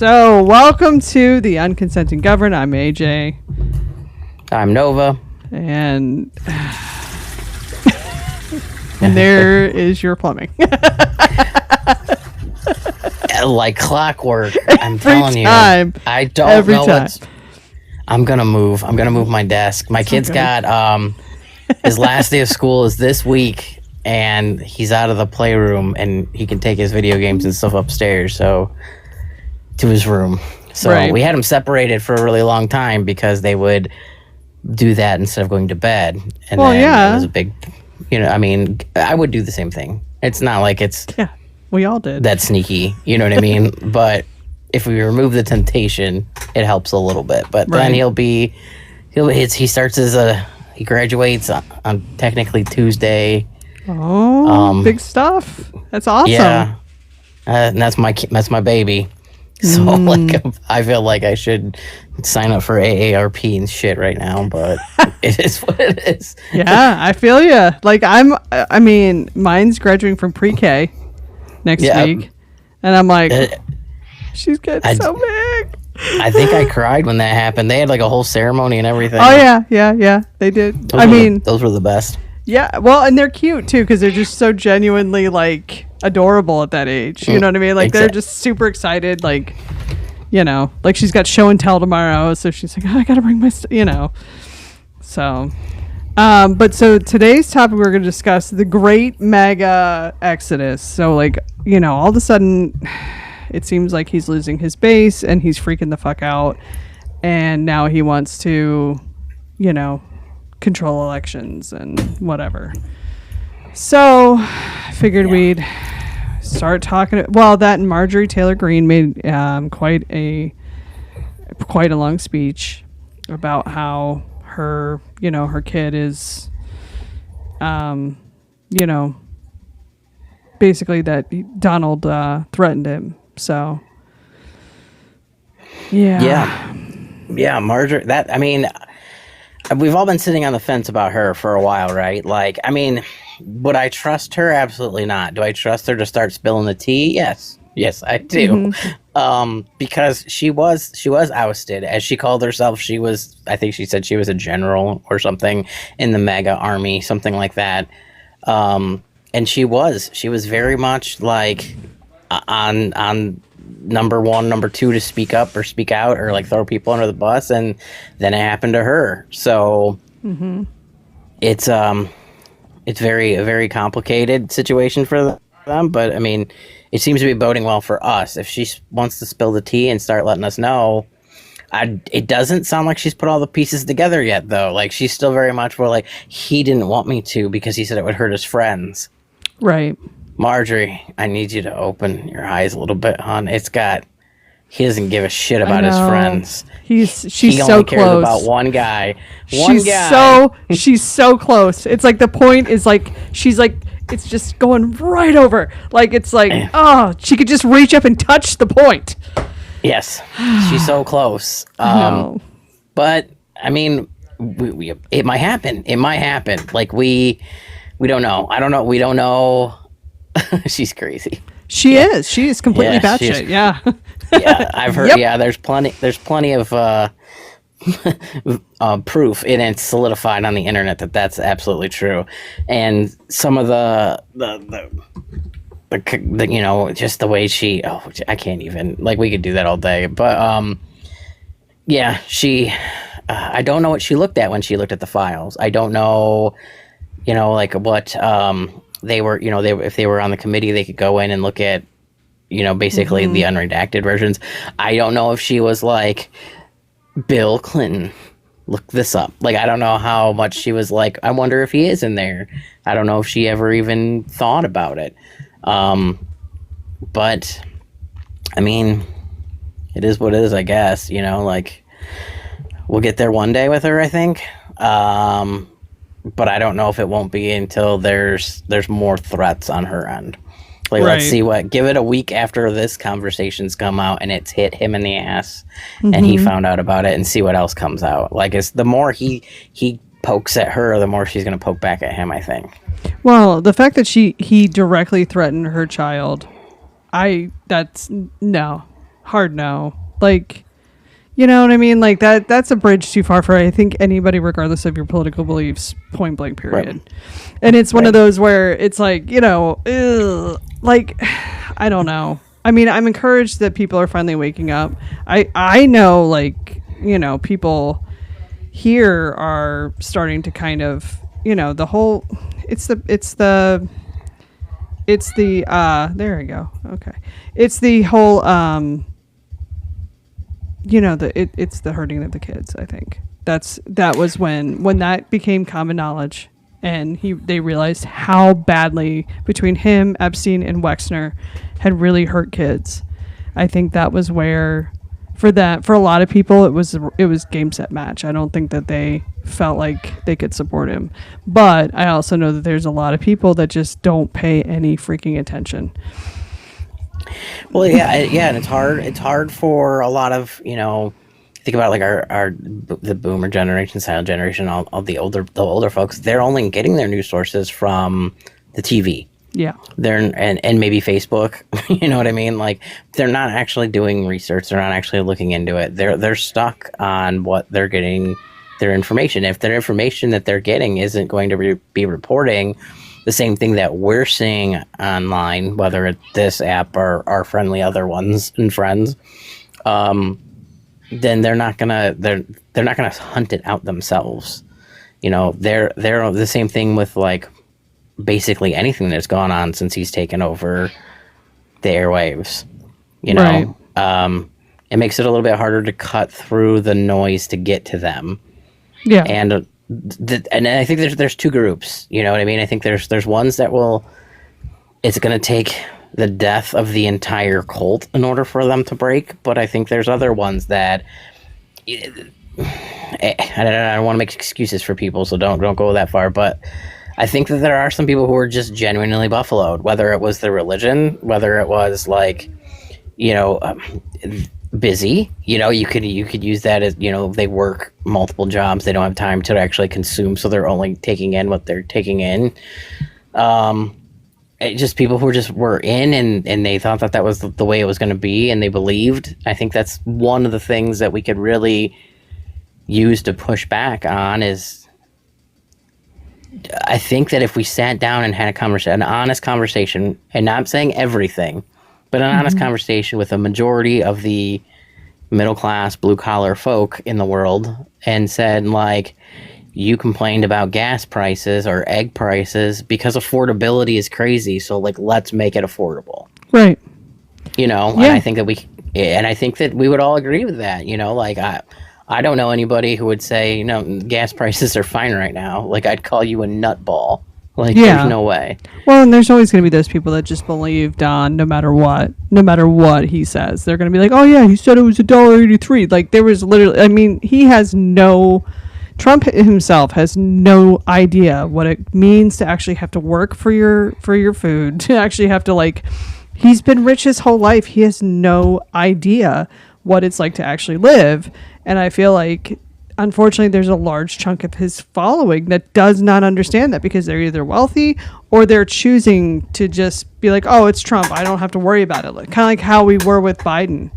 So, welcome to the Unconsenting Governed. I'm AJ. I'm Nova. And there is your plumbing. Like clockwork. I'm telling you. I don't know what's... I'm going to move. I'm going to move my desk. My kid's got... his last day of school is this week, and he's out of the playroom, and he can take his video games and stuff upstairs, so... to his room. So we had him separated for a really long time because they would do that instead of going to bed. And then it was a big, I mean, I would do the same thing. It's not like it's we all did that sneaky, you know what I mean? But if we remove the temptation, it helps a little bit. But then he graduates on technically Tuesday. Oh, big stuff. That's awesome. Yeah. And that's my baby. So, I feel like I should sign up for AARP and shit right now, but it is what it is. Yeah, I feel you. Like, mine's graduating from pre-K next week, and I'm like, she's getting so big. I think I cried when that happened. They had, like, a whole ceremony and everything. Oh, yeah, they did. Those were the best. Yeah, well, and they're cute, too, because they're just so genuinely, like, adorable at that age. You know what I mean? Like, they're just super excited, like, like she's got show and tell tomorrow, so she's like, I gotta bring my So, so today's topic, we're going to discuss the great MAGA exodus. So, like, all of a sudden, it seems like he's losing his base, and he's freaking the fuck out, and now he wants to, control elections and whatever. So I figured we'd start talking. Well, that and Marjorie Taylor Greene made quite a long speech about how her her kid is basically that Donald threatened him. So yeah, Marjorie. We've all been sitting on the fence about her for a while, right? Like, would I trust her? Absolutely not. Do I trust her to start spilling the tea? Yes, I do. Because she was ousted, as she called herself. I think she said she was a general or something in the MAGA army, something like that. And she was very much like on number one, number two to speak up or speak out or like throw people under the bus, and then it happened to her. So it's a very complicated situation for them, but it seems to be boding well for us. If she wants to spill the tea and start letting us know, it doesn't sound like she's put all the pieces together yet, though. Like, she's still very much more like, he didn't want me to because he said it would hurt his friends. Right. Marjorie, I need you to open your eyes a little bit, hon. He doesn't give a shit about his friends. She's he so only cares close about one guy. She's so close. It's like the point is like she's like it's just going right over. Like it's like she could just reach up and touch the point. Yes, she's so close. But it might happen. It might happen. Like we don't know. I don't know. We don't know. She's crazy. She is. She is completely batshit. Yeah. Yeah, I've heard. Yep. Yeah, there's plenty of proof, and it's solidified on the internet that that's absolutely true. And some of the just the way she. Oh, I can't even. Like, we could do that all day. But yeah, she. I don't know what she looked at when she looked at the files. I don't know. Like what they were. If they were on the committee, they could go in and look at. Basically the unredacted versions. I don't know if she was like, Bill Clinton, look this up. Like, I don't know how much she was like, I wonder if he is in there. I don't know if she ever even thought about it. But, it is what it is, I guess. Like, we'll get there one day with her, I think. But I don't know if it won't be until there's more threats on her end. Like, let's see give it a week after this conversation's come out and it's hit him in the ass and he found out about it, and see what else comes out. Like, it's the more he pokes at her, the more she's going to poke back at him, I think. Well, the fact that he directly threatened her child, no. hard no. Like, you know what I mean? Like that's a bridge too far for I think anybody, regardless of your political beliefs, point blank period. Right. And it's one of those where it's like, you know, like, I don't know. I mean, I'm encouraged that people are finally waking up. I know, like, you know, people here are starting to kind of, you know, the whole, it's the there we go. Okay. It's the whole, you know, it's the hurting of the kids. I think that was when that became common knowledge, and they realized how badly between him, Epstein, and Wexner had really hurt kids. I think that was where, for a lot of people, it was game set match. I don't think that they felt like they could support him, but I also know that there's a lot of people that just don't pay any freaking attention. Well, yeah, and it's hard. It's hard for a lot of, you know, think about like the boomer generation, silent generation, all the older folks. They're only getting their news sources from the TV. Yeah. And maybe Facebook. You know what I mean? Like, they're not actually doing research. They're not actually looking into it. They're stuck on what they're getting, their information. If their information that they're getting isn't going to be reporting the same thing that we're seeing online, whether it's this app or our friendly other ones and friends, then they're not gonna hunt it out themselves. You know, they're the same thing with like basically anything that's gone on since he's taken over the airwaves. You know, right. It makes it a little bit harder to cut through the noise to get to them. Yeah, and I think there's two groups. You know what I mean? I think there's ones that it's going to take the death of the entire cult in order for them to break. But I think there's other ones that I don't want to make excuses for people, so don't go that far. But I think that there are some people who are just genuinely buffaloed, whether it was the religion, whether it was like, you know, busy. You know, you could use that as, you know, they work multiple jobs, they don't have time to actually consume, so they're only taking in what they're taking in. Just people who were in and they thought that was the way it was going to be, and they believed. I think that's one of the things that we could really use to push back on. Is I think that if we sat down and had an honest conversation, and not saying everything, but an honest conversation with a majority of the middle class, blue collar folk in the world, and said, like, you complained about gas prices or egg prices because affordability is crazy, so like, let's make it affordable. Right. You know, yeah. And I think that we would all agree with that. You know, like, I don't know anybody who would say, you know, gas prices are fine right now. Like, I'd call you a nutball. Like, yeah. There's no way. Well, and there's always going to be those people that just believe Don no matter what he says. They're going to be like, oh yeah, he said it was $1.83. Like, there was literally, I mean, Trump himself has no idea what it means to actually have to work for your food, to actually have to, like, he's been rich his whole life. He has no idea what it's like to actually live. And I feel like, unfortunately, there's a large chunk of his following that does not understand that, because they're either wealthy or they're choosing to just be like, oh, it's Trump, I don't have to worry about it. Like, kind of like how we were with Biden.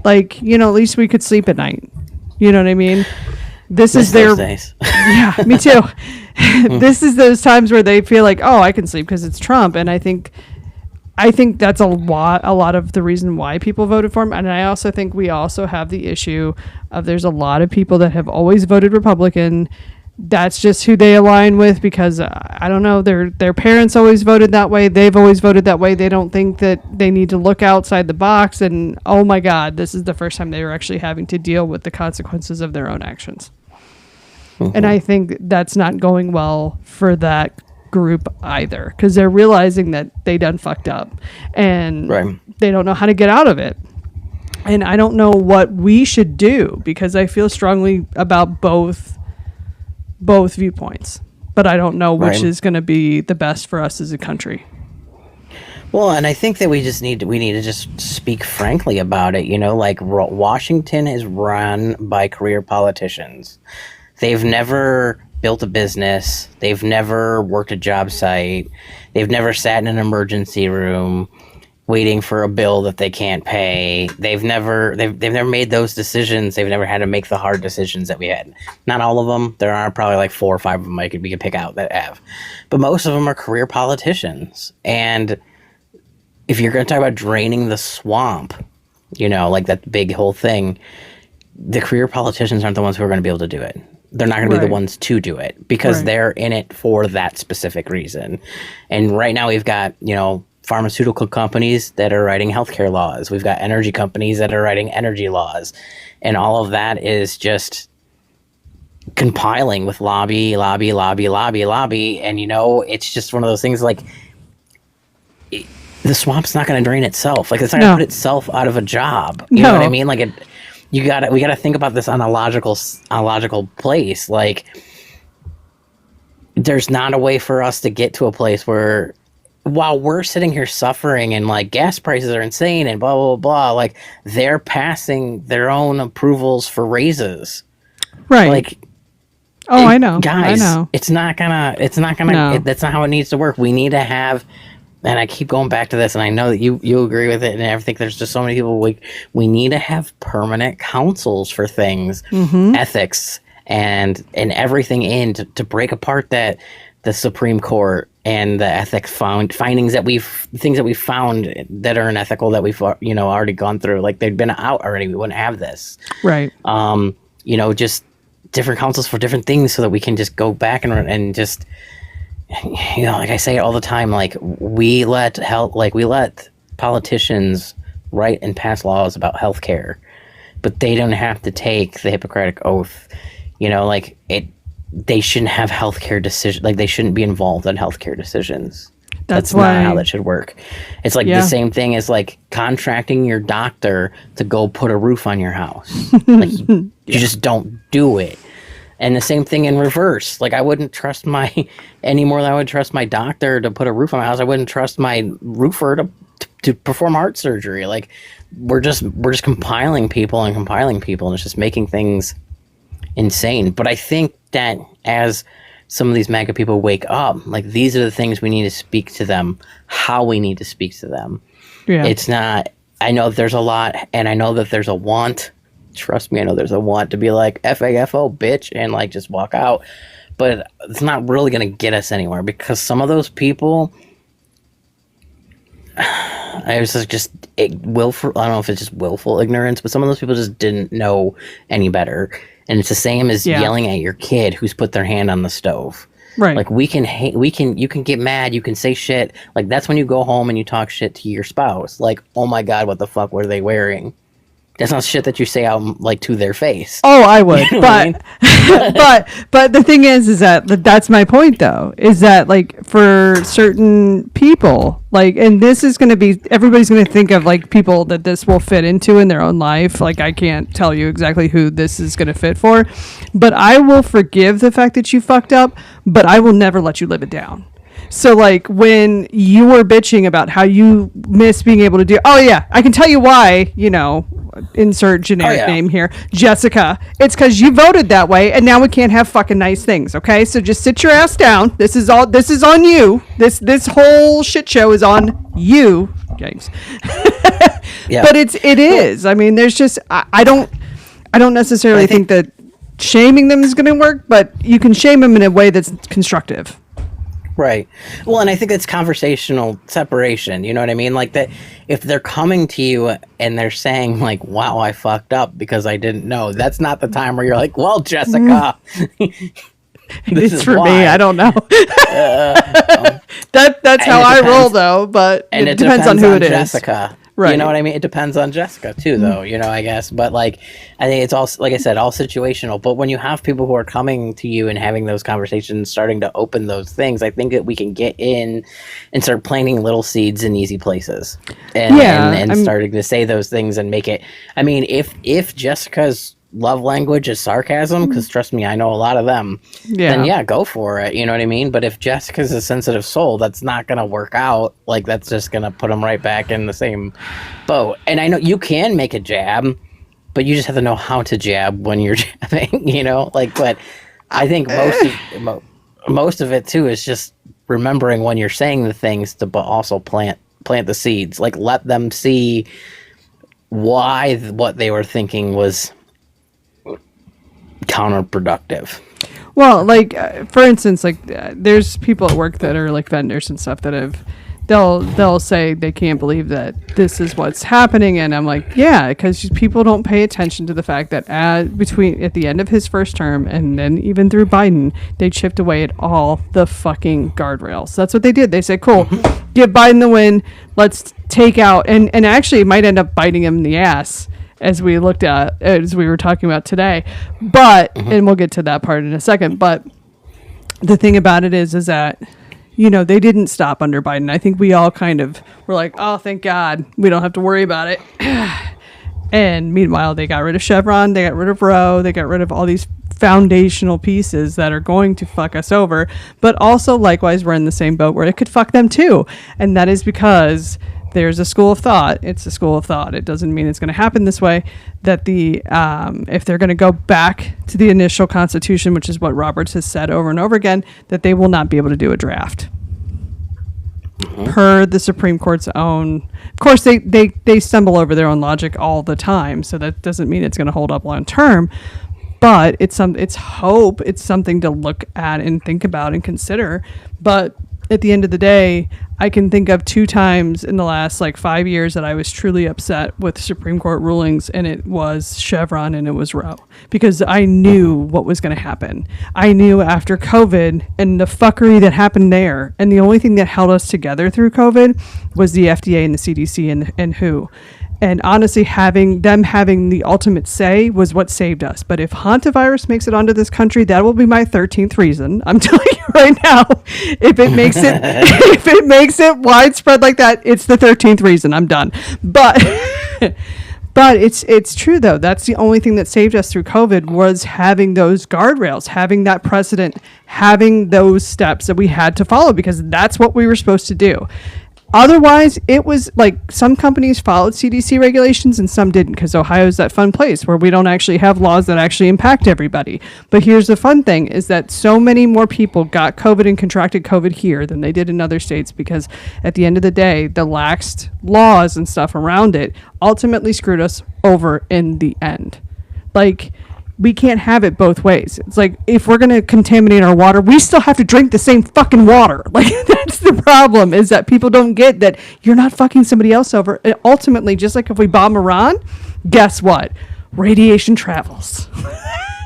Like, you know, at least we could sleep at night. You know what I mean? This is their days. Yeah, me too. This is those times where they feel like, oh, I can sleep because it's Trump. And I think that's a lot of the reason why people voted for him. And I also think we also have the issue of there's a lot of people that have always voted Republican. That's just who they align with, because I don't know, their parents always voted that way. They've always voted that way. They don't think that they need to look outside the box. And oh my God, this is the first time they were actually having to deal with the consequences of their own actions. And I think that's not going well for that group either, because they're realizing that they done fucked up, and they don't know how to get out of it. And I don't know what we should do, because I feel strongly about both viewpoints, but I don't know which is going to be the best for us as a country. Well, and I think that we need to just speak frankly about it. You know, like, Washington is run by career politicians. They've never built a business. They've never worked a job site. They've never sat in an emergency room. waiting for a bill that they can't pay. They've never made those decisions. They've never had to make the hard decisions that we had. Not all of them. There are probably like 4 or 5 of them we could pick out that have. But most of them are career politicians. And if you're going to talk about draining the swamp, you know, like that big whole thing, the career politicians aren't the ones who are going to be able to do it. They're not going to be the ones to do it because they're in it for that specific reason. And right now we've got, you know, pharmaceutical companies that are writing healthcare laws. We've got energy companies that are writing energy laws. And all of that is just compiling with lobby. And, you know, it's just one of those things like the swamp's not going to drain itself. Like, it's not going to put itself out of a job. You know what I mean? Like, we got to think about this on a logical place. Like, there's not a way for us to get to a place where, while we're sitting here suffering and like gas prices are insane and blah blah blah, like they're passing their own approvals for raises, right? Like, I know, guys, I know. It's not gonna. That's not how it needs to work. We need to have. And I keep going back to this, and I know that you agree with it, and I think there's just so many people. We need to have permanent councils for things, ethics, and everything to break apart that the Supreme Court and the ethics findings that things that we've found that are unethical that we've already gone through. Like, they've been out already. We wouldn't have this, right? You know, just different councils for different things so that we can just go back and just. You know, like I say all the time, like we let politicians write and pass laws about healthcare, but they don't have to take the Hippocratic Oath. You know, like they shouldn't have healthcare decisions. Like, they shouldn't be involved in healthcare decisions. That's not how that should work. It's like the same thing as like contracting your doctor to go put a roof on your house. Like you just don't do it. And the same thing in reverse. Like, I wouldn't trust any more than I would trust my doctor to put a roof on my house. I wouldn't trust my roofer to perform heart surgery. Like, we're just compiling people, and it's just making things insane. But I think that as some of these MAGA people wake up, like, these are the things we need to speak to them, how we need to speak to them. Yeah. It's not, I know there's a lot, and I know that there's a want. Trust me, I know there's a want to be like FAFO bitch and like just walk out, but it's not really going to get us anywhere because some of those people, I was just willful. I don't know if it's just willful ignorance, but some of those people just didn't know any better. And it's the same as yelling at your kid who's put their hand on the stove. Right. Like, you can get mad, you can say shit. Like, that's when you go home and you talk shit to your spouse. Like, oh my God, what the fuck were they wearing? That's not shit that you say out like to their face. Oh, I would, you know but I mean? but the thing is that that's my point though. Is that like for certain people, like, and this is going to be everybody's going to think of like people that this will fit into in their own life. Like, I can't tell you exactly who this is going to fit for, but I will forgive the fact that you fucked up, but I will never let you live it down. So, like, when you were bitching about how you miss being able to do, oh, yeah, I can tell you why, you know, insert generic name here, Jessica. It's because you voted that way, and now we can't have fucking nice things, okay? So just sit your ass down. This is on you. This whole shit show is on you, James. But it is. I mean, there's just, I don't necessarily think that shaming them is going to work, but you can shame them in a way that's constructive. Right. Well, and I think it's conversational separation. You know what I mean? Like, that if they're coming to you and they're saying like, wow, I fucked up because I didn't know, that's not the time where you're like, well, Jessica, this is for why. Me. I don't know. That's how I roll though, but it depends on who it is. Jessica. Right. You know what I mean? It depends on Jessica too, though, you know, I guess. But like, I think it's all, like I said, all situational. But when you have people who are coming to you and having those conversations, starting to open those things, I think that we can get in and start planting little seeds in easy places and starting to say those things and make it. I mean, if Jessica's love language is sarcasm, because trust me, I know a lot of them, then yeah, go for it. You know what I mean? But if Jessica's a sensitive soul, that's not going to work out. Like, that's just going to put them right back in the same boat. And I know you can make a jab, but you just have to know how to jab when you're jabbing, you know? Like, but I think most of it too is just remembering when you're saying the things to but also plant plant the seeds. Like, let them see why what they were thinking was counterproductive. Well, like for instance, like there's people at work that are like vendors and stuff that have they'll say they can't believe that this is what's happening, and I'm like, yeah, because people don't pay attention to the fact that at the end of his first term and then even through Biden, they chipped away at all the fucking guardrails. That's what they did. They said, cool, give Biden the win, let's take out, and actually it might end up biting him in the ass, as we were talking about today, but and we'll get to that part in a second, but the thing about it is that they didn't stop under Biden. I think we all kind of were like, oh, thank God, we don't have to worry about it. And meanwhile, they got rid of Chevron, they got rid of Roe, they got rid of all these foundational pieces that are going to fuck us over. But also, likewise, we're in the same boat where it could fuck them too. And that is because there's a school of thought. It's a school of thought. It doesn't mean it's going to happen this way. That if they're going to go back to the initial Constitution, which is what Roberts has said over and over again, that they will not be able to do a draft. Per the Supreme Court's own. Of course, they stumble over their own logic all the time, so that doesn't mean it's going to hold up long term. But it's hope. It's something to look at and think about and consider. But at the end of the day, I can think of 2 times in the last 5 years that I was truly upset with Supreme Court rulings, and it was Chevron and it was Roe, because I knew what was going to happen. I knew after COVID and the fuckery that happened there, and the only thing that held us together through COVID was the FDA and the CDC and WHO. And honestly, having the ultimate say was what saved us. But if hantavirus makes it onto this country, that will be my 13th reason. I'm telling you right now, if it makes it widespread like that, it's the 13th reason. I'm done. But but it's true though. That's the only thing that saved us through COVID, was having those guardrails, having that precedent, having those steps that we had to follow, because that's what we were supposed to do. Otherwise, it was like some companies followed CDC regulations and some didn't, because Ohio's that fun place where we don't actually have laws that actually impact everybody. But here's the fun thing, is that so many more people got COVID and contracted COVID here than they did in other states, because at the end of the day, the laxed laws and stuff around it ultimately screwed us over in the end. We can't have it both ways. It's like, if we're going to contaminate our water, we still have to drink the same fucking water. That's the problem, is that people don't get that you're not fucking somebody else over. And ultimately, just like if we bomb Iran, guess what? Radiation travels.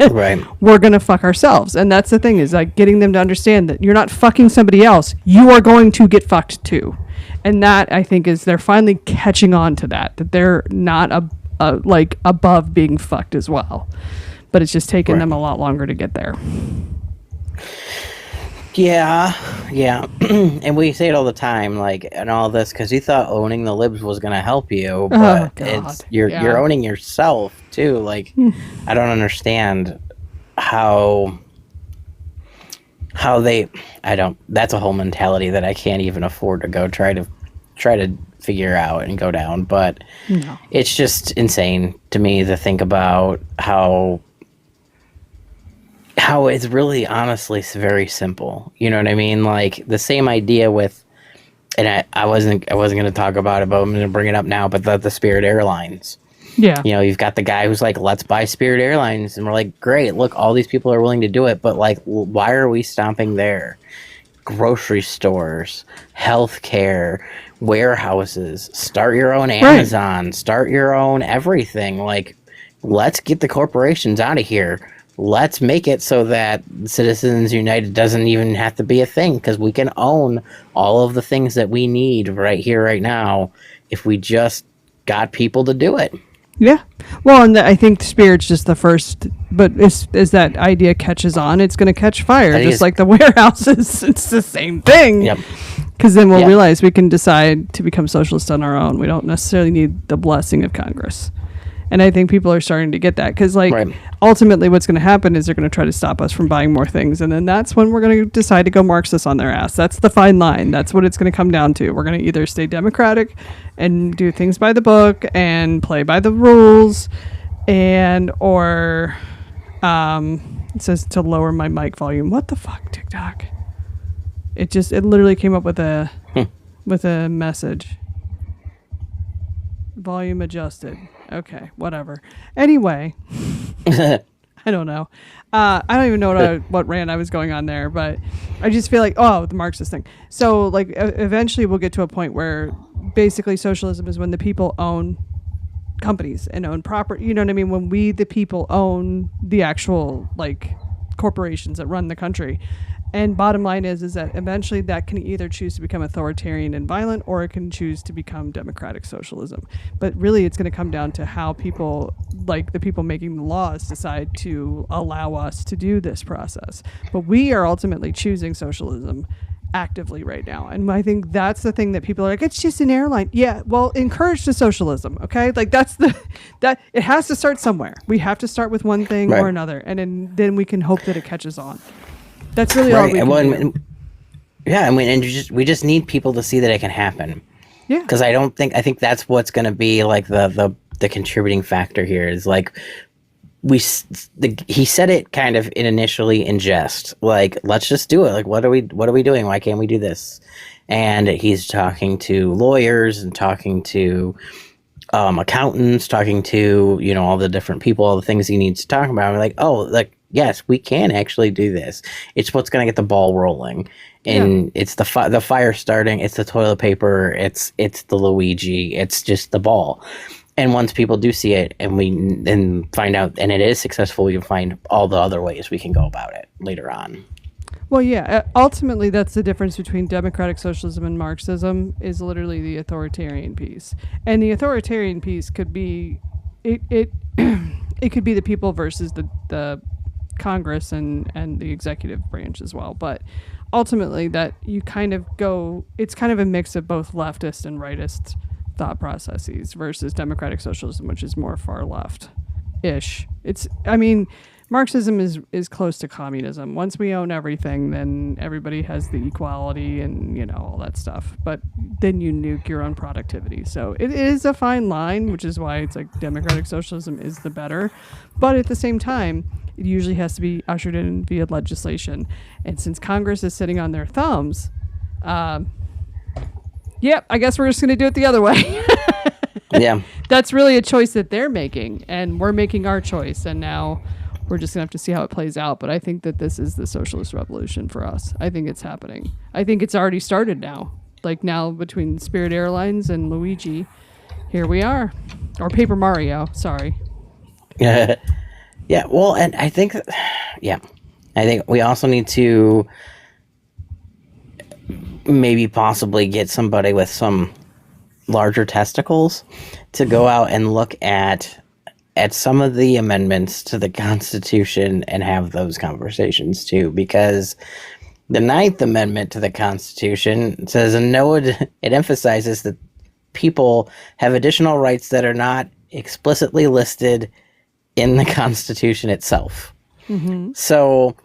Right. We're going to fuck ourselves. And that's the thing, is getting them to understand that you're not fucking somebody else. You are going to get fucked too. And that, I think, is they're finally catching on to that they're not above being fucked as well. But it's just taken them a lot longer to get there. Yeah. And we say it all the time, and all this, because you thought owning the libs was going to help you, but you're owning yourself too. I don't understand how that's a whole mentality that I can't even afford to go try to figure out and go down. But no. It's just insane to me to think about how it's really, honestly, very simple. You know what I mean? The same idea with, and I wasn't going to talk about it, but I'm going to bring it up now, but the Spirit Airlines. Yeah. You've got the guy who's like, let's buy Spirit Airlines. And we're like, great, look, all these people are willing to do it. But why are we stopping there? Grocery stores, healthcare, warehouses, start your own Amazon, start your own everything. Let's get the corporations out of here. Let's make it so that Citizens United doesn't even have to be a thing, because we can own all of the things that we need right here, right now, if we just got people to do it. Yeah. Well, and I think Spirit's just the first, but as that idea catches on, it's going to catch fire, just like the warehouses. It's the same thing. Yep. Because then we'll realize we can decide to become socialists on our own. We don't necessarily need the blessing of Congress. And I think people are starting to get that, because ultimately what's going to happen is they're going to try to stop us from buying more things. And then that's when we're going to decide to go Marxist on their ass. That's the fine line. That's what it's going to come down to. We're going to either stay democratic and do things by the book and play by the rules, or it says to lower my mic volume. What the fuck, TikTok? It literally came up with a message. volume adjusted. Okay, whatever. Anyway, I don't know. I don't even know what rant I was going on there, but I just feel like, the Marxist thing. So, like, eventually we'll get to a point where basically socialism is when the people own companies and own property. You know what I mean? When we, the people, own the actual, like, corporations that run the country. And bottom line is that eventually that can either choose to become authoritarian and violent, or it can choose to become democratic socialism. But really, it's going to come down to how people, like the people making the laws, decide to allow us to do this process. But we are ultimately choosing socialism actively right now. And I think that's the thing that people are like, it's just an airline. Yeah, well, encourage the socialism, okay? Like that it has to start somewhere. We have to start with one thing or another, and then we can hope that it catches on. That's really all we can do. Yeah, I mean, and we just need people to see that it can happen. Yeah. Because I think that's what's going to be like the contributing factor here is like he said it kind of initially in jest, like, let's just do it. Like, what are we doing? Why can't we do this? And he's talking to lawyers and talking to accountants, talking to, all the different people, all the things he needs to talk about. We're like, yes, we can actually do this. It's what's going to get the ball rolling. And it's the fire starting. It's the toilet paper. It's the Luigi. It's just the ball. And once people do see it and we find out, and it is successful, we can find all the other ways we can go about it later on. Well, yeah, ultimately that's the difference between democratic socialism and Marxism is literally the authoritarian piece. And the authoritarian piece could be, it could be the people versus the Congress and the executive branch as well. But ultimately that you kind of it's kind of a mix of both leftist and rightist thought processes versus democratic socialism, which is more far left-ish. Marxism is close to communism. Once we own everything, then everybody has the equality and, all that stuff. But then you nuke your own productivity. So it is a fine line, which is why it's like democratic socialism is the better. But at the same time, it usually has to be ushered in via legislation. And since Congress is sitting on their thumbs, I guess we're just going to do it the other way. Yeah. That's really a choice that they're making. And we're making our choice. And now we're just going to have to see how it plays out. But I think that this is the socialist revolution for us. I think it's happening. I think it's already started now. Like now between Spirit Airlines and Luigi, here we are. Or Paper Mario, sorry. Yeah. Yeah, well, and I think we also need to maybe possibly get somebody with some larger testicles to go out and look at some of the amendments to the Constitution and have those conversations too, because the 9th Amendment to the Constitution says, it emphasizes that people have additional rights that are not explicitly listed in the Constitution itself. Mm-hmm. So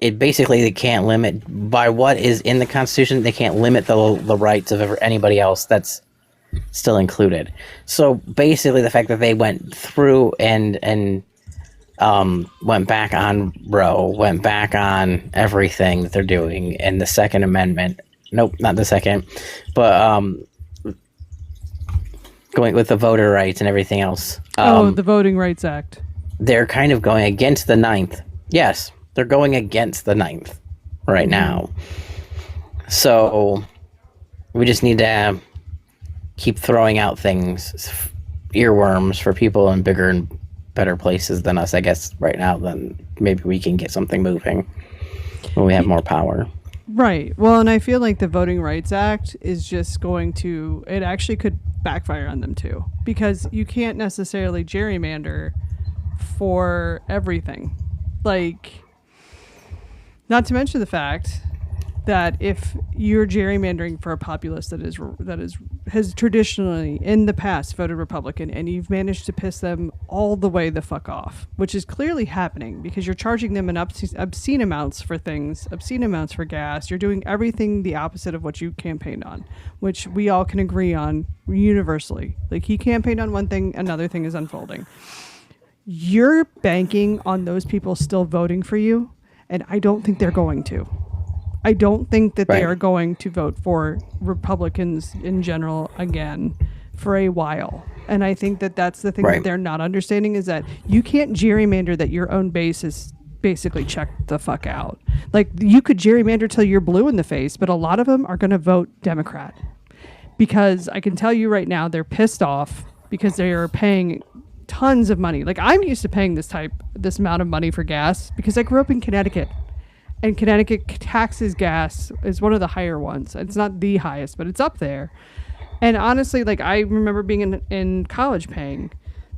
they can't limit by what is in the Constitution. They can't limit the rights of anybody else that's still included. So basically the fact that they went through and went back on Roe, went back on everything that they're doing, and the Second Amendment, nope, not the second, but going with the voter rights and everything else. The Voting Rights Act. They're kind of going against the 9th. Yes, they're going against the 9th right now. So we just need to keep throwing out things, earworms for people in bigger and better places than us, I guess, right now. Then maybe we can get something moving when we have more power. Right. Well, and I feel like the Voting Rights Act is just it actually could backfire on them too, because you can't necessarily gerrymander for everything. Like, not to mention the fact that if you're gerrymandering for a populace that has traditionally in the past voted Republican, and you've managed to piss them all the way the fuck off, which is clearly happening because you're charging them obscene amounts for things, obscene amounts for gas. You're doing everything the opposite of what you campaigned on, which we all can agree on universally. Like, he campaigned on one thing, another thing is unfolding. You're banking on those people still voting for you, and I don't think they're going to. I don't think that they are going to vote for Republicans in general again for a while. And I think that that's the thing that they're not understanding, is that you can't gerrymander that your own base is basically checked the fuck out. Like, you could gerrymander till you're blue in the face, but a lot of them are going to vote Democrat. Because I can tell you right now, they're pissed off because they are paying tons of money. Like, I'm used to paying this amount of money for gas because I grew up in Connecticut. And Connecticut taxes gas is one of the higher ones. It's not the highest, but it's up there. And honestly, like, I remember being in college paying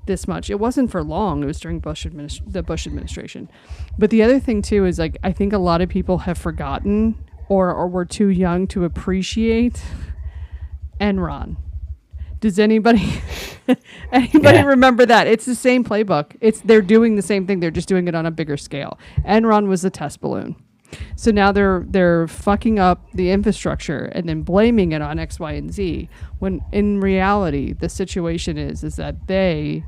this much. It wasn't for long. It was during the Bush administration. But the other thing too is, like, I think a lot of people have forgotten or were too young to appreciate Enron. Does anybody remember that? It's the same playbook. They're doing the same thing. They're just doing it on a bigger scale. Enron was a test balloon. So now they're fucking up the infrastructure and then blaming it on X, Y, and Z. When in reality, the situation is that they're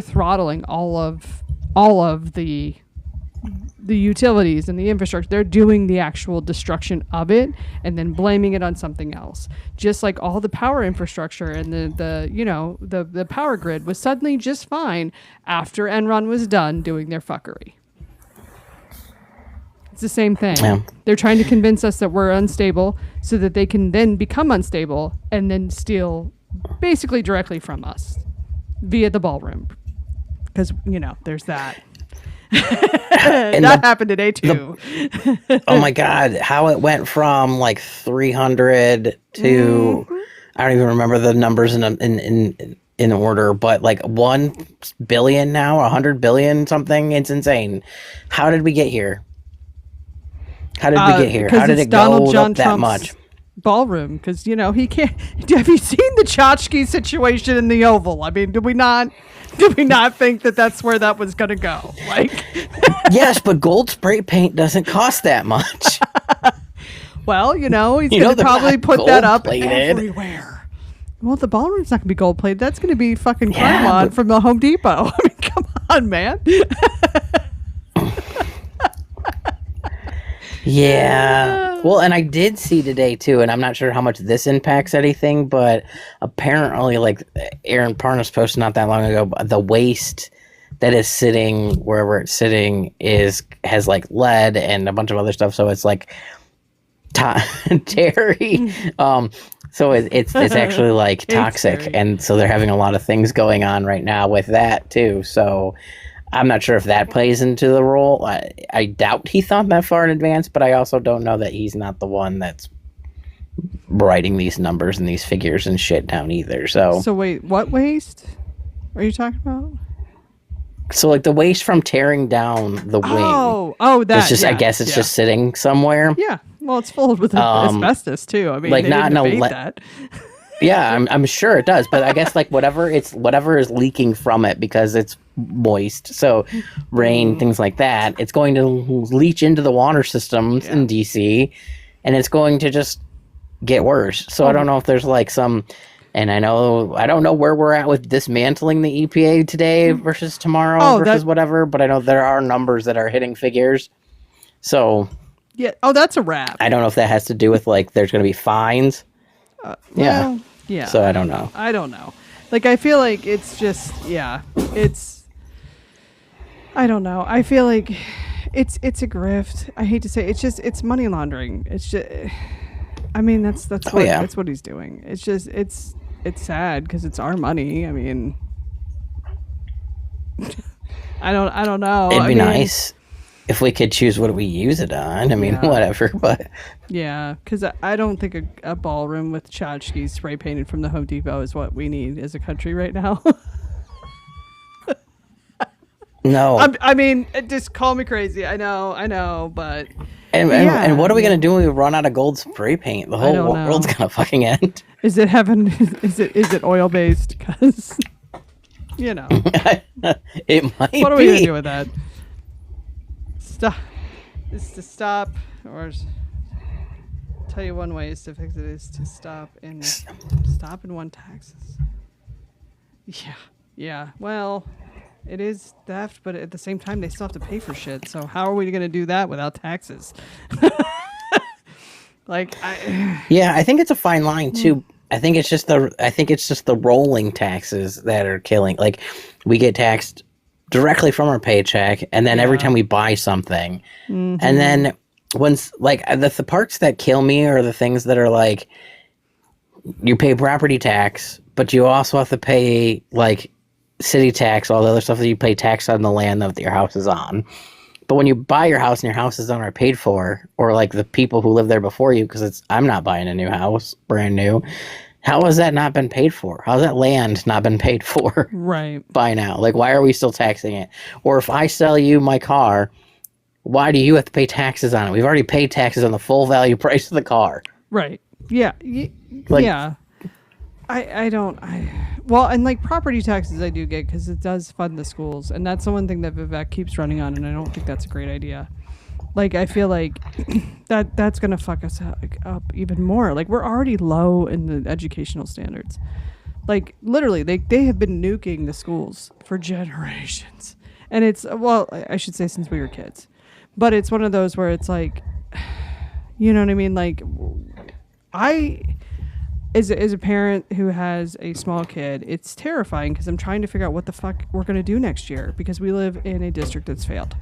throttling all of the utilities and the infrastructure. They're doing the actual destruction of it and then blaming it on something else. Just like all the power infrastructure and the power grid was suddenly just fine after Enron was done doing their fuckery. It's the same thing. Yeah. They're trying to convince us that we're unstable so that they can then become unstable and then steal basically directly from us via the ballroom. Because, there's that. That happened today too. Oh my God, how it went from like 300 to I don't even remember the numbers in order, but like 1 billion now, 100 billion something. It's insane. How did we get here? How did we get here? How did it go up that much? Ballroom, because he can't. Have you seen the tchotchke situation in the Oval? I mean, did we not think that that's where that was going to go? Like, yes, but gold spray paint doesn't cost that much. Well, he's going to probably put that up everywhere. Well, the ballroom's not going to be gold plated. That's going to be fucking Claremont from the Home Depot. I mean, come on, man. Yeah. Well, and I did see today too, and I'm not sure how much this impacts anything, but apparently, like, Aaron Parnas posted not that long ago, the waste that is sitting wherever it's sitting has like lead and a bunch of other stuff. So it's like dairy. So it's actually like toxic, and so they're having a lot of things going on right now with that too. So I'm not sure if that plays into the role. I doubt he thought that far in advance, but I also don't know that he's not the one that's writing these numbers and these figures and shit down either. So wait, what waste are you talking about? So like the waste from tearing down the wing. Oh, that. It's just, I guess it's just sitting somewhere. Yeah. Well, it's filled with asbestos too. I mean, like they not didn't debate that. Yeah, I'm sure it does, but I guess like whatever is leaking from it because it's moist, so rain, things like that, it's going to leach into the water systems in DC, and it's going to just get worse. So I don't know if there's like some, and I don't know where we're at with dismantling the EPA today versus tomorrow versus whatever, but I know there are numbers that are hitting figures. So yeah, that's a wrap. I don't know if that has to do with like there's going to be fines. Yeah. So I don't know. Like, I feel like it's just, I don't know. I feel like it's a grift. I hate to say it. It's money laundering. It's just, I mean, that's what he's doing. It's just, it's sad because it's our money. I mean, I don't know. It'd be nice if we could choose what we use it on. I mean, whatever, but yeah, because I don't think a ballroom with tchotchkes spray painted from the Home Depot is what we need as a country right now. No, I mean, just call me crazy. I know, but and what are we gonna do when we run out of gold spray paint? The whole world's gonna fucking end. Is it is it oil based? Because it might. What are we gonna do with that? Is to stop, or tell you one way is to fix it is to stop and want taxes. Yeah. Well, it is theft, but at the same time, they still have to pay for shit. So how are we going to do that without taxes? I think it's a fine line too. I think it's just the rolling taxes that are killing. Like, we get taxed directly from our paycheck, and then every time we buy something, and then once, like, the parts that kill me are the things that are like, you pay property tax, but you also have to pay like city tax, all the other stuff that you pay tax on the land that your house is on. But when you buy your house and your house is already paid for, or like the people who live there before you, because I'm not buying a new house, brand new. How has that not been paid for? How has that land not been paid for? Right. By now? Like, why are we still taxing it? Or if I sell you my car, why do you have to pay taxes on it? We've already paid taxes on the full value price of the car. Right. Yeah. Yeah. Well, and like property taxes I do get because it does fund the schools. And that's the one thing that Vivek keeps running on. And I don't think that's a great idea. Like, I feel like that's going to fuck us up even more. Like, we're already low in the educational standards. Like, literally, they have been nuking the schools for generations. And it's, well, I should say since we were kids. But it's one of those where it's like, you know what I mean? Like, as a parent who has a small kid, it's terrifying because I'm trying to figure out what the fuck we're going to do next year because we live in a district that's failed.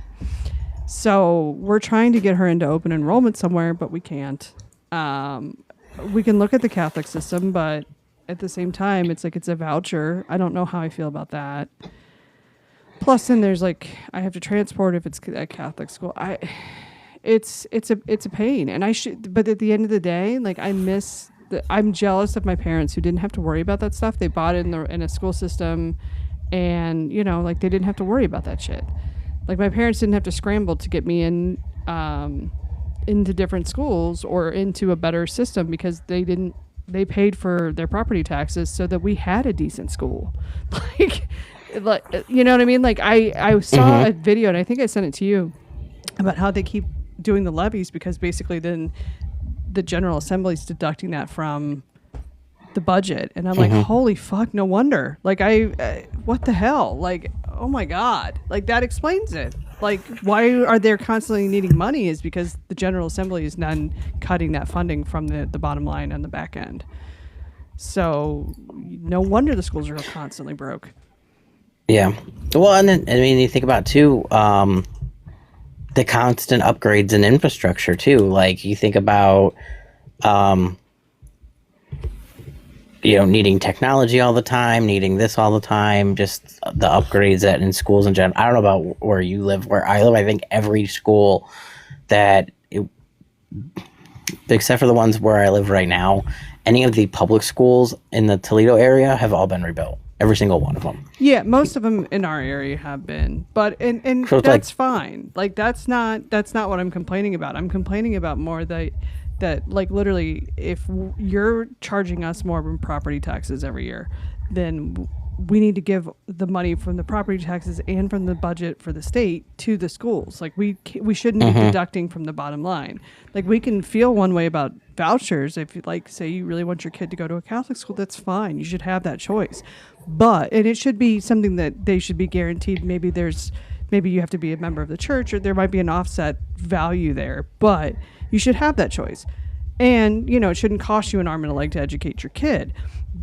So we're trying to get her into open enrollment somewhere, but we can't. We can look at the Catholic system, but at the same time, it's like it's a voucher. I don't know how I feel about that. Plus, then there's like I have to transport if it's a Catholic school. It's a pain, and I should. But at the end of the day, like I'm jealous of my parents who didn't have to worry about that stuff. They bought it in a school system, and like they didn't have to worry about that shit. Like, my parents didn't have to scramble to get me into different schools or into a better system because they paid for their property taxes so that we had a decent school. like, you know what I mean? Like, I saw a video, and I think I sent it to you, about how they keep doing the levies because basically then the General Assembly's deducting that from the budget. And I'm like, holy fuck, no wonder. Like, what the hell? Like, oh my God. Like, that explains it. Like, why are they constantly needing money is because the General Assembly is then cutting that funding from the bottom line on the back end. So no wonder the schools are constantly broke. Yeah. Well, and then, I mean, you think about too, the constant upgrades in infrastructure too. Like, you think about, needing technology all the time, needing this all the time, just the upgrades that in schools in general. I don't know about where you live. Where I live, I think every school except for the ones where I live right now, any of the public schools in the Toledo area have all been rebuilt. Every single one of them. Yeah, most of them in our area have been, but and so that's fine. Like, that's not what I'm complaining about. I'm complaining about more that like literally, if you're charging us more in property taxes every year, then we need to give the money from the property taxes and from the budget for the state to the schools. Like, we shouldn't be deducting from the bottom line. Like, we can feel one way about vouchers. If you like, say you really want your kid to go to a Catholic school, that's fine. You should have that choice. And it should be something that they should be guaranteed. Maybe you have to be a member of the church, or there might be an offset value there, but you should have that choice. And, it shouldn't cost you an arm and a leg to educate your kid.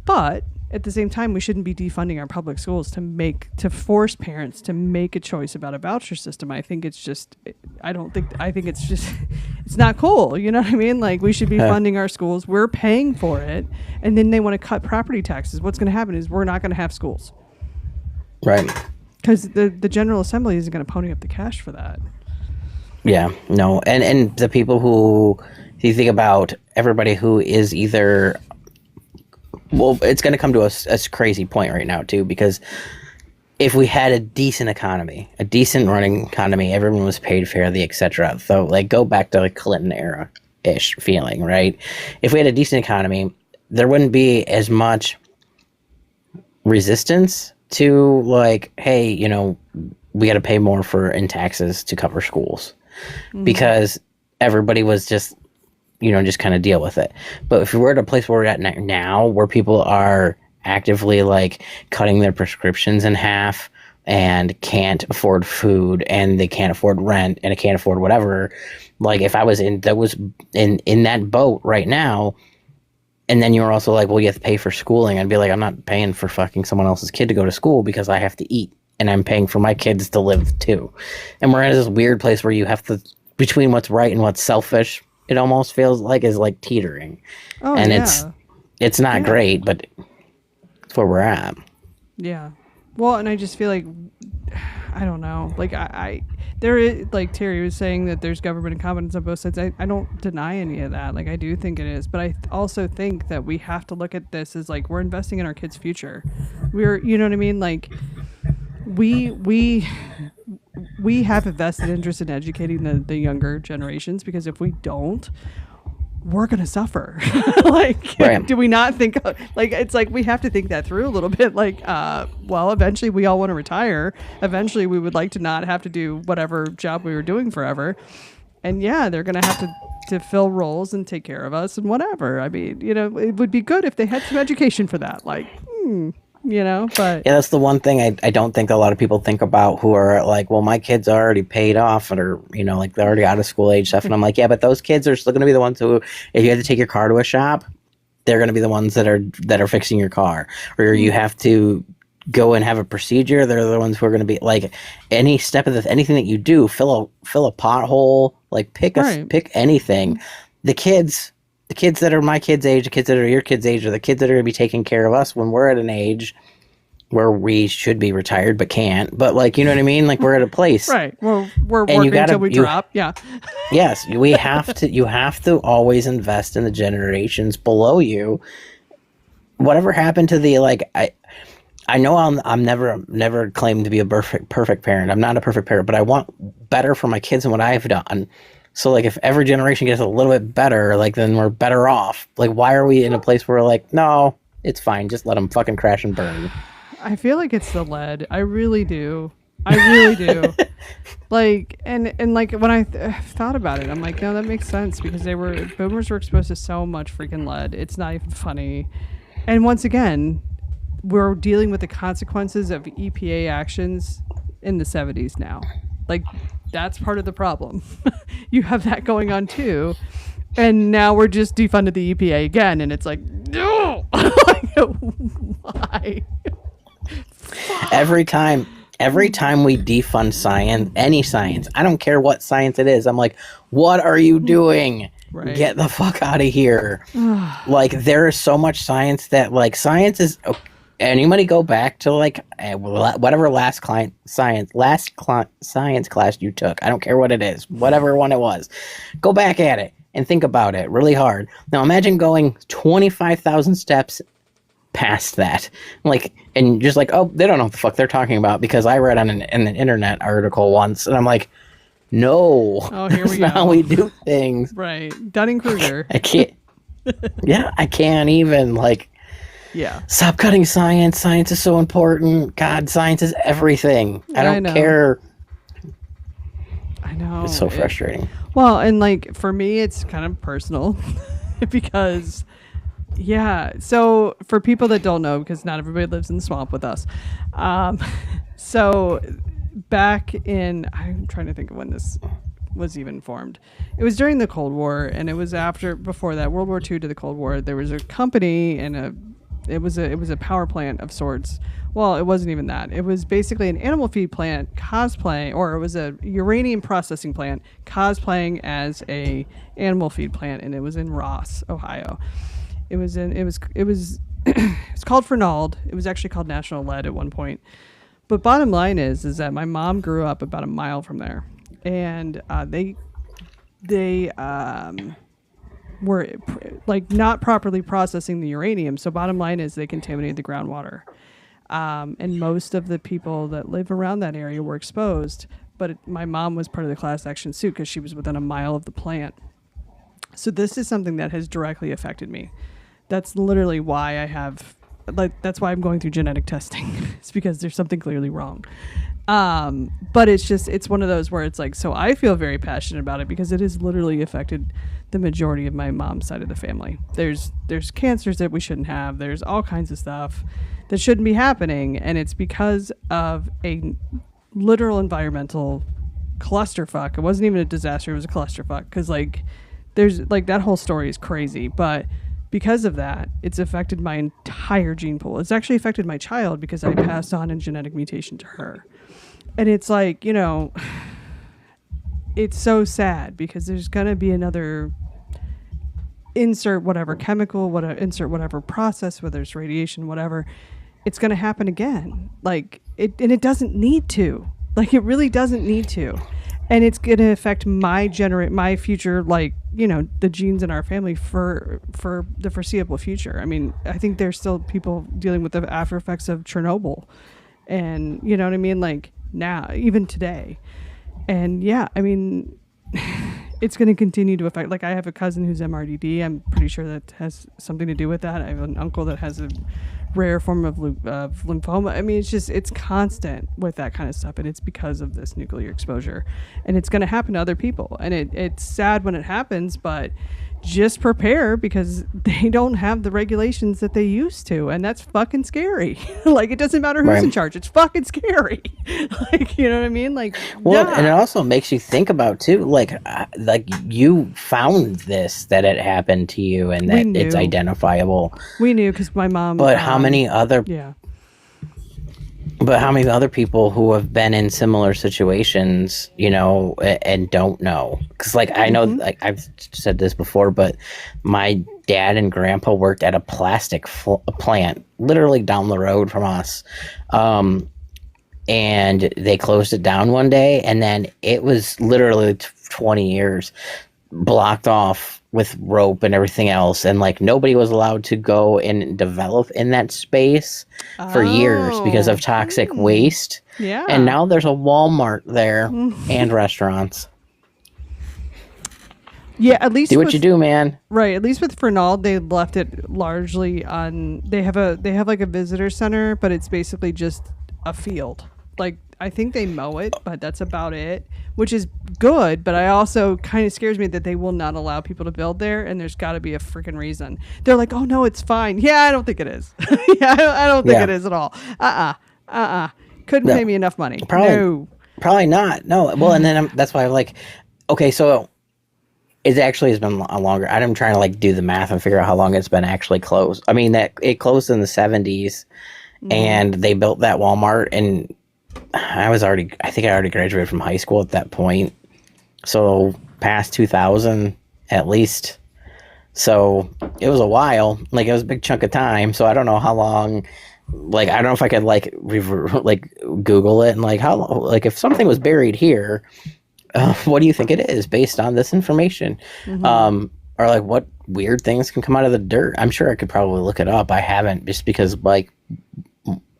But at the same time, we shouldn't be defunding our public schools to force parents to make a choice about a voucher system. I think it's just, it's not cool. You know what I mean? Like, we should be funding our schools. We're paying for it. And then they want to cut property taxes. What's going to happen is we're not going to have schools. Right. Because the General Assembly isn't going to pony up the cash for that. Yeah, no. And the people who, if you think about everybody who is either, well, it's going to come to a crazy point right now too, because if we had a decent economy, a decent running economy, everyone was paid fairly, etc. So, like, go back to like Clinton era-ish feeling, right? If we had a decent economy, there wouldn't be as much resistance to, like, hey, we got to pay more in taxes to cover schools, because everybody was just kind of deal with it. But if we were at a place where we're at now, where people are actively like cutting their prescriptions in half and can't afford food and they can't afford rent and they can't afford whatever, like, if I was in that boat right now, And then you were also like, well, you have to pay for schooling. I'd be like, I'm not paying for fucking someone else's kid to go to school because I have to eat. And I'm paying for my kids to live too. And we're in this weird place where you have to, between what's right and what's selfish, it almost feels like is like teetering. Oh, and yeah. it's not great, but it's where we're at. Yeah. Well, and I just feel like, I don't know. Like, there is, like Terry was saying, that there's government incompetence on both sides. I don't deny any of that. Like, I do think it is. But I also think that we have to look at this as, like, we're investing in our kids' future. You know what I mean? Like, we have a vested interest in educating the younger generations, because if we don't, we're going to suffer. Like, right. Do we not think, like, it's like we have to think that through a little bit. Like, well, eventually we all want to retire. Eventually we would like to not have to do whatever job we were doing forever. And yeah, they're going to have to fill roles and take care of us and whatever. I mean, you know, it would be good if they had some education for that. Like, you know, but yeah, that's the one thing I don't think a lot of people think about, who are like, well, my kids are already paid off, or, you know, like they're already out of school age stuff. And I'm like, yeah, but those kids are still going to be the ones who, if you have to take your car to a shop, they're going to be the ones that are fixing your car, or you have to go and have a procedure. They're the ones who are going to be like, any step of anything that you do, fill a pothole, like pick anything. The kids that are my kids' age, the kids that are your kids' age, are the kids that are going to be taking care of us when we're at an age where we should be retired but can't. But, like, you know what I mean? Like, we're at a place. Right. We're working until we drop. Yeah. Yes. You have to always invest in the generations below you. Whatever happened to the, like, I know I'm never claimed to be a perfect parent. I'm not a perfect parent, but I want better for my kids than what I've done. So, like, if every generation gets a little bit better, like, then we're better off. Like, why are we in a place where we're like, no, it's fine, just let them fucking crash and burn? I feel like it's the lead. I really do. I really do. Like, and like, when I thought about it, I'm like, no, that makes sense, because boomers were exposed to so much freaking lead. It's not even funny. And once again, we're dealing with the consequences of EPA actions in the 70s now. Like, that's part of the problem. You have that going on too. And now we're just defunded the EPA again. And it's like, no. Why? Every time we defund science, any science, I don't care what science it is, I'm like, what are you doing? Right. Get the fuck out of here. Like, there is so much science that, like, science is... Anybody go back to, like, whatever science class you took. I don't care what it is. Whatever one it was. Go back at it and think about it really hard. Now imagine going 25,000 steps past that. Like, and just like, oh, they don't know what the fuck they're talking about, because I read on an internet article once, and I'm like, no. Oh, here we go. That's not how we do things. Right. Dunning-Kruger. I can't. Yeah, I can't even, like... Yeah. Stop cutting science. Science is so important. God, science is everything. I don't care. I know. It's so frustrating. Well, and, like, for me, it's kind of personal because, yeah. So for people that don't know, because not everybody lives in the swamp with us. So back in, I'm trying to think of when this was even formed. It was during the Cold War, and it was before that, World War II to the Cold War. There was a company and it was a power plant of sorts. Well, it wasn't even that. It was basically an animal feed plant or it was a uranium processing plant cosplaying as a animal feed plant, and it was in Ross, Ohio. It was it's called Fernald. It was actually called National Lead at one point. But bottom line is that my mom grew up about a mile from there, and they were like not properly processing the uranium. So bottom line is they contaminated the groundwater. And most of the people that live around that area were exposed. But my mom was part of the class action suit because she was within a mile of the plant. So this is something that has directly affected me. That's literally why that's why I'm going through genetic testing. It's because there's something clearly wrong. But it's one of those where it's like, so I feel very passionate about it because it has literally affected the majority of my mom's side of the family. There's cancers that we shouldn't have. There's all kinds of stuff that shouldn't be happening. And it's because of a literal environmental clusterfuck. It wasn't even a disaster. It was a clusterfuck. Cause like, there's like, that whole story is crazy, but because of that, it's affected my entire gene pool. It's actually affected my child because I passed on a genetic mutation to her. And it's like, you know, it's so sad because there's going to be another insert whatever chemical, insert whatever process, whether it's radiation, whatever. It's going to happen again. Like and it doesn't need to. Like it really doesn't need to. And it's going to affect my future, like, you know, the genes in our family for the foreseeable future. I mean, I think there's still people dealing with the after effects of Chernobyl. And, you know what I mean? Like now, even today. And yeah, I mean, it's going to continue to affect. Like I have a cousin who's MRDD. I'm pretty sure that has something to do with that. I have an uncle that has a rare form of lymphoma. I mean, it's constant with that kind of stuff, and it's because of this nuclear exposure, and it's going to happen to other people. And it's sad when it happens, but just prepare because they don't have the regulations that they used to, and that's fucking scary. Like it doesn't matter who's in charge; it's fucking scary. Like, you know what I mean? Like, well, and it also makes you think about too, like you found this, that it happened to you, and that it's identifiable. We knew because my mom. But how many other? Yeah. But how many other people who have been in similar situations, you know, and don't know? Because, like, I know, like I've said this before, but my dad and grandpa worked at a plastic plant literally down the road from us. And they closed it down one day, and then it was literally 20 years blocked off with rope and everything else, and like nobody was allowed to go and develop in that space for years because of toxic waste. Yeah. And now there's a Walmart there and restaurants. Yeah, at least do what you do, man. Right. At least with Fernald, they left it largely on. They have like a visitor center, but it's basically just a field. Like I think they mow it, but that's about it, which is good. But I also kind of scares me that they will not allow people to build there, and there's got to be a freaking reason. They're like, oh no, it's fine. Yeah, I don't think it is. Yeah, I don't think it is at all. Couldn't pay me enough money. Probably not. No. Well, and then that's why I'm like, okay, so it actually has been a longer. I'm trying to like do the math and figure out how long it's been actually closed. I mean, that it closed in the 70s, and they built that Walmart, and I think I already graduated from high school at that point. So past 2000 at least. So it was a while. Like it was a big chunk of time. So I don't know how long. Like I don't know if I could like Google it and like how, like if something was buried here, what do you think it is based on this information? Or like what weird things can come out of the dirt? I'm sure I could probably look it up. I haven't, just because like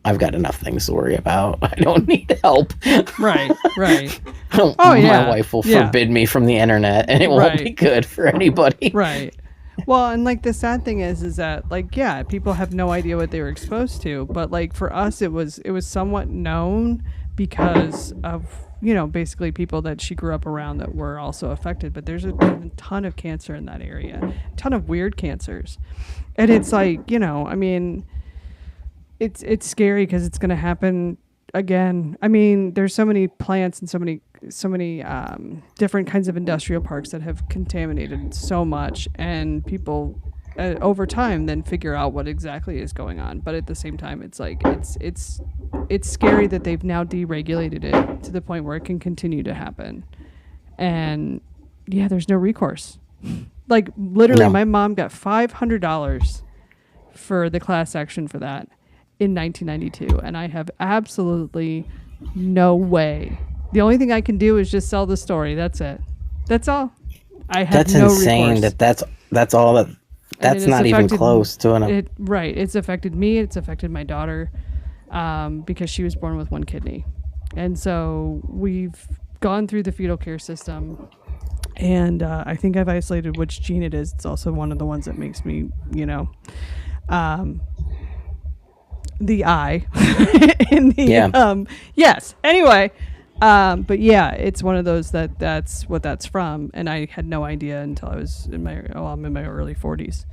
I've got enough things to worry about. I don't need help. Right. My wife will forbid me from the internet, and it won't be good for anybody. Right. Well, and like the sad thing is that like, yeah, people have no idea what they were exposed to, but like for us, it was somewhat known because of, you know, basically people that she grew up around that were also affected. But there's a ton of cancer in that area, a ton of weird cancers, and it's like, you know, I mean. It's scary because it's going to happen again. I mean, there's so many plants and so many different kinds of industrial parks that have contaminated so much, and people over time then figure out what exactly is going on. But at the same time, it's like it's scary that they've now deregulated it to the point where it can continue to happen, and yeah, there's no recourse. Like literally, my mom got $500 for the class action for that in 1992, and I have absolutely no way. The only thing I can do is just sell the story. That's it. That's all. I have that's no insane. recourse. That's all that. That's not even close to enough. Right. It's affected me. It's affected my daughter, because she was born with one kidney, and so we've gone through the fetal care system. And I think I've isolated which gene it is. It's also one of the ones that makes me, you know, the eye in the yes. Anyway, but yeah, it's one of those that's what that's from, and I had no idea until I was I'm in my early 40s,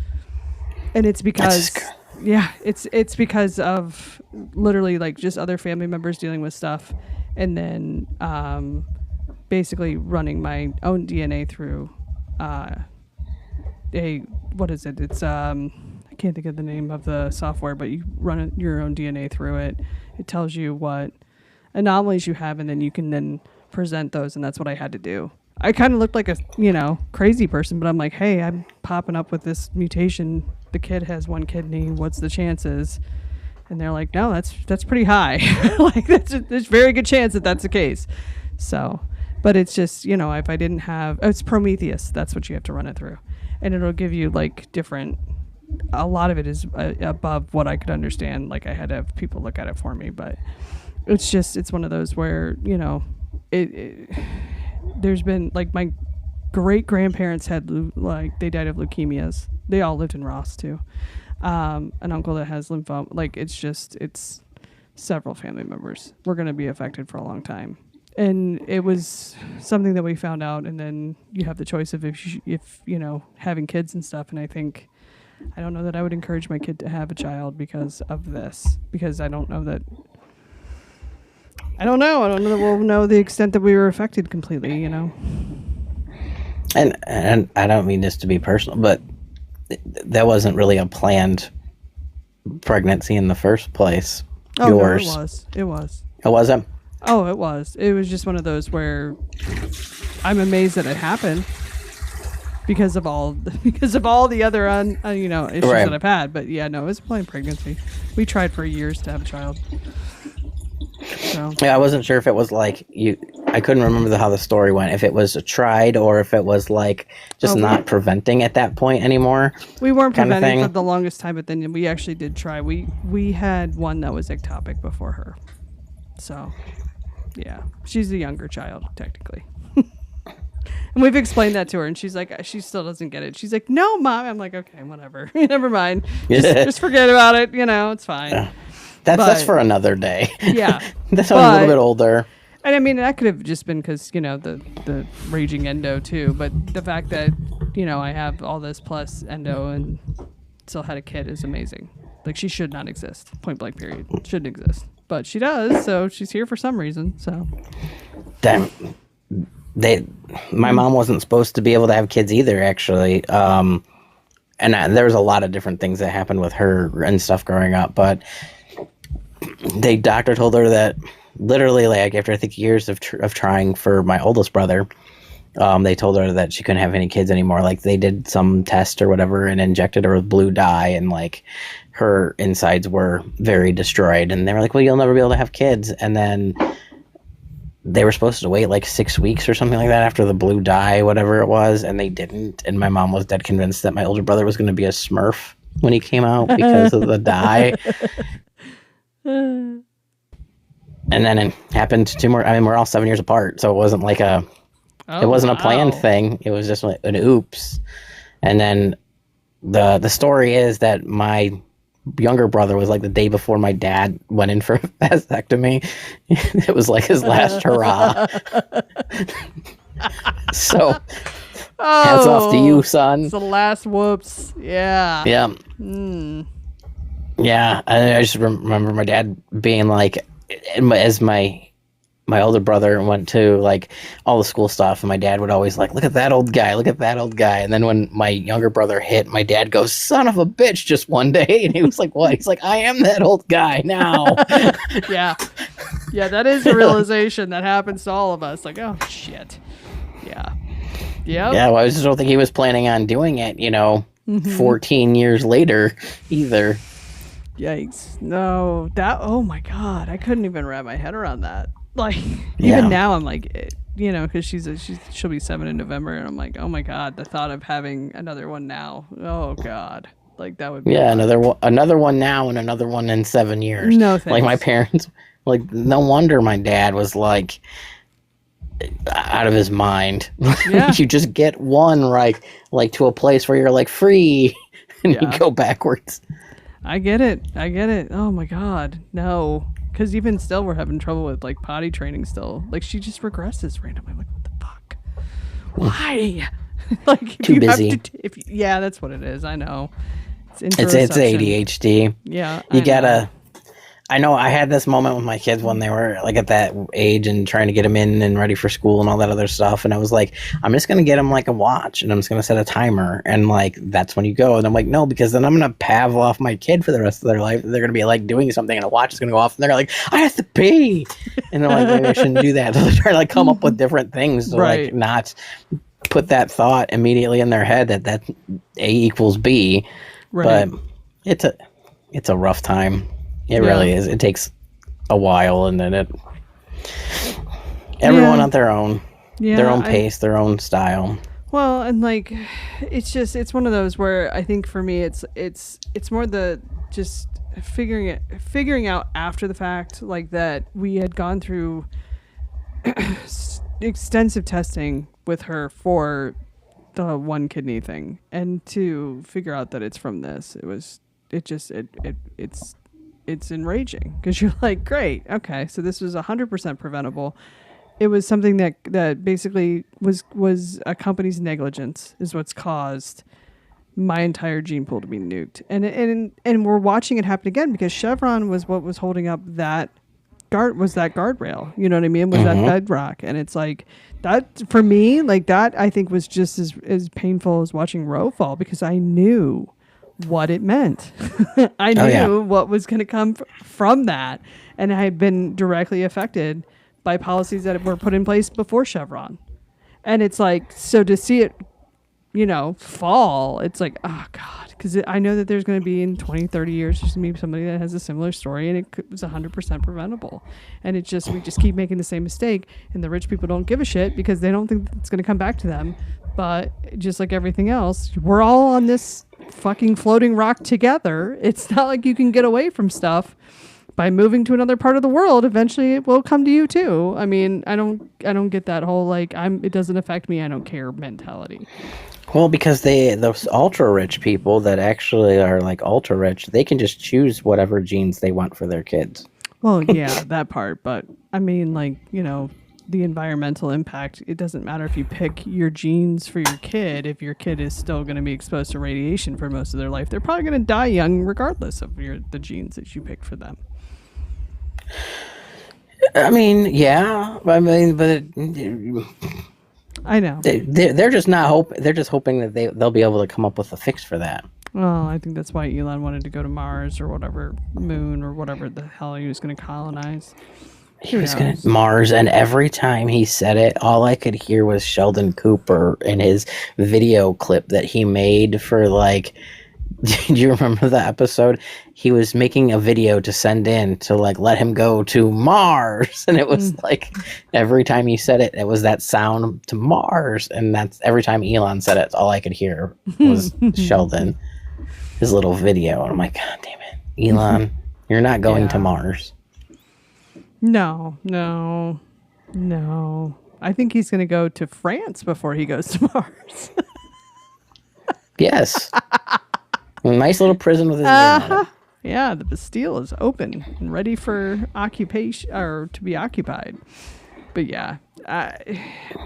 and it's because it's because of literally like just other family members dealing with stuff, and then basically running my own DNA through what is it? It's I can't think of the name of the software, but you run your own DNA through it. It tells you what anomalies you have, and then you can then present those, and that's what I had to do. I kind of looked like a, crazy person, but I'm like, hey, I'm popping up with this mutation. The kid has one kidney. What's the chances? And they're like, no, that's pretty high. Like there's very good chance that that's the case. So, but it's just, if I didn't have, it's Prometheus. That's what you have to run it through. And it'll give you like different, a lot of it is above what I could understand. Like I had to have people look at it for me, but it's one of those where, there's been like my great grandparents had they died of leukemias. They all lived in Ross too. An uncle that has lymphoma. Like it's several family members. We're going to be affected for a long time. And it was something that we found out. And then you have the choice of if having kids and stuff. And I don't know that I would encourage my kid to have a child because of this, because I don't know that we'll know the extent that we were affected completely, And I don't mean this to be personal, but that wasn't really a planned pregnancy in the first place. Oh, Yours. No, it was. It wasn't? Oh, it was. It was just one of those where I'm amazed that it happened because of all the other issues that I've had. But yeah, no, it was a planned pregnancy. We tried for years to have a child. So. Yeah, I wasn't sure if it was like I couldn't remember how the story went. If it was tried or if it was like just not preventing at that point anymore. We weren't preventing for the longest time, but then we actually did try. We had one that was ectopic before her. So, yeah, she's a younger child technically. And we've explained that to her, and she's like, she still doesn't get it. She's like, no, Mom. I'm like, okay, whatever. Never mind. Just forget about it. It's fine. That's for another day. Yeah. That's a little bit older. And I mean, that could have just been because, the raging endo too. But the fact that, I have all this plus endo and still had a kid is amazing. Like, she should not exist. Point blank period. Shouldn't exist. But she does, so she's here for some reason. So. Damn. My mom wasn't supposed to be able to have kids either, actually. And there was a lot of different things that happened with her and stuff growing up, but the doctor told her that literally, like, after I think years of trying for my oldest brother, they told her that she couldn't have any kids anymore. Like, they did some test or whatever and injected her with blue dye, and like her insides were very destroyed. And they were like, well, you'll never be able to have kids. And then they were supposed to wait like 6 weeks or something like that after the blue dye, whatever it was, and they didn't. And my mom was dead convinced that my older brother was going to be a Smurf when he came out because of the dye. And then it happened 2 more. I mean, we're all 7 years apart, so it wasn't like a planned thing. It was just like an oops. And then the story is that my younger brother was like the day before my dad went in for a vasectomy. It was like his last hurrah. So hats off to you, son. It's the last whoops. Yeah. Yeah. Yeah, I just remember my dad being like, as my older brother went to like all the school stuff, and my dad would always like, look at that old guy, and then when my younger brother hit, my dad goes, son of a bitch, just one day. And he was like, what? He's like, I am that old guy now. Yeah, that is a realization that happens to all of us, like, oh shit. Yeah. Well, I just don't think he was planning on doing it 14 years later either. Yikes. No, oh my God, I couldn't even wrap my head around that. Like, even now I'm like, because she'll be 7 in November, and I'm like, oh my God, the thought of having another one now, oh God, like that would be another one now and another one in 7 years. No thanks. Like my parents, like, no wonder my dad was like out of his mind. Yeah. You just get one like to a place where you're like free, and you go backwards. I get it. Oh my God, no. Because even still, we're having trouble with like potty training still. Like, she just regresses randomly. I'm like, what the fuck? Why? Like, if too busy. Yeah, that's what it is. I know. It's ADHD. Yeah, you gotta. I know I had this moment with my kids when they were like at that age and trying to get them in and ready for school and all that other stuff. And I was like, I'm just going to get them like a watch and I'm just going to set a timer. And like, that's when you go. And I'm like, no, because then I'm going to Pavlov my kid for the rest of their life. They're going to be like doing something and a watch is going to go off and they're like, I have to pee. And they're like, maybe I shouldn't do that. So they try to like come up with different things to like not put that thought immediately in their head that A equals B. Right. But it's a rough time. It really is. It takes a while, and then everyone at their own pace, their own style. Well, and like, it's one of those where I think for me, it's more the just figuring out after the fact, like that we had gone through extensive testing with her for the one kidney thing, and to figure out that it's from this, it's enraging because you're like, great, okay, so this was 100% preventable. It was something that basically was a company's negligence is what's caused my entire gene pool to be nuked, and we're watching it happen again because Chevron was what was holding up that guardrail. You know what I mean? Was that bedrock? And it's like that for me, like that I think was just as painful as watching Roe fall because I knew what it meant. I knew what was going to come from that, and I had been directly affected by policies that were put in place before Chevron. And it's like, so to see it, fall, it's like, oh God, because I know that there's going to be in 20, 30 years, there's going to be somebody that has a similar story and it was 100% preventable. And we just keep making the same mistake, and the rich people don't give a shit because they don't think it's going to come back to them. But just like everything else, we're all on this fucking floating rock together. It's not like you can get away from stuff by moving to another part of the world. Eventually it will come to you too. I mean, I don't get that whole like it doesn't affect me, I don't care mentality. Well, because those ultra rich people that actually are like ultra rich, they can just choose whatever genes they want for their kids. Well, yeah, that part, but I mean, like, the environmental impact, it doesn't matter if you pick your genes for your kid. If your kid is still going to be exposed to radiation for most of their life, they're probably going to die young regardless of the genes that you pick for them. I mean, yeah. I mean, but I know they're just not they're just hoping that they'll be able to come up with a fix for that. Well, I think that's why Elon wanted to go to Mars or whatever moon or whatever the hell he was going to colonize. He was going to Mars, and every time he said it, all I could hear was Sheldon Cooper in his video clip that he made for, like, do you remember the episode? He was making a video to send in to, like, let him go to Mars, and it was, like, every time he said it, it was that sound to Mars, and that's every time Elon said it, all I could hear was Sheldon, his little video, and I'm like, God damn it, Elon, you're not going to Mars. No. I think he's going to go to France before he goes to Mars. Yes. A nice little prison with his name on it. Yeah, the Bastille is open and ready for occupation or to be occupied. But yeah,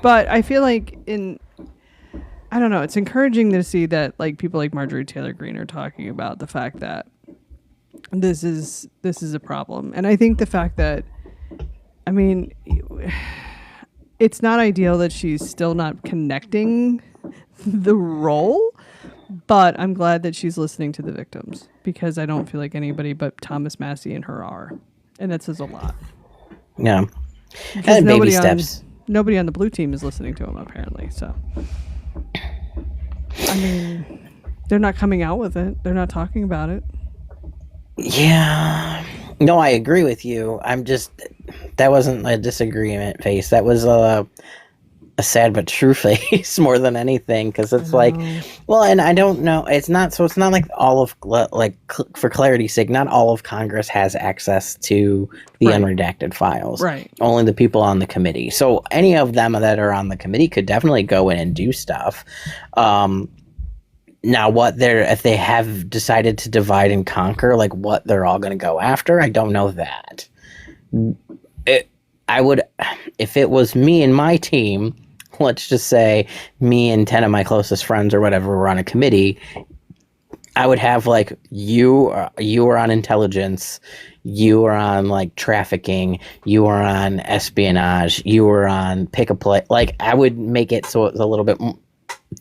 but I feel like I don't know, it's encouraging to see that like people like Marjorie Taylor Greene are talking about the fact that this is a problem. And I think the fact that, I mean, it's not ideal that she's still not connecting the role, but I'm glad that she's listening to the victims because I don't feel like anybody but Thomas Massey and her are. And that says a lot. Yeah. And baby steps. Nobody on the blue team is listening to him, apparently. So, I mean, they're not coming out with it. They're not talking about it. Yeah. No, I agree with you. That wasn't a disagreement face. That was a sad but true face more than anything. Because it's like, well, and I don't know. It's not like all of, like, for clarity's sake, not all of Congress has access to the unredacted files. Right. Only the people on the committee. So any of them that are on the committee could definitely go in and do stuff. Now, if they have decided to divide and conquer, like what they're all going to go after, I don't know that. I would, if it was me and my team, let's just say me and 10 of my closest friends or whatever were on a committee, I would have like you are on intelligence, you are on like trafficking, you are on espionage, you are on pick a play. Like I would make it so it's a little bit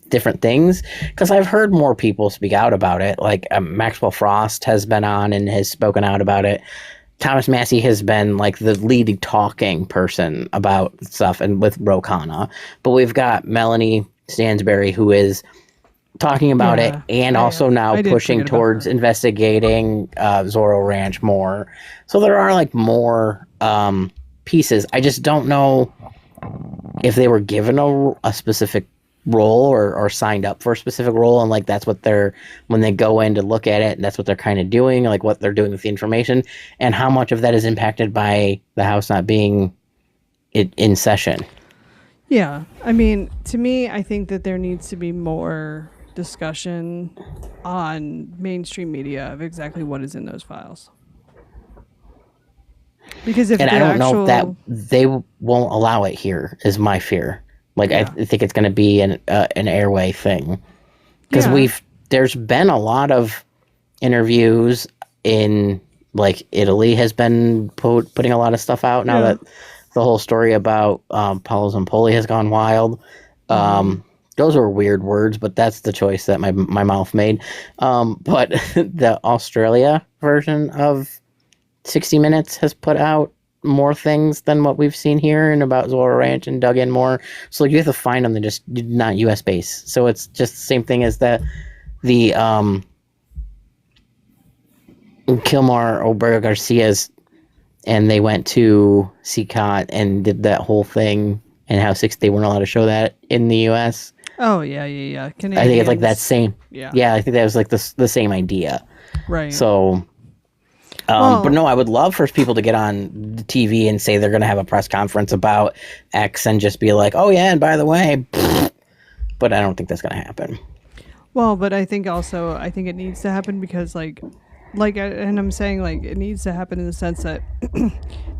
different things, because I've heard more people speak out about it. Like Maxwell Frost has been on and has spoken out about it. Thomas Massey has been like the lead talking person about stuff, and with Ro Khanna. But we've got Melanie Stansberry, who is talking about it, and also now pushing towards investigating Zorro Ranch more. So there are like more pieces. I just don't know if they were given a specific role or signed up for a specific role, and like that's what they're, when they go in to look at it, and that's what they're kind of doing, like what they're doing with the information, and how much of that is impacted by the House not being in session. Yeah, I mean, to me, I think that there needs to be more discussion on mainstream media of exactly what is in those files. Because if, and I don't know if that they won't allow it here, is my fear. Like, yeah. I think it's going to be an airway thing, because there's been a lot of interviews in, like, Italy has been putting a lot of stuff out now that the whole story about Paolo Zampoli has gone wild. Those were weird words, but that's the choice that my mouth made. But the Australia version of 60 Minutes has put out more things than what we've seen here and about Zorro Ranch, and dug in more. So like, you have to find them. They're just not U.S. based. So it's just the same thing as the Kilmar Oberga Garcia's, and they went to CCOT and did that whole thing, and how they weren't allowed to show that in the U.S. Oh yeah. Canadians. I think it's like that same. Yeah, I think that was like the same idea. Right. So. But no, I would love for people to get on the TV and say they're going to have a press conference about X and just be like, oh, yeah, and by the way, but I don't think that's going to happen. Well, but I think it needs to happen because, and I'm saying, like, it needs to happen in the sense that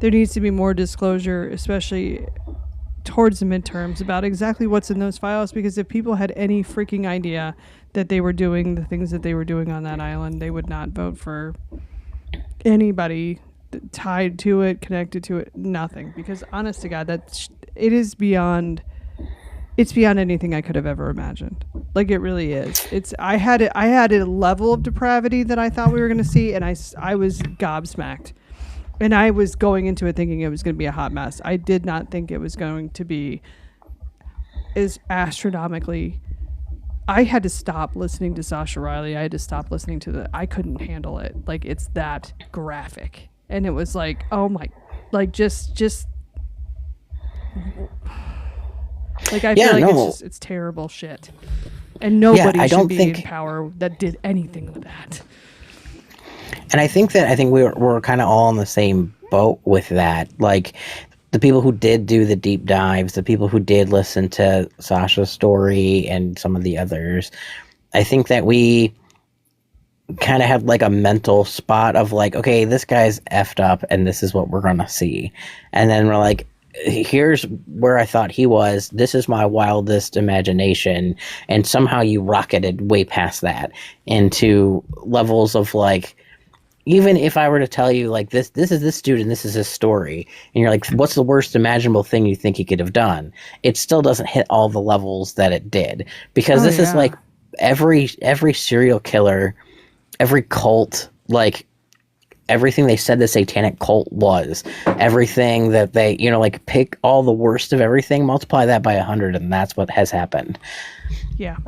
there needs to be more disclosure, especially towards the midterms, about exactly what's in those files, because if people had any freaking idea that they were doing the things that they were doing on that island, they would not vote for anybody tied to it, connected to it, nothing. Because honest to God, it's beyond anything I could have ever imagined. Like, it really is. I had a level of depravity that I thought we were going to see, and I was gobsmacked. And I was going into it thinking it was going to be a hot mess. I did not think it was going to be as astronomically. I had to stop listening to Sasha Riley. I had to stop listening to I couldn't handle it. Like, it's that graphic. And it was like, oh my, like, just like, I feel like it's terrible shit. And nobody should be in power that did anything with that. And I think we're kind of all in the same boat with that. Like, the people who did do the deep dives, the people who did listen to Sasha's story and some of the others, I think that we kind of have like a mental spot of like, okay, this guy's effed up and this is what we're going to see. And then we're like, here's where I thought he was. This is my wildest imagination. And somehow you rocketed way past that into levels of like, even if I were to tell you, like, this is this dude and this is his story, and you're like, what's the worst imaginable thing you think he could have done? It still doesn't hit all the levels that it did. Because this is like every serial killer, every cult, like, everything they said the satanic cult was, everything that they, like, pick all the worst of everything, multiply that by 100, and that's what has happened. Yeah.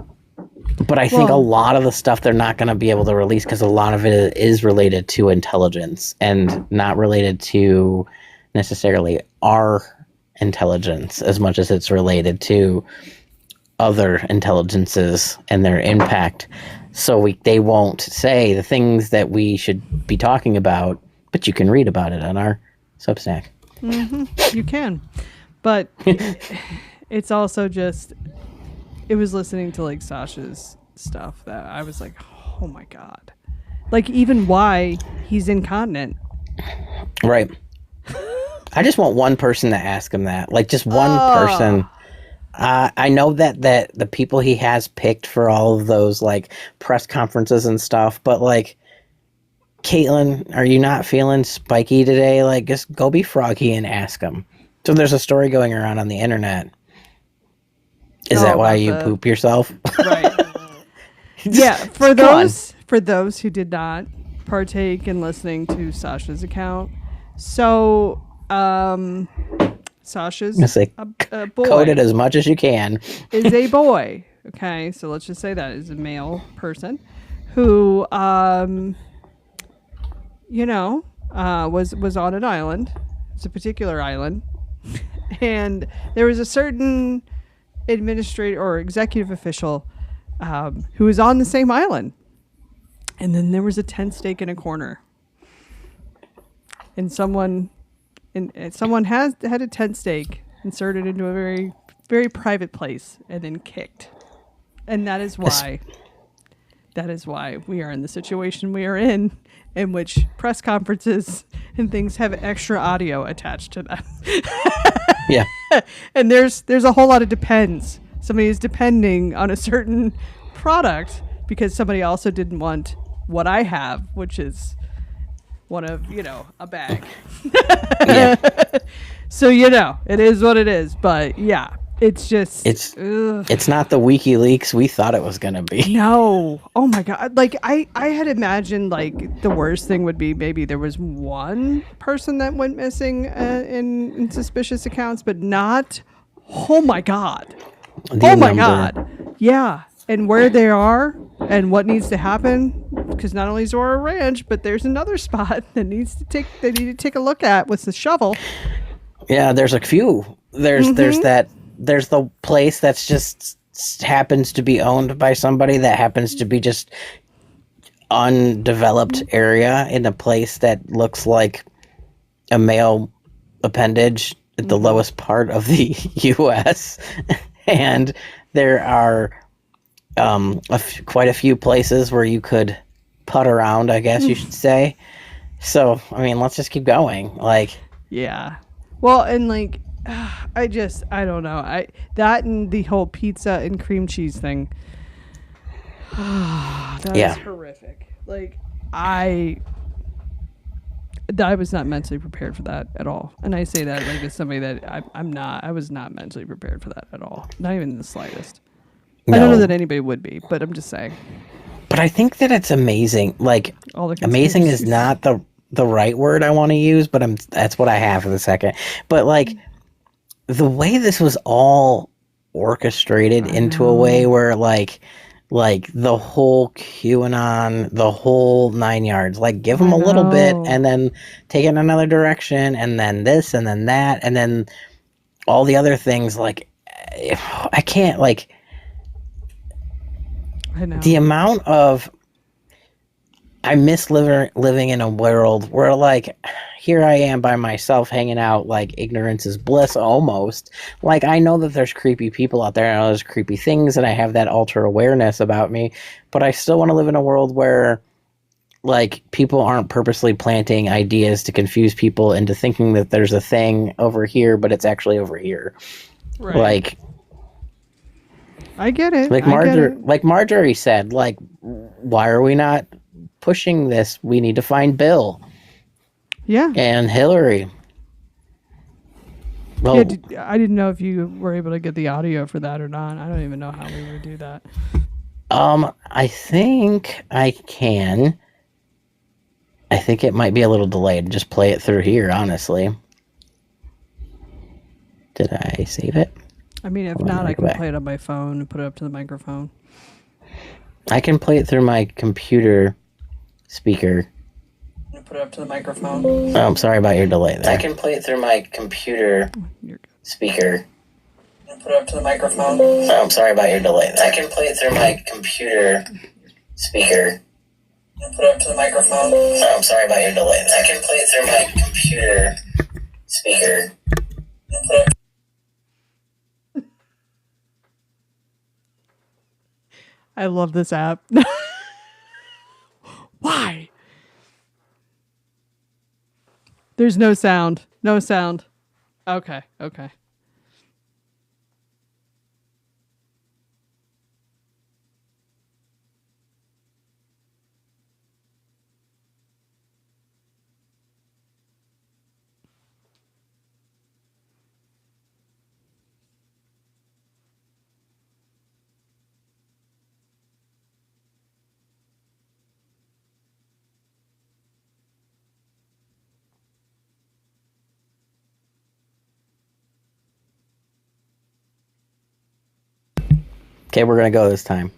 But I think a lot of the stuff they're not going to be able to release because a lot of it is related to intelligence and not related to necessarily our intelligence as much as it's related to other intelligences and their impact. So they won't say the things that we should be talking about, but you can read about it on our Substack. Mm-hmm. You can. But it's also just... It was listening to, like, Sasha's stuff that I was like, oh my God. Like, even why he's incontinent. Right. I just want one person to ask him that. Like, just one person I know that the people he has picked for all of those like press conferences and stuff, but like, Caitlin, are you not feeling spiky today? Like, just go be Froggy and ask him. So there's a story going around on the internet. Is that why you poop yourself? Right. Yeah, for those who did not partake in listening to Sasha's account, so Sasha's a boy. Code it as much as you can. Is a boy. Okay, so let's just say that is a male person who, was on an island. It's a particular island, and there was a certain administrator or executive official who was on the same island, and then there was a tent stake in a corner, and someone had a tent stake inserted into a very, very private place and then kicked, and that is why we are in the situation we are in which press conferences and things have extra audio attached to them. Yeah. And there's a whole lot of depends. Somebody is depending on a certain product because somebody also didn't want what I have, which is one of, a bag. Yeah. So, it is what it is. But yeah, it's just it's not the WikiLeaks we thought it was gonna be. No. Oh my God. Like I had imagined like the worst thing would be maybe there was one person that went missing in suspicious accounts, but not. Oh my God. God. Yeah. And where they are and what needs to happen, because not only is Zora Ranch, but there's another spot that they need to take a look at with the shovel. Yeah, there's a few. There's the place that's just happens to be owned by somebody that happens to be just undeveloped area in a place that looks like a male appendage at the lowest part of the U.S. And there are quite a few places where you could putt around, I guess you should say. So, I mean, let's just keep going. Like, yeah. Well, and like, I don't know. That and the whole pizza and cream cheese thing. That is horrific. Like, I was not mentally prepared for that at all. And I say that like as somebody that I was not mentally prepared for that at all. Not even in the slightest. No. I don't know that anybody would be, but I'm just saying. But I think that it's amazing. Like, amazing is not the right word I want to use, but that's what I have for the second. But like, the way this was all orchestrated into a way where like the whole QAnon, the whole 9 yards, like give them a little bit and then take it in another direction and then this and then that and then all the other things. Like, I can't, like, I know. The amount of, I miss living in a world where like, here I am by myself hanging out, like ignorance is bliss almost. Like, I know that there's creepy people out there and there's creepy things and I have that ultra awareness about me, but I still want to live in a world where like people aren't purposely planting ideas to confuse people into thinking that there's a thing over here, but it's actually over here. Right. Like, I get it. Like Marjorie said, like, why are we not pushing this? We need to find Bill. Yeah. And Hillary. Well, yeah, I didn't know if you were able to get the audio for that or not. I don't even know how we would do that. I think I can. I think it might be a little delayed. Just play it through here, honestly. Did I save it? I mean, if not, I can play it on my phone and put it up to the microphone. I can play it through my computer speaker. Put it up to the microphone. Oh, I'm sorry about your delay there. I can play it through my computer speaker. Put it up to the microphone. Oh, I'm sorry about your delay there. I can play it through my computer speaker. Put it up to the microphone. Oh, I'm sorry about your delay there. I can play it through my computer speaker. I love this app. Why? There's no sound. No sound. Okay. Okay, we're going to go this time.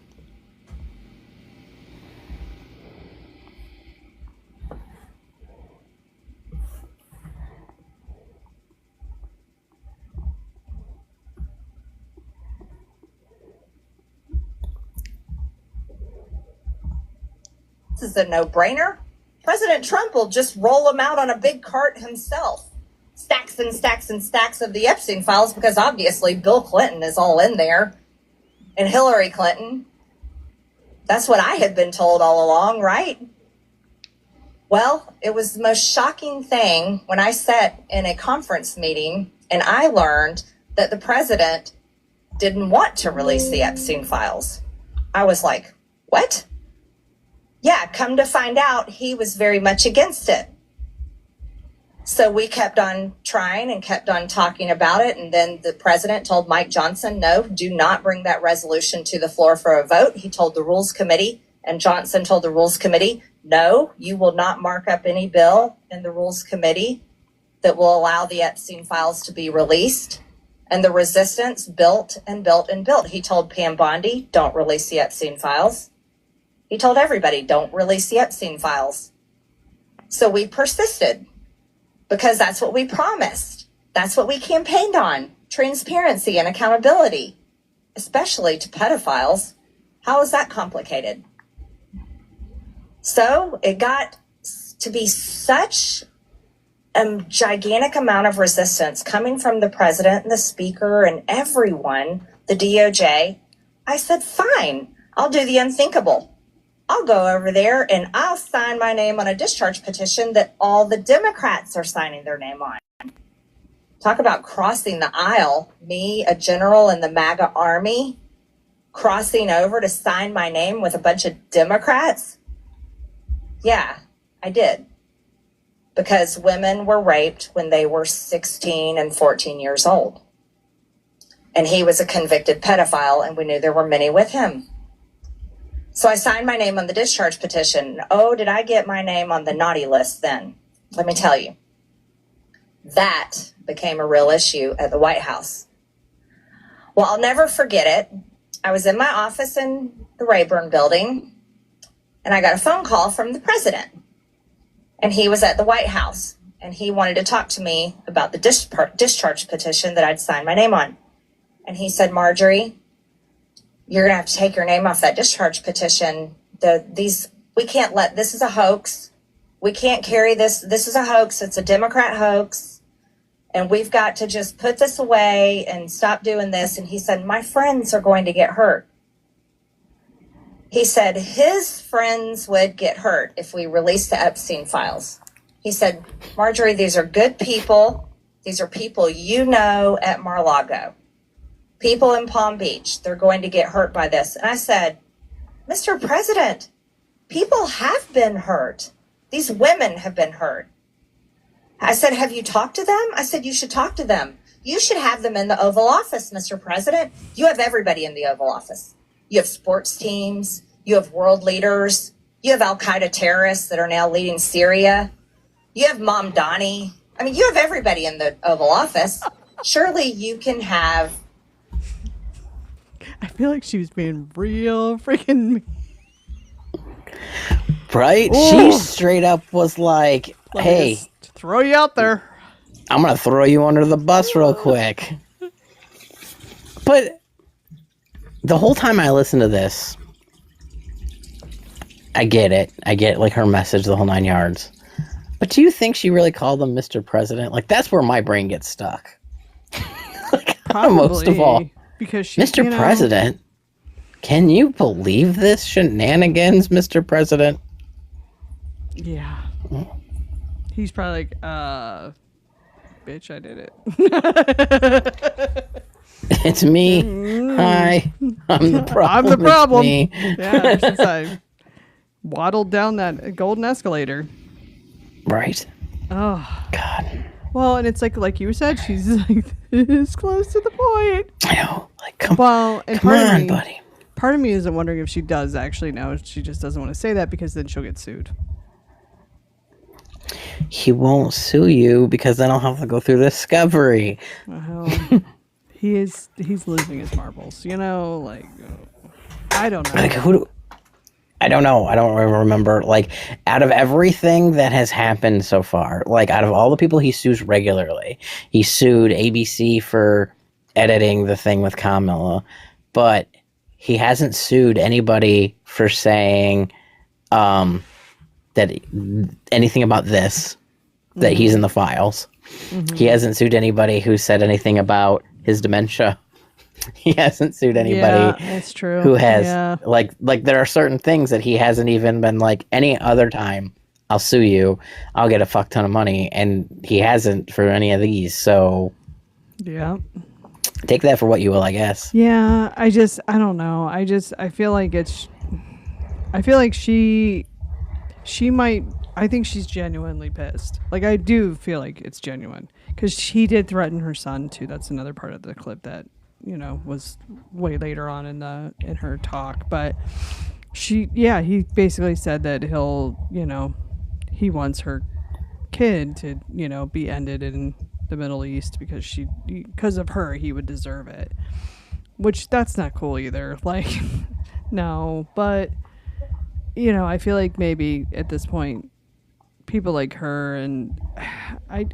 This is a no-brainer. President Trump will just roll them out on a big cart himself. Stacks and stacks and stacks of the Epstein files, because obviously Bill Clinton is all in there. And Hillary Clinton. That's what I had been told all along, right? Well, it was the most shocking thing when I sat in a conference meeting and I learned that the president didn't want to release the Epstein files. I was like, what? Yeah, come to find out, he was very much against it. So we kept on trying and kept on talking about it. And then the president told Mike Johnson, no, do not bring that resolution to the floor for a vote. He told the Rules Committee, and Johnson told the Rules Committee, no, you will not mark up any bill in the Rules Committee that will allow the Epstein files to be released. And the resistance built and built and built. He told Pam Bondi, don't release the Epstein files. He told everybody, don't release the Epstein files. So we persisted because that's what we promised. That's what we campaigned on, transparency and accountability, especially to pedophiles. How is that complicated? So it got to be such a gigantic amount of resistance coming from the president and the speaker and everyone, the DOJ. I said, fine, I'll do the unthinkable. I'll go over there and I'll sign my name on a discharge petition that all the Democrats are signing their name on. Talk about crossing the aisle. Me, a general in the MAGA army, crossing over to sign my name with a bunch of Democrats. Yeah, I did. Because women were raped when they were 16 and 14 years old. And he was a convicted pedophile, and we knew there were many with him. So I signed my name on the discharge petition. Oh, did I get my name on the naughty list then? Let me tell you. That became a real issue at the White House. Well, I'll never forget it. I was in my office in the Rayburn building, and I got a phone call from the president. And he was at the White House, and he wanted to talk to me about the discharge petition that I'd signed my name on. And he said, Marjorie, you're going to have to take your name off that discharge petition. We can't let, this is a hoax. We can't carry this. This is a hoax. It's a Democrat hoax. And we've got to just put this away and stop doing this. And he said, my friends are going to get hurt. He said his friends would get hurt if we released the Epstein files. He said, Marjorie, these are good people. These are people you know at Mar-a-Lago. People in Palm Beach, they're going to get hurt by this. And I said, Mr. President, people have been hurt. These women have been hurt. I said, have you talked to them? I said, you should talk to them. You should have them in the Oval Office, Mr. President. You have everybody in the Oval Office. You have sports teams. You have world leaders. You have al-Qaeda terrorists that are now leading Syria. You have Mom Donnie. I mean, you have everybody in the Oval Office. Surely you can have... I feel like she was being real freaking... Right? Ooh. She straight up was like, hey... throw you out there. I'm going to throw you under the bus real quick. But the whole time I listened to this, I get it. I get like her message, the whole 9 yards. But do you think she really called him Mr. President? Like, that's where my brain gets stuck. Like, most of all. Because she, Mr. President, can you believe this shenanigans, Mr. President? Yeah. He's probably like, bitch, I did it. It's me. Hi. I'm the problem. I'm the problem. It's me. Yeah, ever since I waddled down that golden escalator. Right. Oh. God. Well, and it's like you said, she's like this close to the point. I know. Like, come come on, buddy. Part of me isn't wondering if she does actually know. She just doesn't want to say that because then she'll get sued. He won't sue you because then I'll have to go through discovery. Well, he's losing his marbles. You know, like I don't know. Like I don't know. I don't remember. Like, out of everything that has happened so far, like, out of all the people he sues regularly, he sued ABC for editing the thing with Kamala, but he hasn't sued anybody for saying that anything about this, that he's in the files. Mm-hmm. He hasn't sued anybody who said anything about his dementia. He hasn't sued anybody that's true. who has like there are certain things that he hasn't even been like, any other time I'll sue you, I'll get a fuck ton of money, and he hasn't for any of these. So yeah, take that for what you will, I guess. Yeah, I don't know. I feel like she might, I think she's genuinely pissed. Like, I do feel like it's genuine because she did threaten her son too. That's another part of the clip that, you know, was way later on in her talk. But he basically said that he'll, you know, he wants her kid to, you know, be ended in the Middle East because of her, he would deserve it. Which, that's not cool either. Like, no, but, you know, I feel like maybe at this point, people like her, and I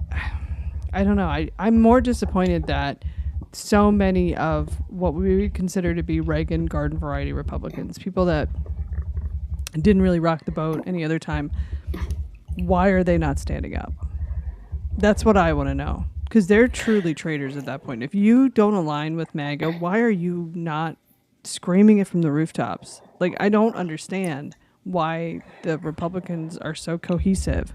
don't know. I'm more disappointed that so many of what we would consider to be Reagan garden variety Republicans, people that didn't really rock the boat any other time, why are they not standing up? That's what I want to know, because they're truly traitors at that point. If you don't align with MAGA, why are you not screaming it from the rooftops? Like, I don't understand why the Republicans are so cohesive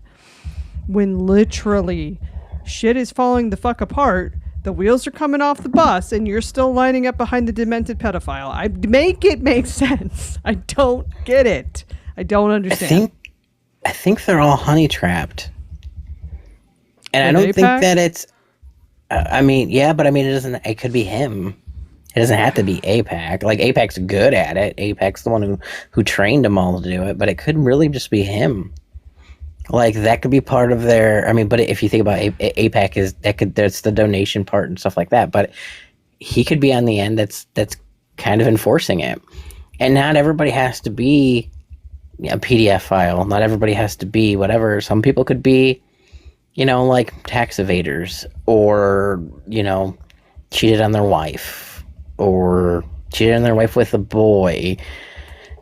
when literally shit is falling the fuck apart. The wheels are coming off the bus, and you're still lining up behind the demented pedophile. Make it make sense. I don't get it. I don't understand. I think they're all honey trapped, and I don't think that it's. I mean, yeah, but I mean, it doesn't. It could be him. It doesn't have to be AIPAC. Like, AIPAC's good at it. AIPAC's the one who trained them all to do it, but it could really just be him. Like, that could be part of their, I mean, but if you think about AIPAC, that's the donation part and stuff like that, but he could be on the end that's kind of enforcing it. And not everybody has to be a PDF file. Not everybody has to be whatever. Some people could be, you know, like tax evaders, or, you know, cheated on their wife, or cheated on their wife with a boy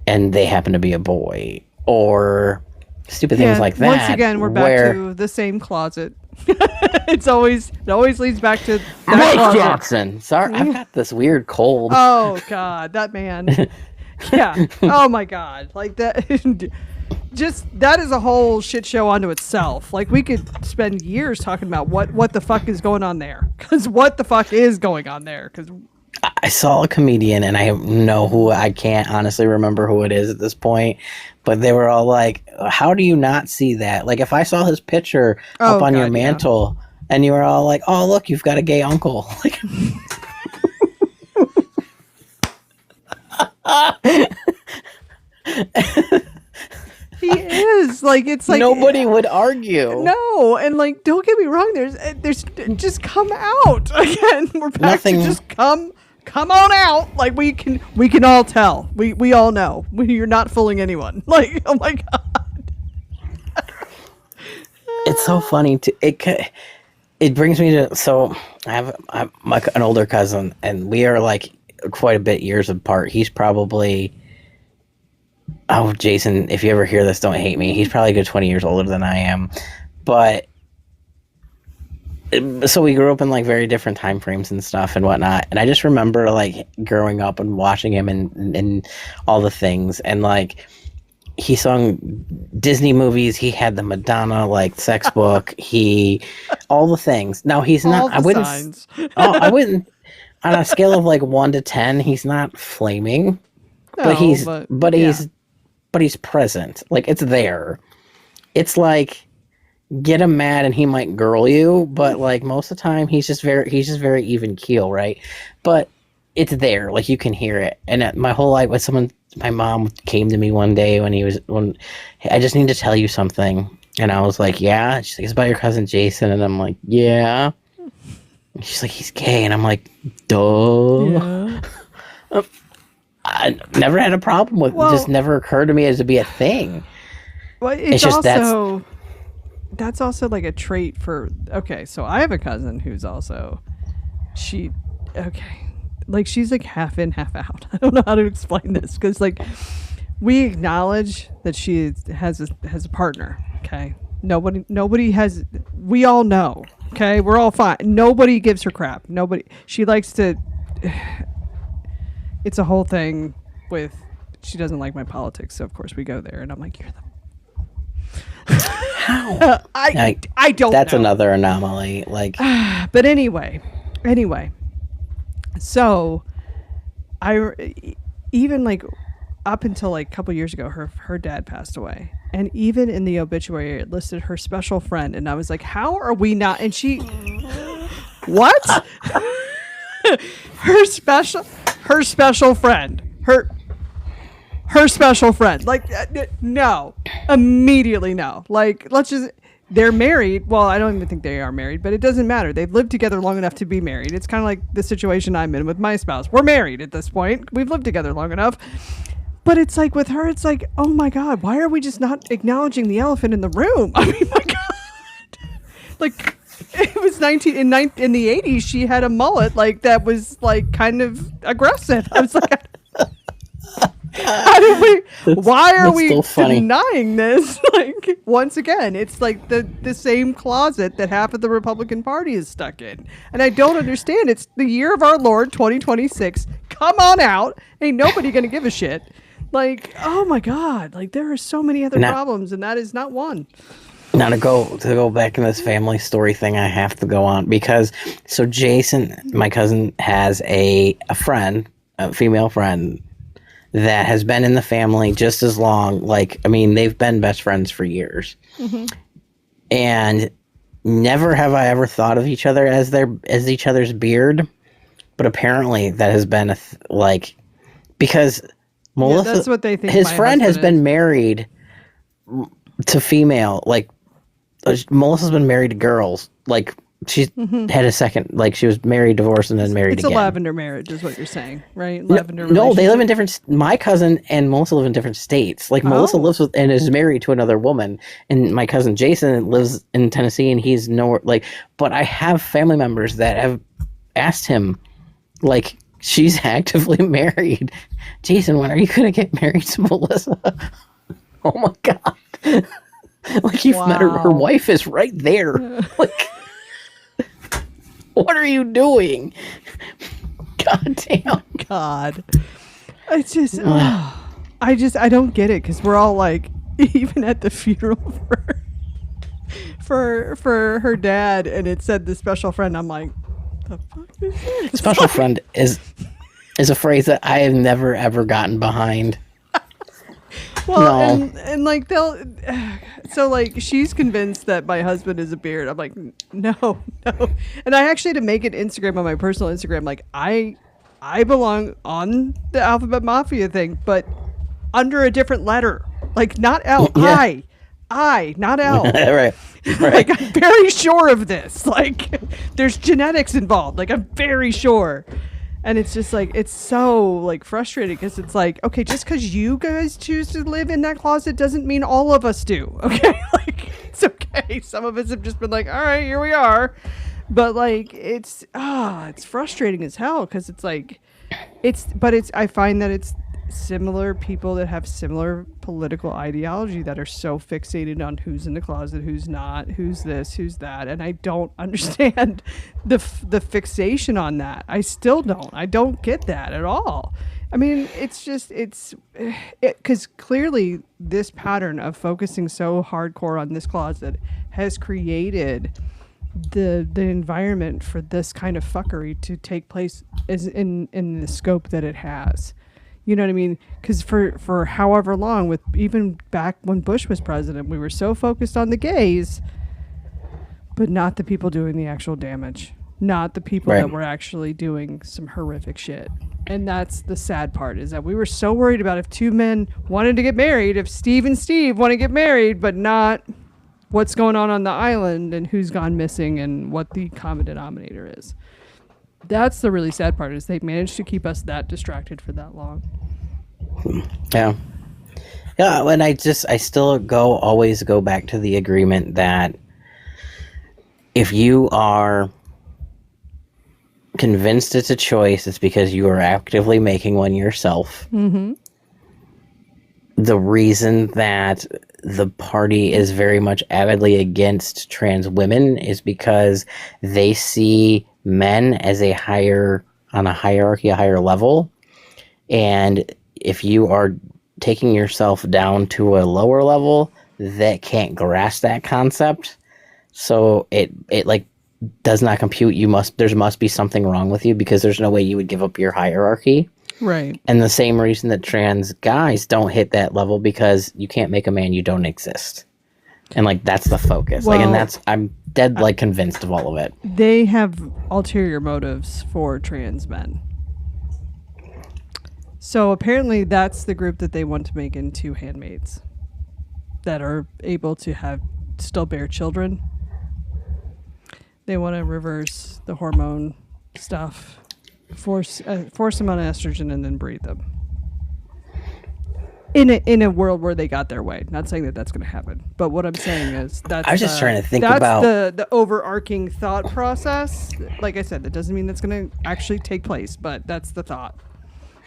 and they happen to be a boy, or stupid things like that. Once again, we're back to the same closet. It always leads back to that closet. Jackson. Sorry, I've got this weird cold. Oh God, that man. Yeah. Oh my God. Like that. Just, that is a whole shit show unto itself. Like, we could spend years talking about what the fuck is going on there. Because what the fuck is going on there? Because I saw a comedian, and I can't honestly remember who it is at this point, but they were all like, how do you not see that? Like, if I saw his picture up on your mantle, and you were all like, oh, look, you've got a gay uncle. Like, he is, like, it's like nobody would argue. No, and like, don't get me wrong. There's just come out again. We're back to just come on out. Like, we can all tell. We all know. You're not fooling anyone. Like, oh my God. It's so funny it brings me to, so I have an older cousin, and we are like quite a bit years apart. He's probably, oh, Jason, if you ever hear this, don't hate me. He's probably a good 20 years older than I am. But so we grew up in like very different time frames and stuff and whatnot. And I just remember like growing up and watching him and all the things. And like, he sung Disney movies. He had the Madonna like sex book. All the things. Now he's not, I wouldn't, on a scale of like 1 to 10, he's not flaming, but he's present. Like, it's there. It's like, get him mad and he might girl you, but like most of the time he's just very even keel, right? But it's there, like, you can hear it. And my whole life, my mom came to me one day when I just need to tell you something, and I was like, yeah. She's like, it's about your cousin Jason, and I'm like, yeah. And she's like, he's gay. And I'm like, duh. Yeah. I never had a problem with it. Just never occurred to me as to be a thing. Well, it's just also that's also like a trait for so I have a cousin who's also like she's like half in, half out. I don't know how to explain this because like we acknowledge that she has a partner. Okay, nobody has. We all know. Okay, we're all fine. Nobody gives her crap. Nobody. She likes to. It's a whole thing with. She doesn't like my politics, so of course we go there, and I'm like, you're the. How? I don't. That's know. another anomaly. Like, but anyway. So, even like up until like a couple years ago, her dad passed away, and even in the obituary, it listed her special friend, and I was like, how are we not? And she, what? her special friend, her special friend, like no, immediately no. Like they're married. Well, I don't even think they are married, but it doesn't matter. They've lived together long enough to be married. It's kind of like the situation I'm in with my spouse. We're married at this point. We've lived together long enough. But it's like with her, it's like, oh my God, why are we just not acknowledging the elephant in the room? I mean, my God. Like, it was in the 80s, she had a mullet like that was like kind of aggressive. I was like, why are we denying this? Like, once again, it's like the same closet that half of the Republican Party is stuck in. And I don't understand. It's the year of our Lord 2026. Come on out. Ain't nobody going to give a shit. Like, oh my God. Like, there are so many other problems, and that is not one. Now to go back in this family story thing, I have to go on because so Jason, my cousin, has a friend, a female friend that has been in the family just as long. Like, I mean, they've been best friends for years. Mm-hmm. And never have I ever thought of each other as each other's beard. But apparently that has been because Melissa, that's what they think. His friend has been married to female, like Melissa's been married to girls. Like, she's had a second, like she was married, divorced, and then married again. It's a lavender marriage is what you're saying, right? Lavender No, they live in different, my cousin and Melissa live in different states. Like, Melissa lives with and is married to another woman, and my cousin Jason lives in Tennessee, and he's nowhere, like, but I have family members that have asked him, like, she's actively married. Jason, when are you going to get married to Melissa? Oh my God. Like, you've met her. Her wife is right there. Like, what are you doing? God damn. God. It's just, I don't get it, because we're all like, even at the funeral for her dad, and it said the special friend, I'm like, the fuck is this? Special friend is a phrase that I have never ever gotten behind. Well, no. and like so like she's convinced that my husband is a beard. I'm like, no. And I actually had to make an Instagram on my personal Instagram. Like, I belong on the Alphabet Mafia thing, but under a different letter. Like, not L, yeah. I, not L. Right. Like, I'm very sure of this. Like, there's genetics involved. Like, I'm very sure. And it's just like, it's so like frustrating, because it's like, okay, just because you guys choose to live in that closet doesn't mean all of us do. Okay. Like, it's okay. Some of us have just been like, all right, here we are. But like, it's frustrating as hell, because it's like, I find that it's similar people that have similar political ideology that are so fixated on who's in the closet, who's not, who's this, who's that, and I don't understand the fixation on that. I still don't. I don't get that at all. I mean, it's because clearly this pattern of focusing so hardcore on this closet has created the environment for this kind of fuckery to take place is in the scope that it has. You know what I mean? Because for however long, with even back when Bush was president, we were so focused on the gays, but not the people doing the actual damage, not the people that were actually doing some horrific shit. And that's the sad part, is that we were so worried about if two men wanted to get married, if Steve and Steve want to get married, but not what's going on the island and who's gone missing and what the common denominator is. That's the really sad part, is they managed to keep us that distracted for that long. Yeah. Yeah, and I still always go back to the agreement that if you are convinced it's a choice, it's because you are actively making one yourself. Mm-hmm. The reason that the party is very much avidly against trans women is because they see men as a higher level. And if you are taking yourself down to a lower level, that can't grasp that concept. So it like does not compute. There must be something wrong with you, because there's no way you would give up your hierarchy. Right. And the same reason that trans guys don't hit that level, because you can't make a man, you don't exist. And like that's the focus. Well, I'm dead convinced of all of it. They have ulterior motives for trans men. So apparently that's the group that they want to make into handmaids that are able to still bear children. They want to reverse the hormone stuff, force them on estrogen, and then breed them. In a world where they got their way. Not saying that that's going to happen, but what I'm saying is that's I was just trying to think that's about the overarching thought process. Like I said, that doesn't mean that's going to actually take place, but that's the thought.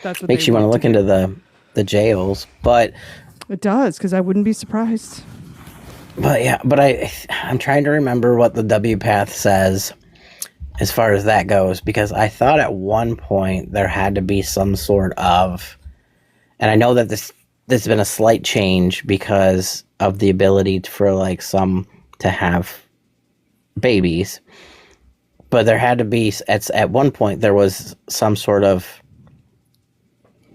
That's what makes you want to look into the jails, but it does, because I wouldn't be surprised. But yeah, but I'm trying to remember what the W-Path says as far as that goes, because I thought at one point there had to be some sort of, and I know that there's been a slight change because of the ability for like some to have babies, but there had to be at one point there was some sort of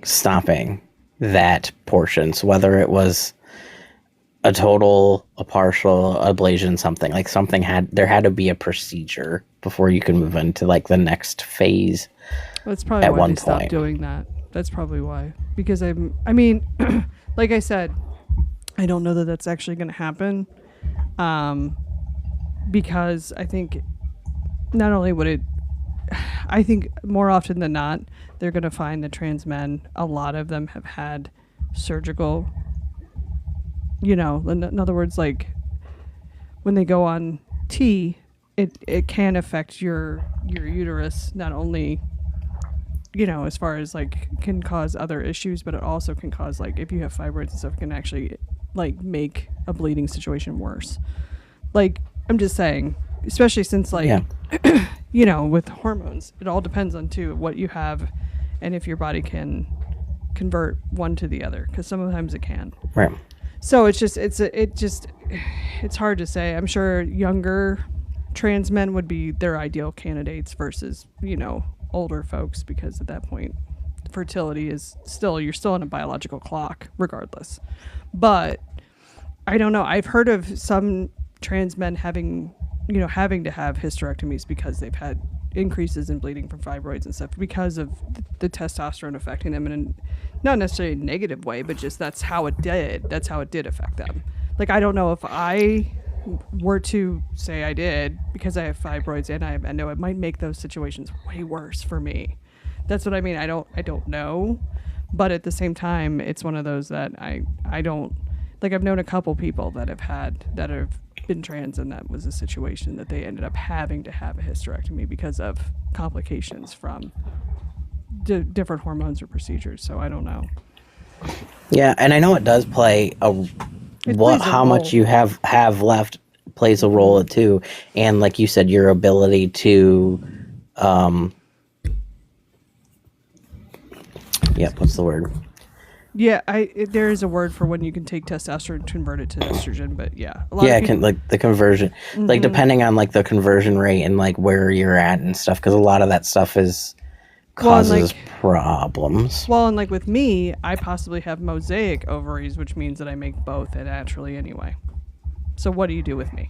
stopping that portion. So whether it was a total, a partial, ablation, something there had to be a procedure before you can move into like the next phase. That's probably at why one they stopped point. doing that. That's probably why. Because I mean, like I said, I don't know that that's actually going to happen. Because I think not only would it, I think more often than not, they're going to find that trans men, a lot of them have had surgical, in other words, like when they go on T, it can affect your uterus, not only, as far as like can cause other issues, but it also can cause, like, if you have fibroids and stuff, it can actually like make a bleeding situation worse. Like, I'm just saying, especially since like, with hormones, it all depends on what you have and if your body can convert one to the other, because sometimes it can. Right. So it's hard to say. I'm sure younger trans men would be their ideal candidates versus, older folks, because at that point fertility is you're still in a biological clock regardless. But I don't know. I've heard of some trans men having to have hysterectomies because they've had increases in bleeding from fibroids and stuff because of the testosterone affecting them in not necessarily a negative way, but just that's how it did affect them. Like, I don't know if I were to say I did because I have fibroids and I know it might make those situations way worse for me. That's what I mean. I don't know, but at the same time, it's one of those that I don't, like, I've known a couple people that have been trans, and that was a situation that they ended up having to have a hysterectomy because of complications from different hormones or procedures. So I don't know. Yeah, and I know it does play how much you have left plays a role too, and like you said, your ability to, what's the word? Yeah, there is a word for when you can take testosterone and convert it to estrogen, but yeah. Like the conversion, like depending on like the conversion rate and like where you're at and stuff, because a lot of that stuff causes problems. Well, and like with me, I possibly have mosaic ovaries, which means that I make both naturally anyway. So what do you do with me?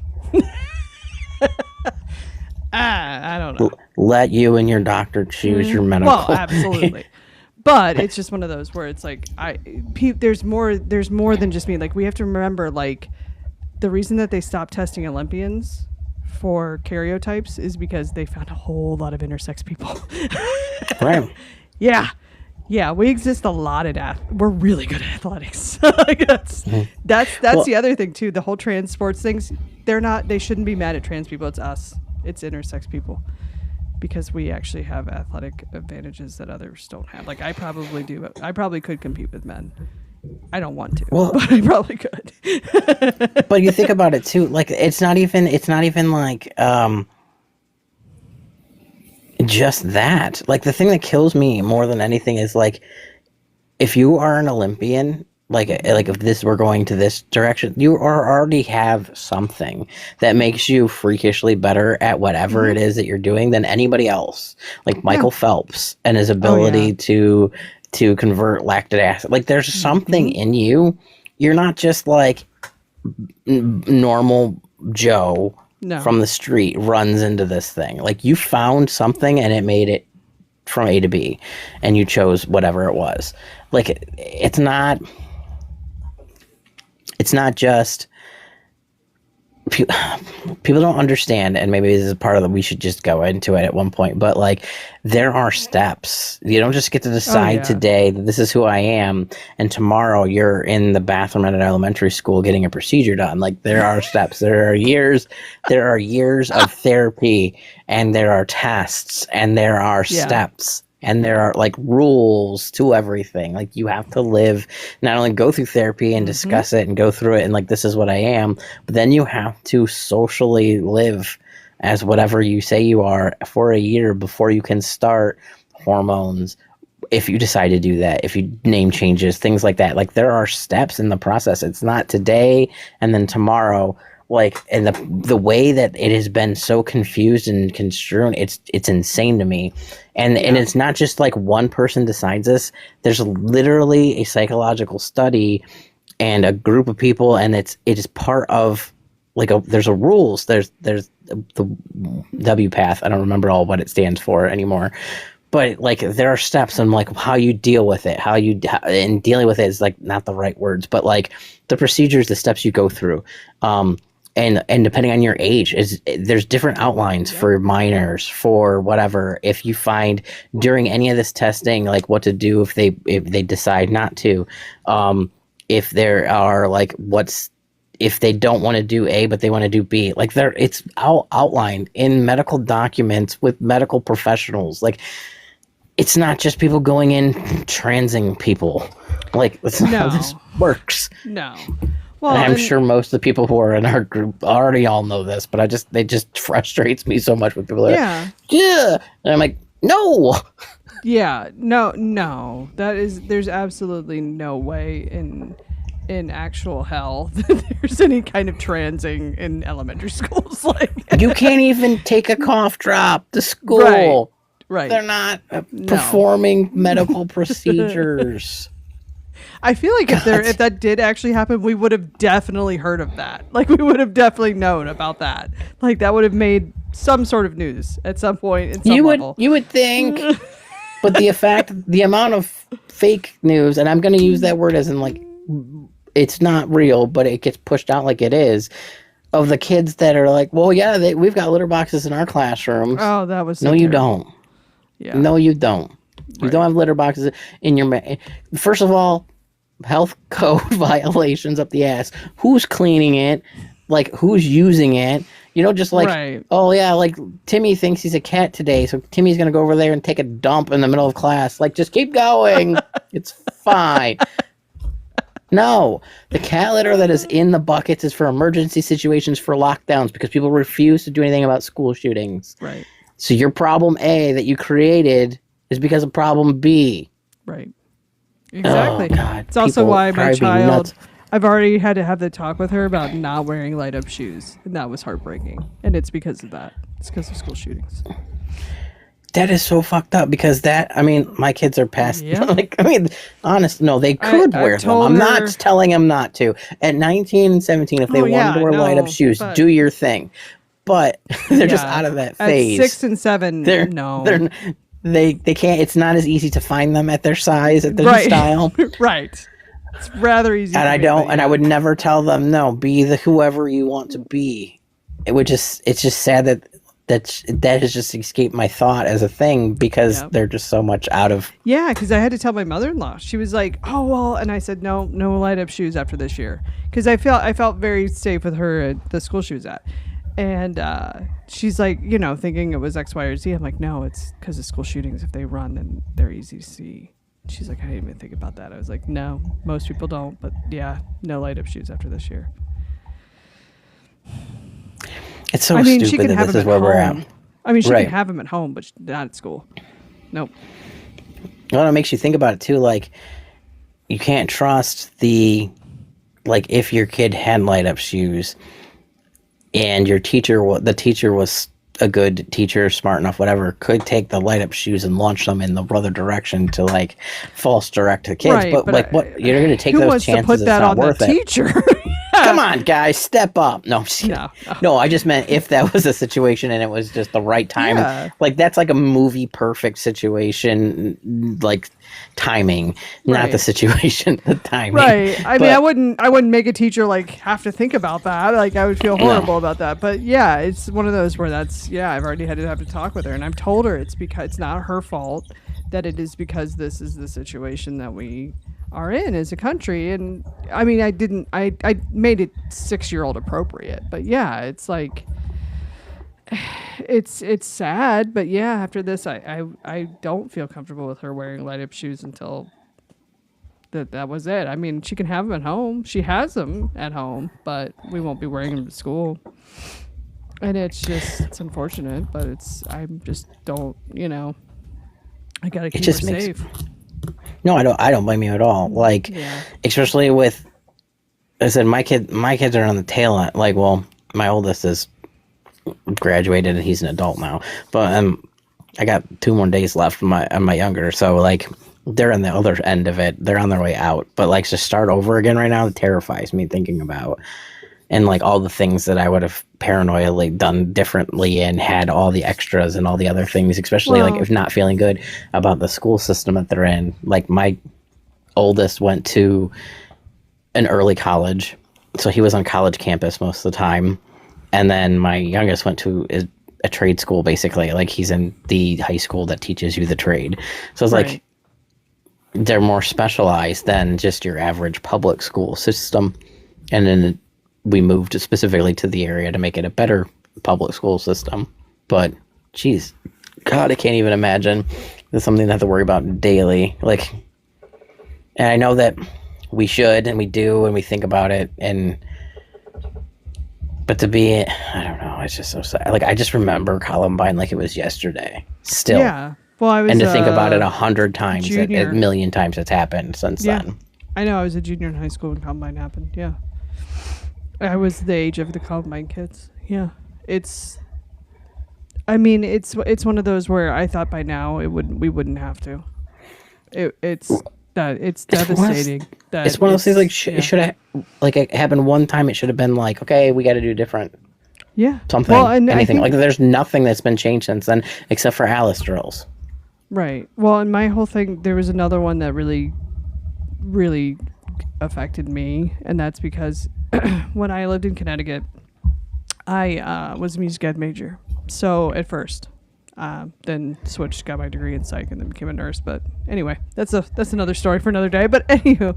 I don't know. Let you and your doctor choose your medical. Well, absolutely. But it's just one of those where it's like there's more than just me. Like, we have to remember, like, the reason that they stopped testing Olympians for karyotypes is because they found a whole lot of intersex people. Right. Yeah. Yeah, we exist a lot at we're really good at athletics. that's Well, the other thing too. The whole trans sports things, they shouldn't be mad at trans people. It's us. It's intersex people. Because we actually have athletic advantages that others don't have. Like I probably do. I probably could compete with men. I don't want to, but I probably could. but you think about it too, like it's not even like just that. Like the thing that kills me more than anything is like if you are an Olympian, like if this we're going to this direction, you already have something that makes you freakishly better at whatever it is that you're doing than anybody else. Like Michael Phelps and his ability to convert lactic acid. Like there's something in you. You're not just like normal Joe from the street runs into this thing. Like you found something and it made it from A to B and you chose whatever it was. Like it's not just people don't understand, and maybe this is part of we should just go into it at one point, but like there are steps. You don't just get to decide today that this is who I am and tomorrow you're in the bathroom at an elementary school getting a procedure done. Like there are steps, there are years of therapy, and there are tests, and there are steps, and there are like rules to everything. Like you have to live, not only go through therapy and discuss it and go through it and like this is what I am, but then you have to socially live as whatever you say you are for a year before you can start hormones. If you decide to do that, if you name changes, things like that, like there are steps in the process. It's not today and then tomorrow. Like, and the way that it has been so confused and construed, it's insane to me. And it's not just like one person decides this. There's literally a psychological study and a group of people, and it is part of like there's a rules. There's the W path. I don't remember all what it stands for anymore. But like there are steps and like how you deal with it, and dealing with it is like not the right words, but like the procedures, the steps you go through. And depending on your age, there's different outlines for minors, for whatever. If you find during any of this testing, like what to do if they decide not to, if there are like if they don't want to do A but they want to do B, like it's outlined in medical documents with medical professionals. Like it's not just people going in transing people. Like that's not how this works. No. Well, and I'm sure most of the people who are in our group already all know this, but it just frustrates me so much when people are and I'm like, no. Yeah, no. There's absolutely no way in actual hell that there's any kind of transing in elementary schools. Like you can't even take a cough drop to school. Right. They're not performing medical procedures. I feel like if that did actually happen, we would have definitely heard of that. Like we would have definitely known about that. Like that would have made some sort of news at some point in some level. You would think, but the amount of fake news, and I'm going to use that word as in like it's not real, but it gets pushed out like it is, of the kids that are like, well, yeah, we've got litter boxes in our classrooms. Oh, that was no, you don't. Yeah. No, you don't. You don't have litter boxes in your. First of all, health code violations up the ass. Who's cleaning it? Like who's using it? You know, just like oh yeah, like Timmy thinks he's a cat today, so Timmy's gonna go over there and take a dump in the middle of class. Like just keep going. It's fine. No, the cat litter that is in the buckets is for emergency situations, for lockdowns, because people refuse to do anything about school shootings. Right. So your problem A that you created is because of problem B. Right. Exactly. Oh, God. It's also why my child, I've already had to have the talk with her about not wearing light up shoes. And that was heartbreaking. And it's because of that. It's because of school shootings. That is so fucked up because my kids are past, honest, no, they could wear them. I'm not telling them not to. At 19 and 17, if they wanted to wear light up shoes, do your thing. But they're just out of that phase. At 6 and 7, they can't. It's not as easy to find them at their size, at their style. Right. It's rather easy. And for I me, don't, but and I would never tell them, no, be the whoever you want to be. It's just sad that has just escaped my thought as a thing because they're just so much out of. Yeah, because I had to tell my mother-in-law. She was like, "Oh well," and I said, "No, no light up shoes after this year," because I felt very safe with her at the school she was at, and she's like, thinking it was X, Y, or Z. I'm like, no, it's because of school shootings. If they run, then they're easy to see. She's like, I didn't even think about that. I was like, no, most people don't, but yeah, no light up shoes after this year. It's so stupid she can that have this them is where at we're home. at. I mean, she Right. can have them at home, but not at school. Nope. Well, it makes you think about it too. Like, you can't trust if your kid had light up shoes, and the teacher was a good teacher, smart enough, whatever, could take the light up shoes and launch them in the other direction to false direct the kids. Right, but what you're going to take who those wants chances? to put that it's not on the worth it. teacher? Come on, guys, step up. No, I'm just kidding. No, I just meant if that was a situation and it was just the right time. Yeah. That's like a movie perfect situation, like timing, not the situation, the timing. Right. I mean, I wouldn't make a teacher have to think about that. I would feel horrible about that. But yeah, it's one of those where I've already had to have to talk with her, and I've told her it's not her fault, that it is because this is the situation that we are in as a country. And I mean, I made it 6-year-old appropriate, but yeah, it's it's sad, but yeah, after this, I don't feel comfortable with her wearing light up shoes until that was it. I mean, she can have them at home. She has them at home, but we won't be wearing them to school. And it's unfortunate, but I just don't, I gotta keep her safe. No, I don't blame you at all. Especially with, I said, my kids are on the tail end. My oldest is graduated and he's an adult now, but I got 2 more days left on my younger, so they're on the other end of it. They're on their way out, but to start over again right now, it terrifies me thinking about. And all the things that I would have paranoidly done differently and had all the extras and all the other things, especially if not feeling good about the school system that they're in. My oldest went to an early college, so he was on college campus most of the time. And then my youngest went to a trade school, basically. He's in the high school that teaches you the trade. So it's they're more specialized than just your average public school system. And then we moved specifically to the area to make it a better public school system. But, geez, God, I can't even imagine. It's something to have to worry about daily. And I know that we should and we do and we think about it. But to be, I don't know, it's just so sad. I just remember Columbine like it was yesterday. Still. Yeah. Well, I was. And to think about it 100 times, a junior. million times it's happened since then. I know. I was a junior in high school when Columbine happened. Yeah. I was the age of the Columbine kids. Yeah. It's one of those where I thought by now we wouldn't have to. It's devastating. It's one of those things it should have it happened one time. It should have been okay, we got to do different. Yeah. Something. Well, and anything. There's nothing that's been changed since then except for Alice drills. Right. Well, and my whole thing, there was another one that really, really affected me, and that's because when I lived in Connecticut, I was a music ed major. So at first, then switched, got my degree in psych, and then became a nurse. But anyway, that's another story for another day. But anywho,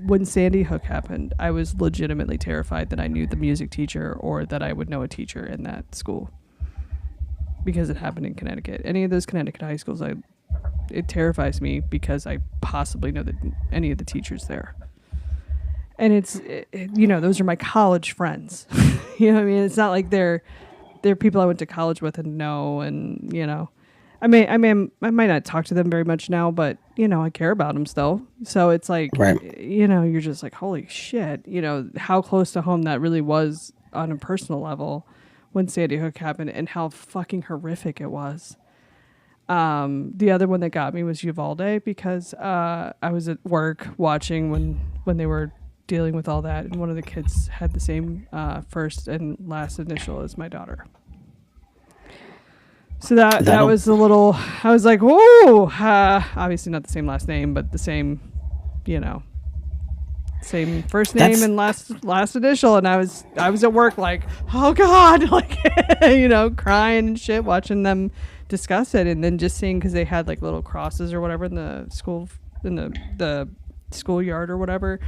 when Sandy Hook happened, I was legitimately terrified that I knew the music teacher or that I would know a teacher in that school because it happened in Connecticut. Any of those Connecticut high schools, it terrifies me because I possibly know any of the teachers there. And those are my college friends. You know what I mean? It's not like they're people I went to college with and know, and I might not talk to them very much now, but I care about them still. So it's right. You're just holy shit, how close to home that really was on a personal level when Sandy Hook happened and how fucking horrific it was. The other one that got me was Uvalde because I was at work watching when they were dealing with all that, and one of the kids had the same first and last initial as my daughter. So that was a little, I was like, whoa, obviously not the same last name, but the same, same first name and last initial, and I was at work like, oh god, like crying and shit, watching them discuss it, and then just seeing, because they had like little crosses or whatever in the school, in the schoolyard or whatever.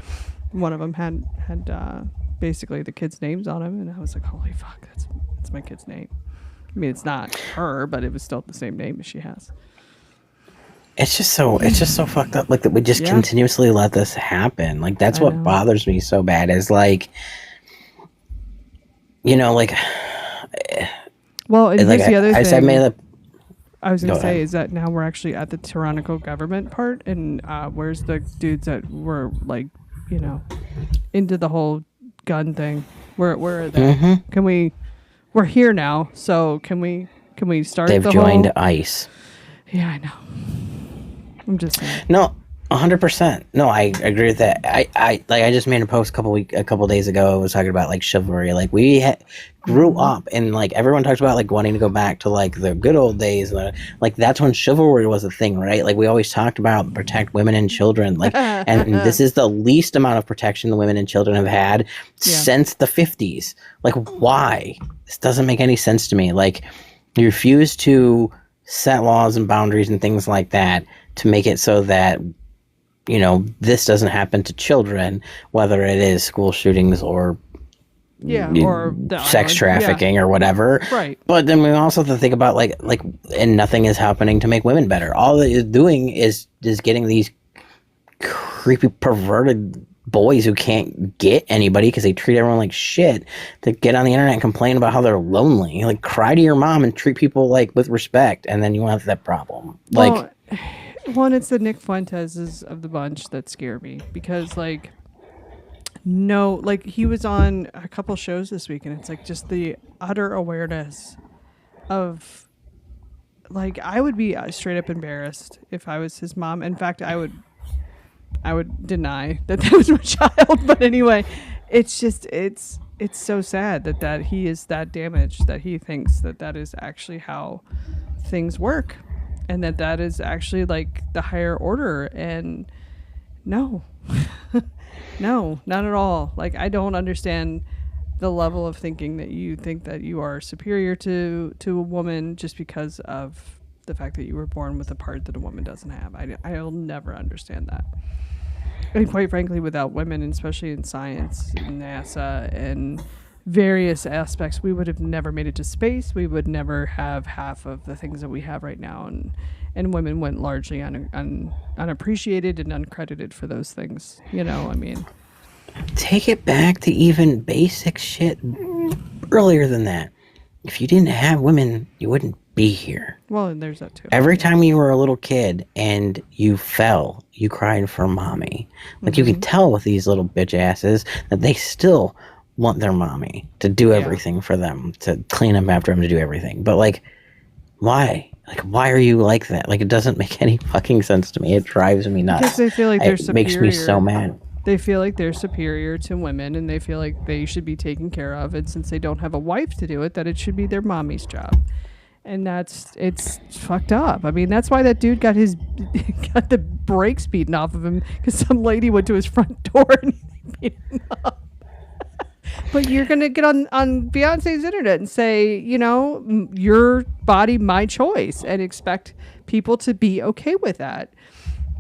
One of them had basically the kids' names on them, and I was like, holy fuck, that's my kid's name. I mean, it's not her, but it was still the same name as she has. It's just so fucked up, like, that we just continuously let this happen. Like, that's what bothers me so bad, is like, like, well, and like, here's the other thing. I was going to say, is that now we're actually at the tyrannical government part, and where's the dudes that were like, into the whole gun thing? Where are they? Mm-hmm. We're here now, so can we start? They've joined ICE. Yeah, I know. I'm just saying. No, 100%. No, I agree with that. I just made a post a couple days ago. I was talking about like chivalry. Like, we grew up, and like everyone talks about like wanting to go back to like the good old days. Like, that's when chivalry was a thing, right? Like, we always talked about protect women and children. Like, and this is the least amount of protection the women and children have had since the 50s. Like, why? This doesn't make any sense to me. Like, you refuse to set laws and boundaries and things like that to make it so that this doesn't happen to children, whether it is school shootings or or sex trafficking or whatever. Right. But then we also have to think about like, and nothing is happening to make women better. All it is doing is getting these creepy, perverted boys who can't get anybody because they treat everyone like shit to get on the internet and complain about how they're lonely. Like, cry to your mom and treat people like with respect, and then you won't have that problem. Like, one, it's the Nick Fuenteses of the bunch that scare me, because like, no, like, he was on a couple shows this week, and it's like just the utter awareness of, like, I would be straight up embarrassed if I was his mom. In fact, I would deny that was my child. But anyway, it's just, it's so sad that he is that damaged, that he thinks that is actually how things work, and that is actually like the higher order. And no, no, not at all. Like, I don't understand the level of thinking that you think that you are superior to a woman just because of the fact that you were born with a part that a woman doesn't have. I'll never understand that. And quite frankly, without women, and especially in science, NASA, and various aspects, we would have never made it to space. We would never have half of the things that we have right now. And women went largely unappreciated and uncredited for those things. I mean. Take it back to even basic shit earlier than that. If you didn't have women, you wouldn't be here. Well, and there's that too. Every time you were a little kid and you fell, you cried for mommy. Like, you could tell with these little bitch asses that they still want their mommy to do everything for them, to clean up after them, to do everything. But like, why? Like, why are you like that? Like, it doesn't make any fucking sense to me. It drives me nuts. Because they feel like they're superior. It makes me so mad. They feel like they're superior to women, and they feel like they should be taken care of. And since they don't have a wife to do it, that it should be their mommy's job. And it's fucked up. I mean, that's why that dude got the brakes beaten off of him, because some lady went to his front door and he beat him up. But you're going to get on Beyonce's internet and say, your body, my choice, and expect people to be okay with that.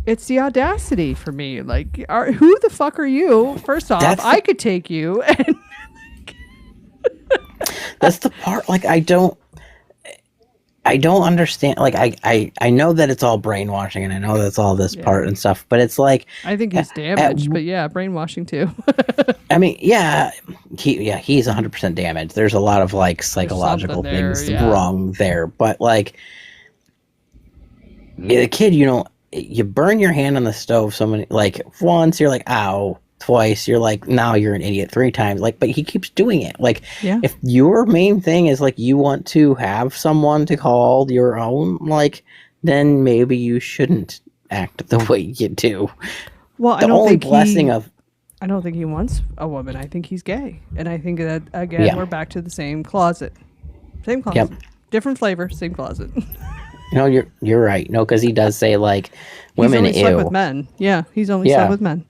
It's the audacity for me. Like, who the fuck are you? First off, I could take you. And that's the part. Like, I don't understand. Like, I know that it's all brainwashing, and I know that's all this part and stuff, but it's like, I think he's damaged, but yeah, brainwashing too. I mean, he's 100% damaged. There's a lot of like psychological things wrong there, but like, the kid, you burn your hand on the stove so many, like, once you're like, ow. Twice you're like, now you're an idiot. 3 times, like, but he keeps doing it. Like, if your main thing is like you want to have someone to call your own, like, then maybe you shouldn't act the way you do. Well, I don't think he wants a woman. I think he's gay, and I think that again we're back to the same closet. Different flavor, same closet. No, you're right. No, because he does say like women. He's only slept with men. Yeah, he's only slept with men.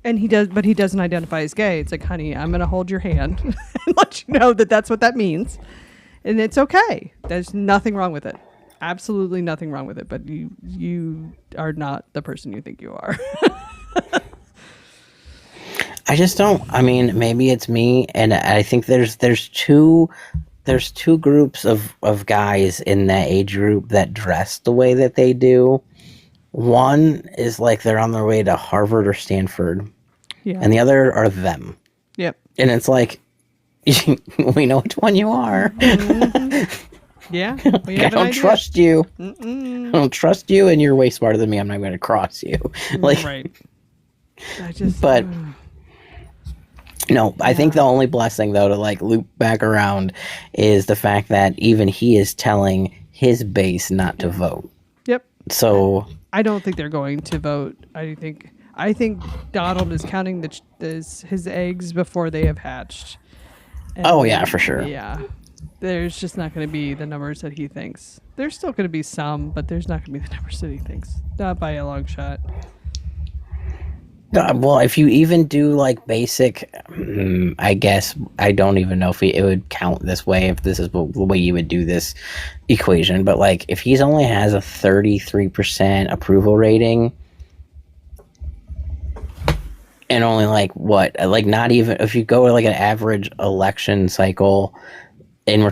And he does, but he doesn't identify as gay. It's like, honey, I'm going to hold your hand and let you know that that's what that means. And it's okay. There's nothing wrong with it. Absolutely nothing wrong with it. But you are not the person you think you are. I just don't. I mean, maybe it's me, and I think there's two groups of guys in that age group that dress the way that they do. One is like they're on their way to Harvard or Stanford, and the other are them. Yep. And it's like, we know which one you are. Yeah. I don't trust you. I don't trust you, and you're way smarter than me. I'm not going to cross you. Like, right. No, I think the only blessing, though, to like loop back around is the fact that even he is telling his base not to vote. Yep. So I don't think they're going to vote. I think Donald is counting his eggs before they have hatched. And yeah, for sure. Yeah. There's just not going to be the numbers that he thinks. There's still going to be some, but there's not going to be the numbers that he thinks. Not by a long shot. Well, if you even do like basic, I guess I don't even know if it would count this way, if this is the way you would do this equation. But like, if he's only has a 33% approval rating, and only like not even if you go to like an average election cycle, and we're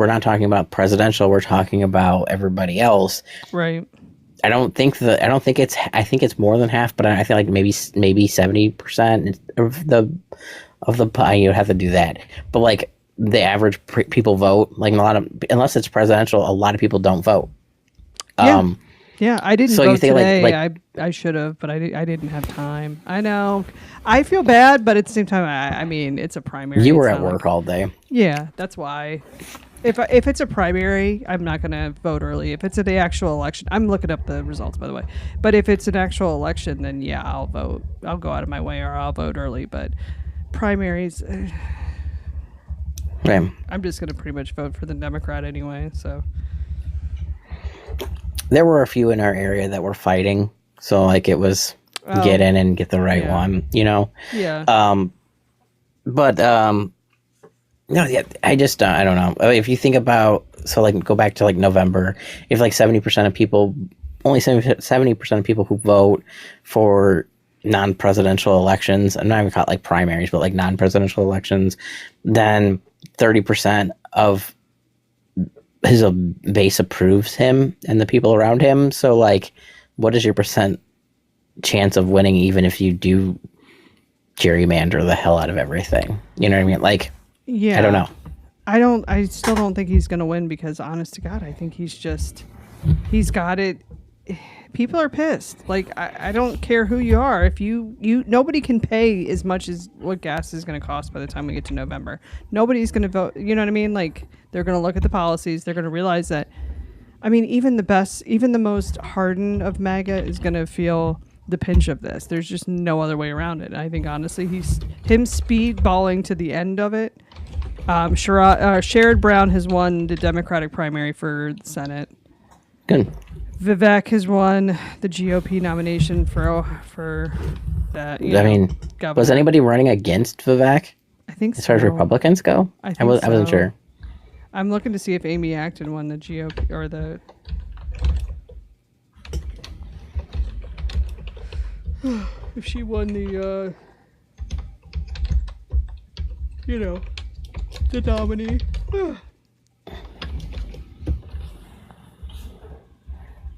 not talking about presidential, we're talking about everybody else, right? I think it's more than half, but I feel like maybe 70% of the pie. You have to do that, but like the average people vote. Like unless it's presidential, a lot of people don't vote. Yeah, I didn't so vote you think today. I should have, but I didn't have time. I know. I feel bad, but at the same time, I mean, it's a primary. You were at work all day. Yeah, that's why. If it's a primary, I'm not going to vote early. If it's the actual election, I'm looking up the results, by the way. But if it's an actual election, then yeah, I'll vote. I'll go out of my way, or I'll vote early. But primaries, right. I'm just going to pretty much vote for the Democrat anyway. So there were a few in our area that were fighting, so like it was get in and get the right one, you know. Yeah. No, yeah, I just I don't know. If you think about, so like go back to like November, if like 70% of people, only 70% of people who vote for non-presidential elections, I'm not even call it like primaries, but like non-presidential elections, then 30% of his base approves him and the people around him. So like, what is your percent chance of winning, even if you do gerrymander the hell out of everything? You know what I mean? Like, yeah, I don't know. I still don't think he's going to win, because honest to God, I think he's got it. People are pissed. Like, I don't care who you are. If nobody can pay as much as what gas is going to cost by the time we get to November. Nobody's going to vote. You know what I mean? Like, they're going to look at the policies. They're going to realize that, I mean, even the most hardened of MAGA is going to feel the pinch of this. There's just no other way around it. I think honestly, him speedballing to the end of it. Sherrod Brown has won the Democratic primary for the Senate. Good. Vivek has won the GOP nomination for that. I mean, governor. Was anybody running against Vivek? I think so. As far as Republicans go, I wasn't sure. I'm looking to see if Amy Acton won the GOP or the. If she won the, the nominee.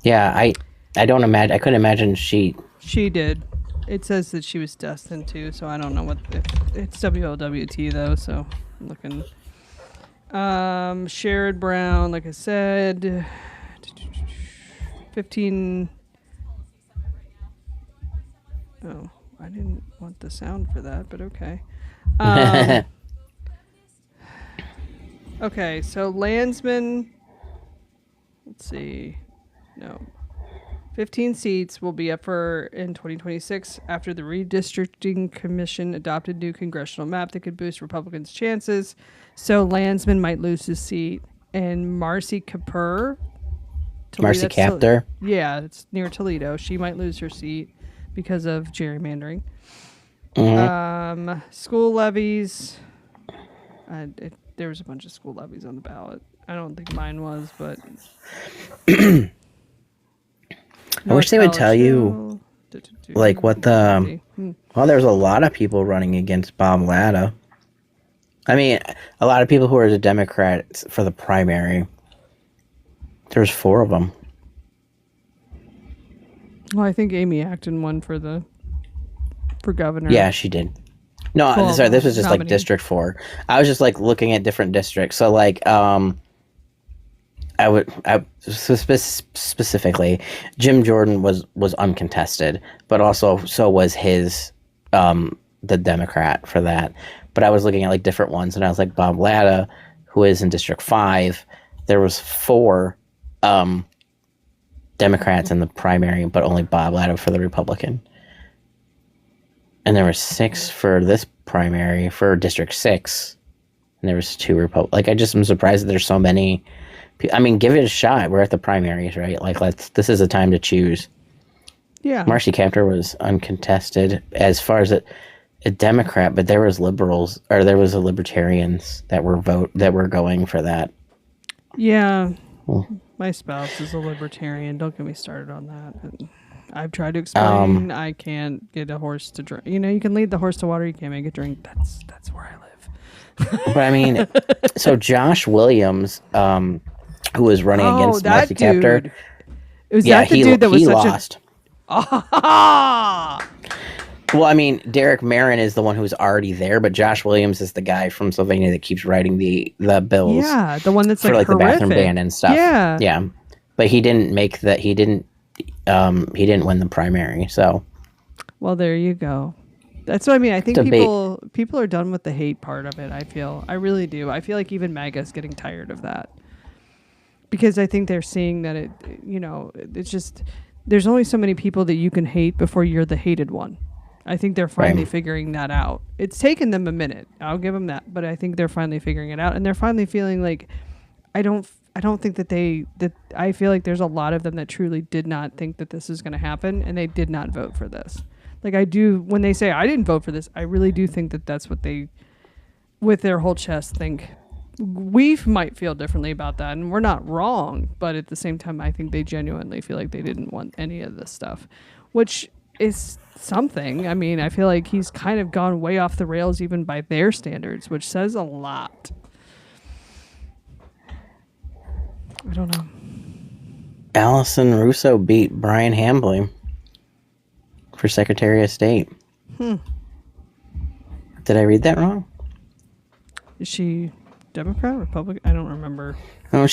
Yeah, I don't imagine. I couldn't imagine she. She did. It says that she was destined to, so I don't know it's WLWT though. So I'm looking. Sherrod Brown, like I said, 15. Oh, I didn't want the sound for that, but okay. Okay, so Landsman, let's see. No. 15 seats will be up for in 2026 after the Redistricting Commission adopted new congressional map that could boost Republicans' chances. So Landsman might lose his seat. And Marcy Kaptur. Marcy Kaptur? Yeah, it's near Toledo. She might lose her seat because of gerrymandering. School levies. There was a bunch of school levies on the ballot. I don't think mine was, but I wish they would tell you, like, what the. Well, there's a lot of people running against Bob Latta. I mean, a lot of people who are the Democrats for the primary. There's 4 of them. Well, I think Amy Acton won for governor. Yeah, she did. No, sorry, this was just like District 4. I was just like looking at different districts. So like, specifically, Jim Jordan was uncontested, but also so was his the Democrat for that. But I was looking at like different ones, and I was like Bob Latta, who is in District 5. There was 4 Democrats in the primary, but only Bob Latta for the Republican. And there were 6 for this primary for District 6. And there was 2 Republicans. Like, I just am surprised that there's so many. I mean, give it a shot. We're at the primaries, right? Like, this is a time to choose. Yeah. Marcy Kaptur was uncontested as far as a Democrat, but there was liberals, or there was libertarians that were going for that. Yeah. My spouse is a libertarian. Don't get me started on that. I've tried to explain. I can't get a horse to drink. You know, you can lead the horse to water. You can't make it drink. That's where I live. But I mean, so Josh Williams, who was running against Marcy Kaptur. Was that the dude that was he such lost. Well, I mean, Derek Marin is the one who's already there, but Josh Williams is the guy from Sylvania that keeps writing the bills. Yeah, the one that's for like the bathroom ban and stuff. Yeah, yeah. But he didn't make that. He didn't win the primary. So, well, there you go. That's what I mean. I think people are done with the hate part of it. I really do. I feel like even MAGA is getting tired of that, because I think they're seeing that it's just there's only so many people that you can hate before you're the hated one. I think they're finally figuring that out. It's taken them a minute. I'll give them that, but I think they're finally figuring it out, and they're finally feeling like I don't think that I feel like there's a lot of them that truly did not think that this is going to happen, and they did not vote for this. Like, I do, when they say I didn't vote for this, I really do think that that's what they, with their whole chest, think. We might feel differently about that, and we're not wrong, but at the same time, I think they genuinely feel like they didn't want any of this stuff, which is something. I mean, I feel like he's kind of gone way off the rails even by their standards, which says a lot. I don't know. Allison Russo beat Brian Hambly for Secretary of State. Did I read that wrong? Is she Democrat, Republican? I don't remember. Oh,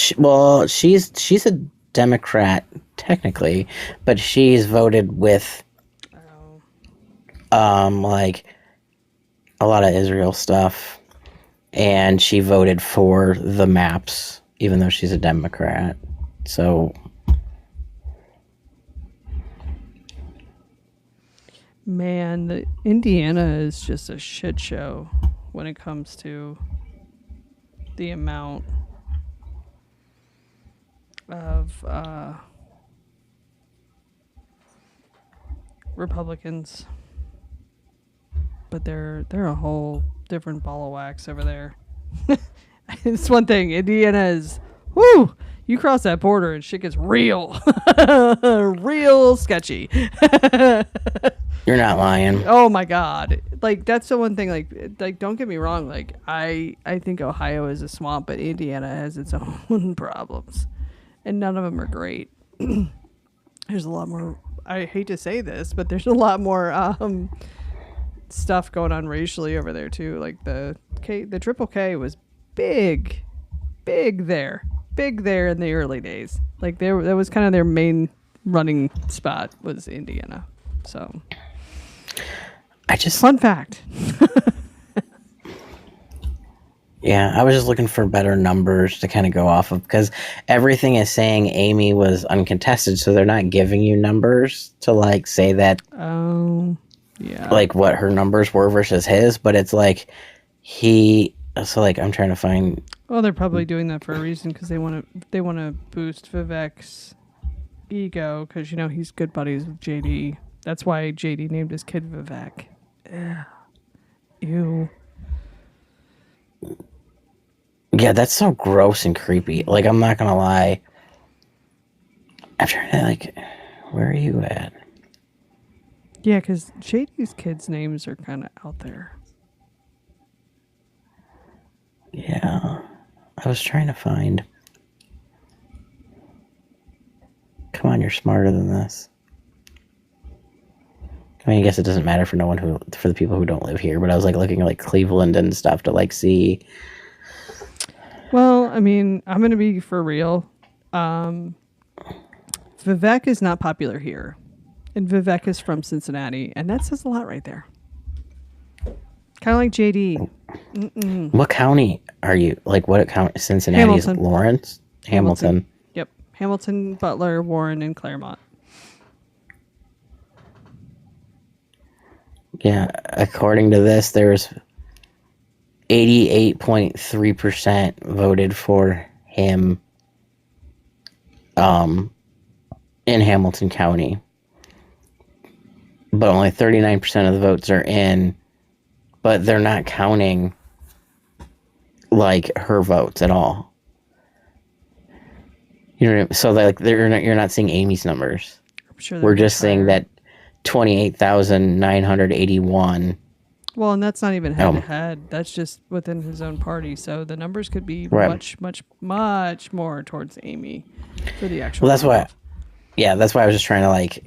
she's a Democrat technically, but she's voted with like a lot of Israel stuff, and she voted for the maps, even though she's a Democrat. So, man, Indiana is just a shit show when it comes to the amount of Republicans. But they're a whole different ball of wax over there. It's one thing. Indiana is, whoo, you cross that border and shit gets real. Real sketchy. You're not lying. Oh my God. Like, that's the one thing, like don't get me wrong, like I think Ohio is a swamp, but Indiana has its own problems. And none of them are great. There's a lot more, I hate to say this, but there's a lot more stuff going on racially over there too. Like the Triple K was big there in the early days. Like that was kind of their main running spot was Indiana. So fun fact. Yeah, I was just looking for better numbers to kind of go off of, because everything is saying Amy was uncontested, so they're not giving you numbers to like say that. Oh, yeah. Like what her numbers were versus his, but it's like so like I'm trying to find. Well, they're probably doing that for a reason, because they want to boost Vivek's ego, because he's good buddies with JD. That's why JD named his kid Vivek. Ew. Yeah, that's so gross and creepy. Like, I'm not gonna lie. I'm trying to, like, where are you at? Yeah, because JD's kids' names are kind of out there. Yeah. I was trying to find. Come on, you're smarter than this. I mean, I guess it doesn't matter for the people who don't live here, but I was, like, looking at, like, Cleveland and stuff to, like, see. Well, I mean, I'm going to be for real. Vivek is not popular here. And Vivek is from Cincinnati. And that says a lot right there. Kind of like JD. What county are you? Like, what county? Cincinnati Hamilton. is Lawrence? Hamilton. Yep. Hamilton, Butler, Warren, and Claremont. Yeah, according to this, there's 88.3% voted for him in Hamilton County. But only 39% of the votes are in, but they're not counting, like, her votes at all. You know what I mean? So, like, you're not seeing Amy's numbers. I'm sure We're just seeing that 28,981. Well, and that's not even head to head. That's just within his own party. So the numbers could be much, much, much more towards Amy for the actual. Well, that's why. Yeah, that's why I was just trying to, like,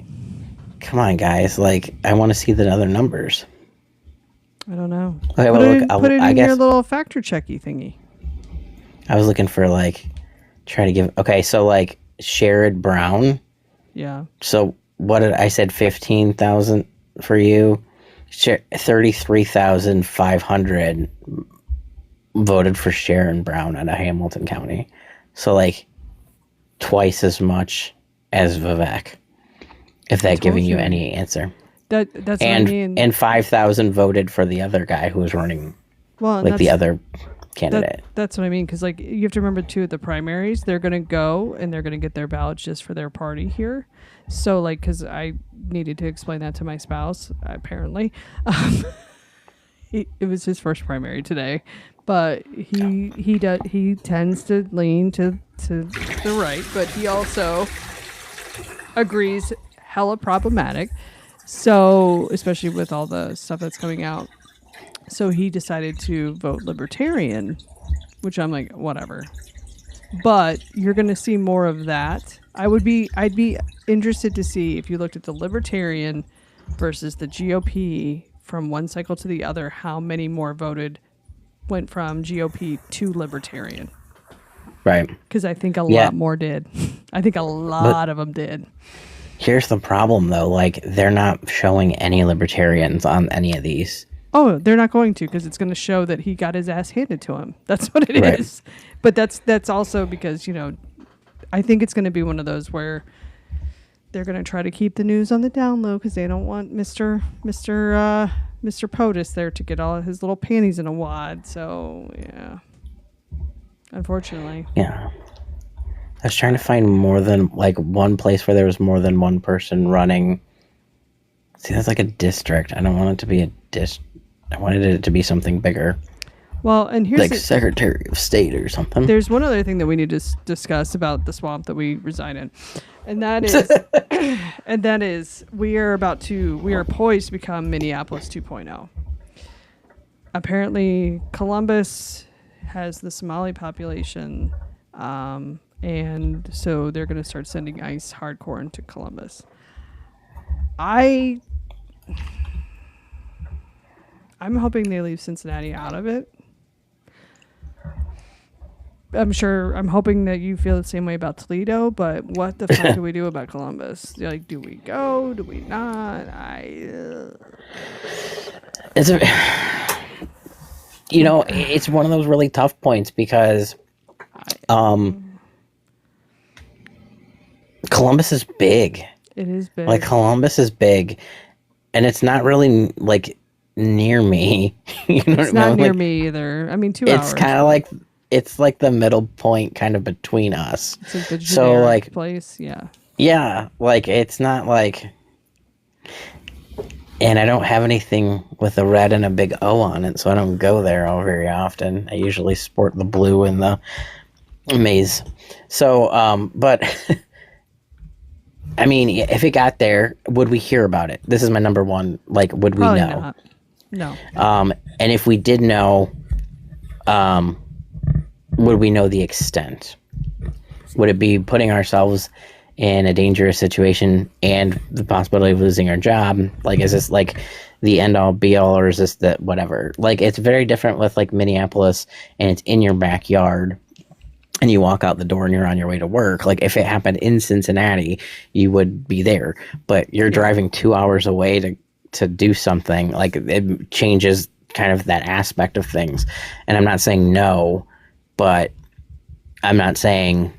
come on, guys. Like, I want to see the other numbers. I don't know. Okay, well, put it I in guess your little factor checky thingy. I was looking for, like, try to give. Okay, so, like, Sherrod Brown. Yeah. So what did I said? 15,000 for you. 33,500 voted for Sharon Brown out of Hamilton County. So, like, twice as much as Vivek. If that's giving you any answer. That's what I mean. And 5,000 voted for the other guy who was running, well, like, the other candidate. That's what I mean, because, like, you have to remember too, at the primaries, they're going to go and they're going to get their ballots just for their party here. So, like, because I needed to explain that to my spouse, apparently. It was his first primary today, but he tends to lean to the right, but he also agrees hella problematic. So, especially with all the stuff that's coming out. So he decided to vote Libertarian, which I'm like, whatever. But you're going to see more of that. I'd be interested to see if you looked at the Libertarian versus the GOP from one cycle to the other, how many more went from GOP to Libertarian. Right. Because I think a lot more did. I think a lot of them did. Here's the problem, though. Like, they're not showing any Libertarians on any of these. Oh, they're not going to, because it's going to show that he got his ass handed to him. That's what it is. But that's also because, you know, I think it's going to be one of those where they're going to try to keep the news on the down low because they don't want Mr. POTUS there to get all his little panties in a wad. So, yeah. Unfortunately. Yeah. I was trying to find more than, like, one place where there was more than one person running. See, that's like a district. I don't want it to be a I wanted it to be something bigger. Well, and here's like Secretary of State or something. There's one other thing that we need to discuss about the swamp that we reside in, and that is we are poised to become Minneapolis 2.0. Apparently, Columbus has the Somali population, and so they're going to start sending ICE hardcore into Columbus. I'm hoping they leave Cincinnati out of it. I'm hoping that you feel the same way about Toledo, but what the fuck do we do about Columbus? Like, do we go? Do we not? It's one of those really tough points because Columbus is big. It is big. Like, Columbus is big, and it's not really, like, near me. You know it's not near me either. I mean, 2 hours. It's kind of like, it's like the middle point kind of between us. It's like the generic so, place, yeah. Yeah, like, it's not like... And I don't have anything with a red and a big O on it, so I don't go there all very often. I usually sport the blue and the maize. So, but I mean, if it got there, would we hear about it? This is my number one. Like, would we Probably know? not. No. And if we did know, would we know the extent? Would it be putting ourselves in a dangerous situation and the possibility of losing our job? Like, is this like the end all be all, or is this the whatever? Like, it's very different with like Minneapolis, and it's in your backyard, and you walk out the door and you're on your way to work. Like, if it happened in Cincinnati, you would be there, but you're driving 2 hours away to do something. Like, it changes kind of that aspect of things. And I'm not saying no, but I'm not saying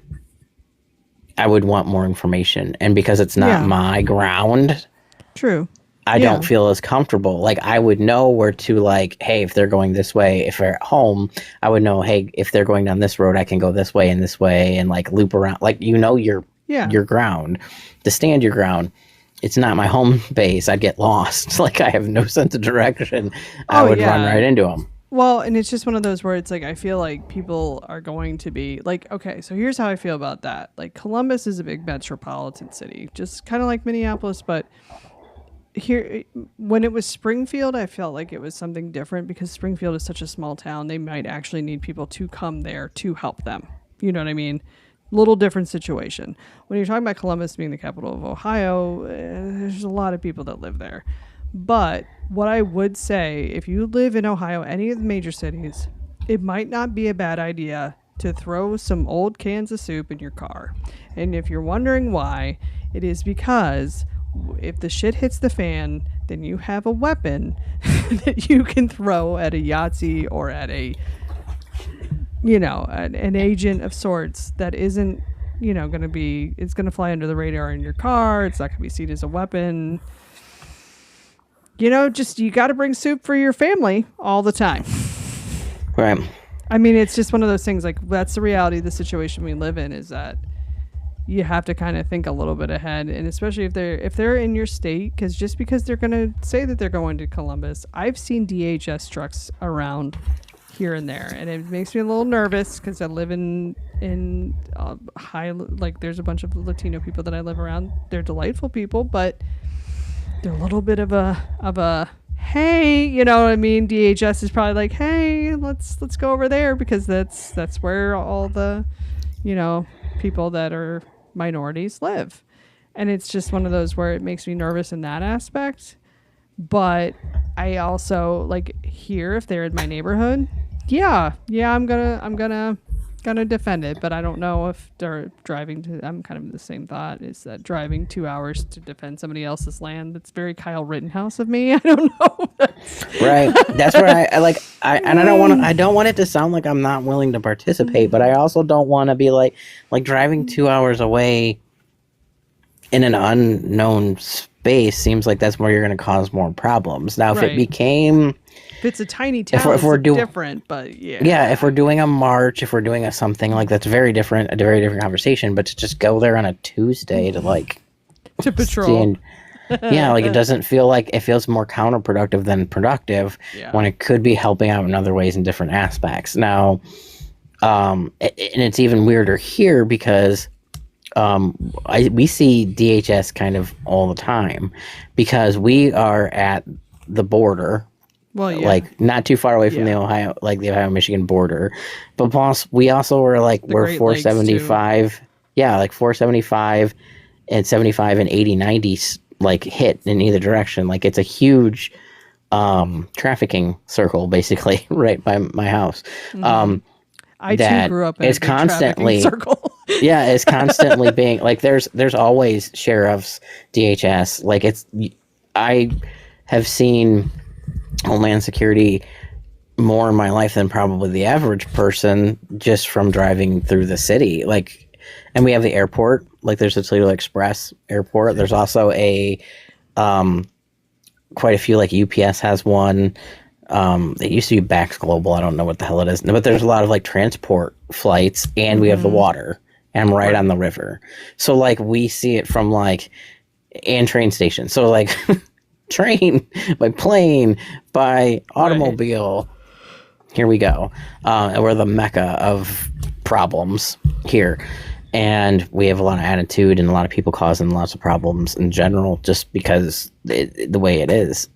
I would want more information. And because it's not my ground, true, I don't feel as comfortable. Like, I would know where to, like, hey, if they're going this way, if they're at home, I would know, hey, if they're going down this road, I can go this way, and like loop around. Like, your ground, to stand your ground. It's not my home base. I'd get lost. Like, I have no sense of direction. I would run right into them. Well, and it's just one of those where it's like, I feel like people are going to be like, okay, so here's how I feel about that. Like, Columbus is a big metropolitan city, just kind of like Minneapolis, but here, when it was Springfield, I felt like it was something different because Springfield is such a small town. They might actually need people to come there to help them. You know what I mean? Little different situation. When you're talking about Columbus being the capital of Ohio, there's a lot of people that live there. But what I would say, if you live in Ohio, any of the major cities, it might not be a bad idea to throw some old cans of soup in your car. And if you're wondering why, it is because if the shit hits the fan, then you have a weapon that you can throw at a Yahtzee or at a, an agent of sorts that isn't, going to be, it's going to fly under the radar in your car. It's not going to be seen as a weapon. You got to bring soup for your family all the time. Right. I mean, it's just one of those things, like, that's the reality of the situation we live in, is that you have to kind of think a little bit ahead. And especially if they're in your state, because just because they're going to say that they're going to Columbus, I've seen DHS trucks around here and there, and it makes me a little nervous because I live in high, like, there's a bunch of Latino people that I live around. They're delightful people, but they're a little bit of a hey, you know what I mean? DHS is probably like, hey, let's go over there, because that's where all the, people that are minorities live. And it's just one of those where it makes me nervous in that aspect. But I also, like, here, if they're in my neighborhood, I'm gonna defend it. But I don't know if they're driving to, I'm kind of the same thought, is that driving 2 hours to defend somebody else's land. That's very Kyle Rittenhouse of me. I don't know. Right. That's where I don't want it to sound like I'm not willing to participate, but I also don't want to be like driving 2 hours away in an unknown space seems like that's where you're going to cause more problems. Now, if it became, if it's a tiny town, if we're different, but if we're doing a march, if we're doing something like that's very different, a very different conversation. But to just go there on a Tuesday to patrol, it doesn't feel like, it feels more counterproductive than productive when it could be helping out in other ways in different aspects. Now, and it's even weirder here because we see DHS kind of all the time because we are at the border. Well, like not too far away from the Ohio-Michigan border, but plus we also were we're 475, like 475 and 75 and 80, 90 hit in either direction. Like, it's a huge trafficking circle basically right by my house. Mm-hmm. I too grew up in a big trafficking circle. It's constantly being there's always sheriffs, DHS. I have seen Homeland Security more in my life than probably the average person, just from driving through the city. And we have the airport. There's the Toledo Express airport. There's also a quite a few, UPS has one. It used to be Bax Global. I don't know what the hell it is, but there's a lot of transport flights, and we have the water, and I'm right on the river. So we see it from and train stations. So train, by plane, by automobile. Here we go. And we're the mecca of problems here. And we have a lot of attitude and a lot of people causing lots of problems in general, just because the way it is,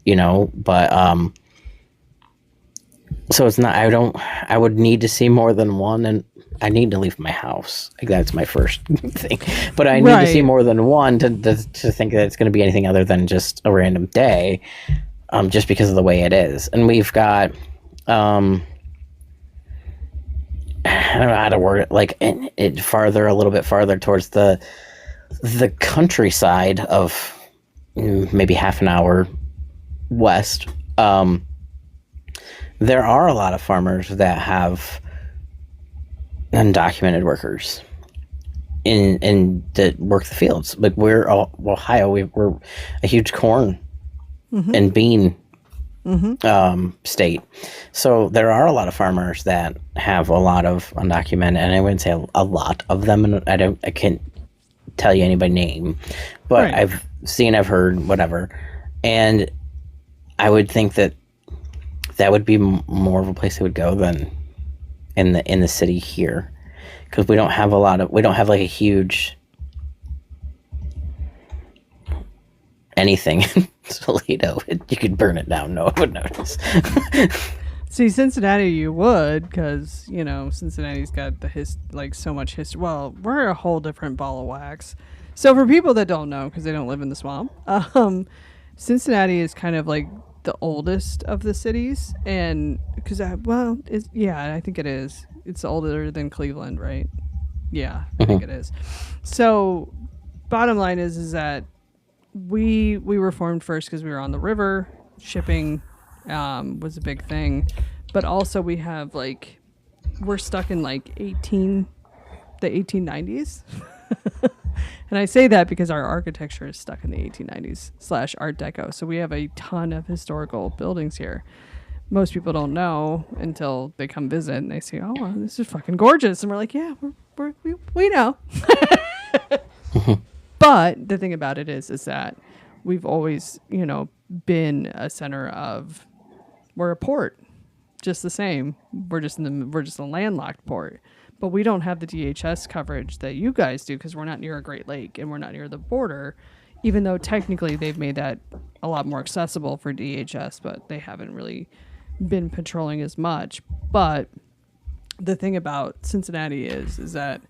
But so it's not. I would need to see more than one, and I need to leave my house. Like, that's my first thing. But I need to see more than one to think that it's going to be anything other than just a random day, just because of the way it is. And we've got, I don't know how to word it, like a little bit farther towards the countryside of maybe half an hour west. There are a lot of farmers that have undocumented workers in that work the fields. Like, we're Ohio, we're a huge corn and bean state. So there are a lot of farmers that have a lot of undocumented, and I wouldn't say a lot of them, and I can't tell you anybody's name, but I've heard, whatever. And I would think that would be more of a place they would go than in the city here, because we don't have like a huge anything in Toledo. You could burn it down, no one would notice. See, Cincinnati, you would, because Cincinnati's got so much history. Well, we're a whole different ball of wax. So for people that don't know, because they don't live in the swamp, Cincinnati is kind of like the oldest of the cities, and because I think it is. It's older than Cleveland, right? Yeah, I think it is. So, bottom line is that we were formed first because we were on the river. Shipping was a big thing, but also we have we're stuck in the 1890s. And I say that because our architecture is stuck in the 1890s / Art Deco. So we have a ton of historical buildings here. Most people don't know until they come visit and they say, "Oh, wow, this is fucking gorgeous." And we're like, "Yeah, we know." But the thing about it is that we've always, been a center of, we're a port, just the same. We're just a landlocked port. But we don't have the DHS coverage that you guys do, because we're not near a Great Lake and we're not near the border, even though technically they've made that a lot more accessible for DHS, but they haven't really been patrolling as much. But the thing about Cincinnati is that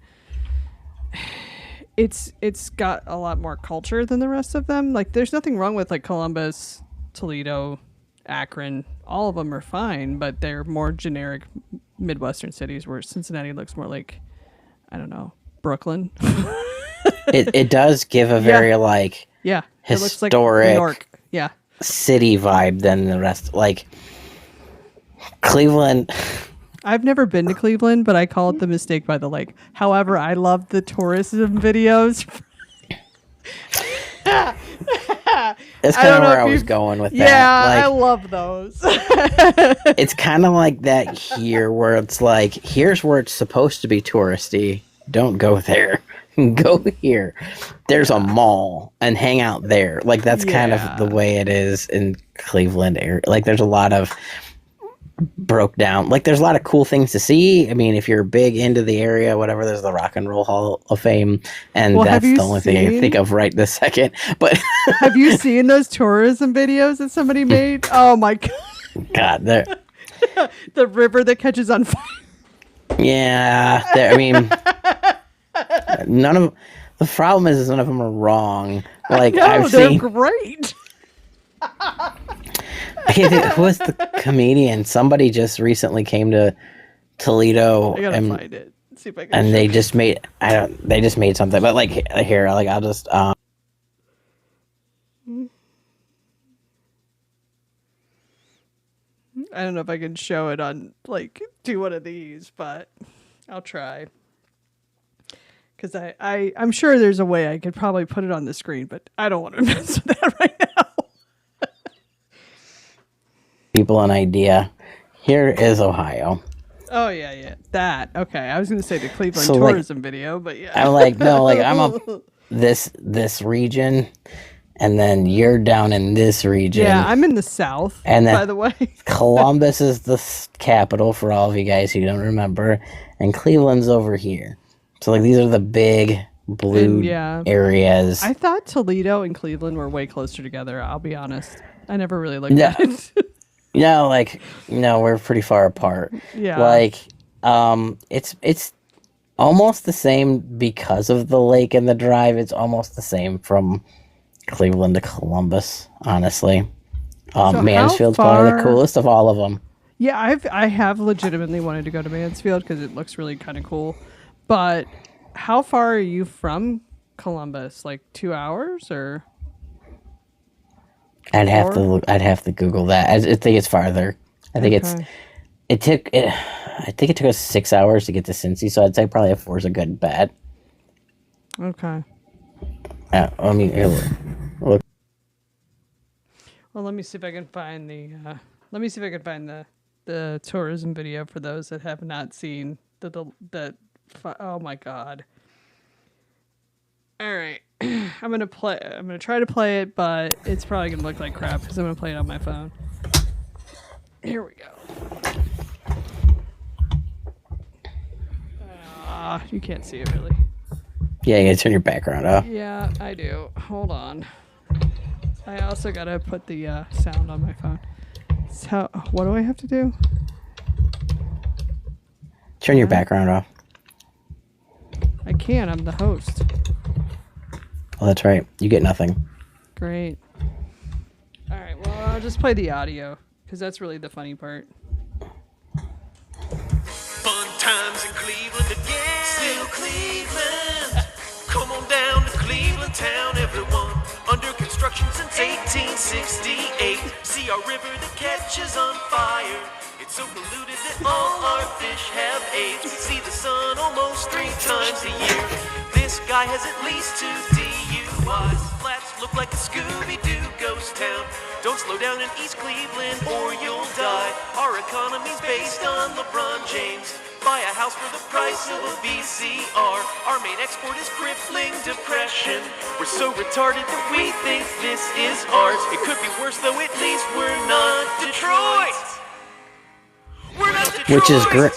it's got a lot more culture than the rest of them. Like, there's nothing wrong with Columbus, Toledo, Akron. All of them are fine, but they're more generic Midwestern cities, where Cincinnati looks more like, I don't know, Brooklyn. it does give a very it looks like historic New York. city vibe than the rest. Like Cleveland. I've never been to Cleveland, but I call it the mistake by the lake. However, I love the tourism videos. That's kind of where I was going with that. Yeah, I love those. It's kind of like that here, where it's like, here's where it's supposed to be touristy. Don't go there. Go here. There's a mall, and hang out there. Like, that's kind of the way it is in Cleveland area. Like, there's a lot of broke down. Like, there's a lot of cool things to see. I mean, if you're big into the area, whatever, there's the Rock and Roll Hall of Fame, and that's the only thing I can think of right this second. But have you seen those tourism videos that somebody made? Oh my god! The river that catches on fire. Yeah, I mean, the problem is none of them are wrong. Like, they're great. Who was the comedian? Somebody just recently came to Toledo. I gotta find it. See if I can. And they just made something. But here, I'll just. I don't know if I can show it on do one of these, but I'll try. Because I'm sure there's a way I could probably put it on the screen, but I don't want to mess with that right now. People an idea. Here is Ohio. Oh yeah, that. Okay, I was gonna say the Cleveland tourism video, but yeah. I'm no, I'm up this region, and then you're down in this region. Yeah, I'm in the south, and then by the way. Columbus is the capital for all of you guys who don't remember, and Cleveland's over here. So like these are the big blue areas. I thought Toledo and Cleveland were way closer together. I'll be honest. I never really looked at it. We're pretty far apart. Yeah. Like, it's almost the same because of the lake and the drive. It's almost the same from Cleveland to Columbus, honestly. Mansfield's probably the coolest of all of them. Yeah, I have legitimately wanted to go to Mansfield because it looks really kind of cool. But how far are you from Columbus? Like 2 hours or? I'd have to Google that. I think it's farther. I think it took us 6 hours to get to Cincy, so I'd say probably a 4 is a good bet. Okay. I mean, look. Well, let me see if I can find the tourism video for those that have not seen oh my god. All right. I'm going to try to play it, but it's probably going to look like crap because I'm going to play it on my phone. Here we go. You can't see it really. Yeah, you got to turn your background off. Yeah, I do. Hold on. I also got to put the sound on my phone. So, what do I have to do? Turn your background off. I can. I'm the host. Oh, that's right. You get nothing. Great. All right. Well, I'll just play the audio because that's really the funny part. Fun times in Cleveland again. Still Cleveland. Come on down to Cleveland town, everyone. Under construction since 1868. See our river that catches on fire. It's so polluted that all our fish have AIDS. We see the sun almost 3 times a year. This guy has at least 2 DUIs. Flats look like a Scooby-Doo ghost town. Don't slow down in East Cleveland or you'll die. Our economy's based on LeBron James. Buy a house for the price of a VCR. Our main export is crippling depression. We're so retarded that we think this is art. It could be worse though, at least we're not Detroit. We're not Detroit. Which is great.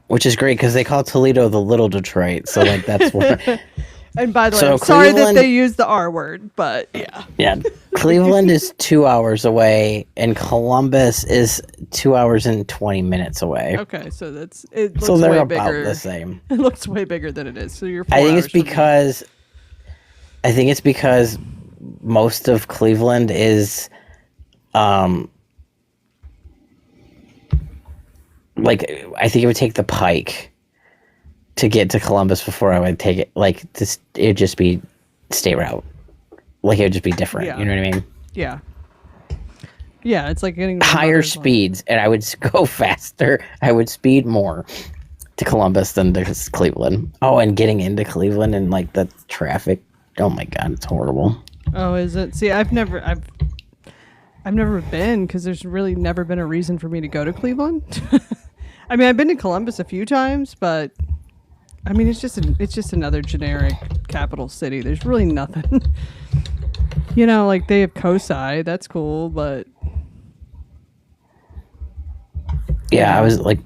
Which is great because they call Toledo the Little Detroit. So like that's what. And by the way, I'm sorry that they use the R word, but yeah. Yeah, Cleveland is 2 hours away, and Columbus is 2 hours and 20 minutes away. Okay, so it looks so they're way about bigger. The same. It looks way bigger than it is. So you're. I think it's because most of Cleveland is, like I think it would take the Pike to get to Columbus before I would take it. Like this, it'd just be state route. Like it would just be different. Yeah. You know what I mean? Yeah. Yeah, it's like getting higher speeds, and I would go faster. I would speed more to Columbus than to Cleveland. Oh, and getting into Cleveland and like the traffic. Oh my god, it's horrible. Oh, is it? See, I've never been because there's really never been a reason for me to go to Cleveland. I mean, I've been to Columbus a few times, but I mean, it's just another generic capital city. There's really nothing. You know, like they have COSI. That's cool, but yeah, I was like,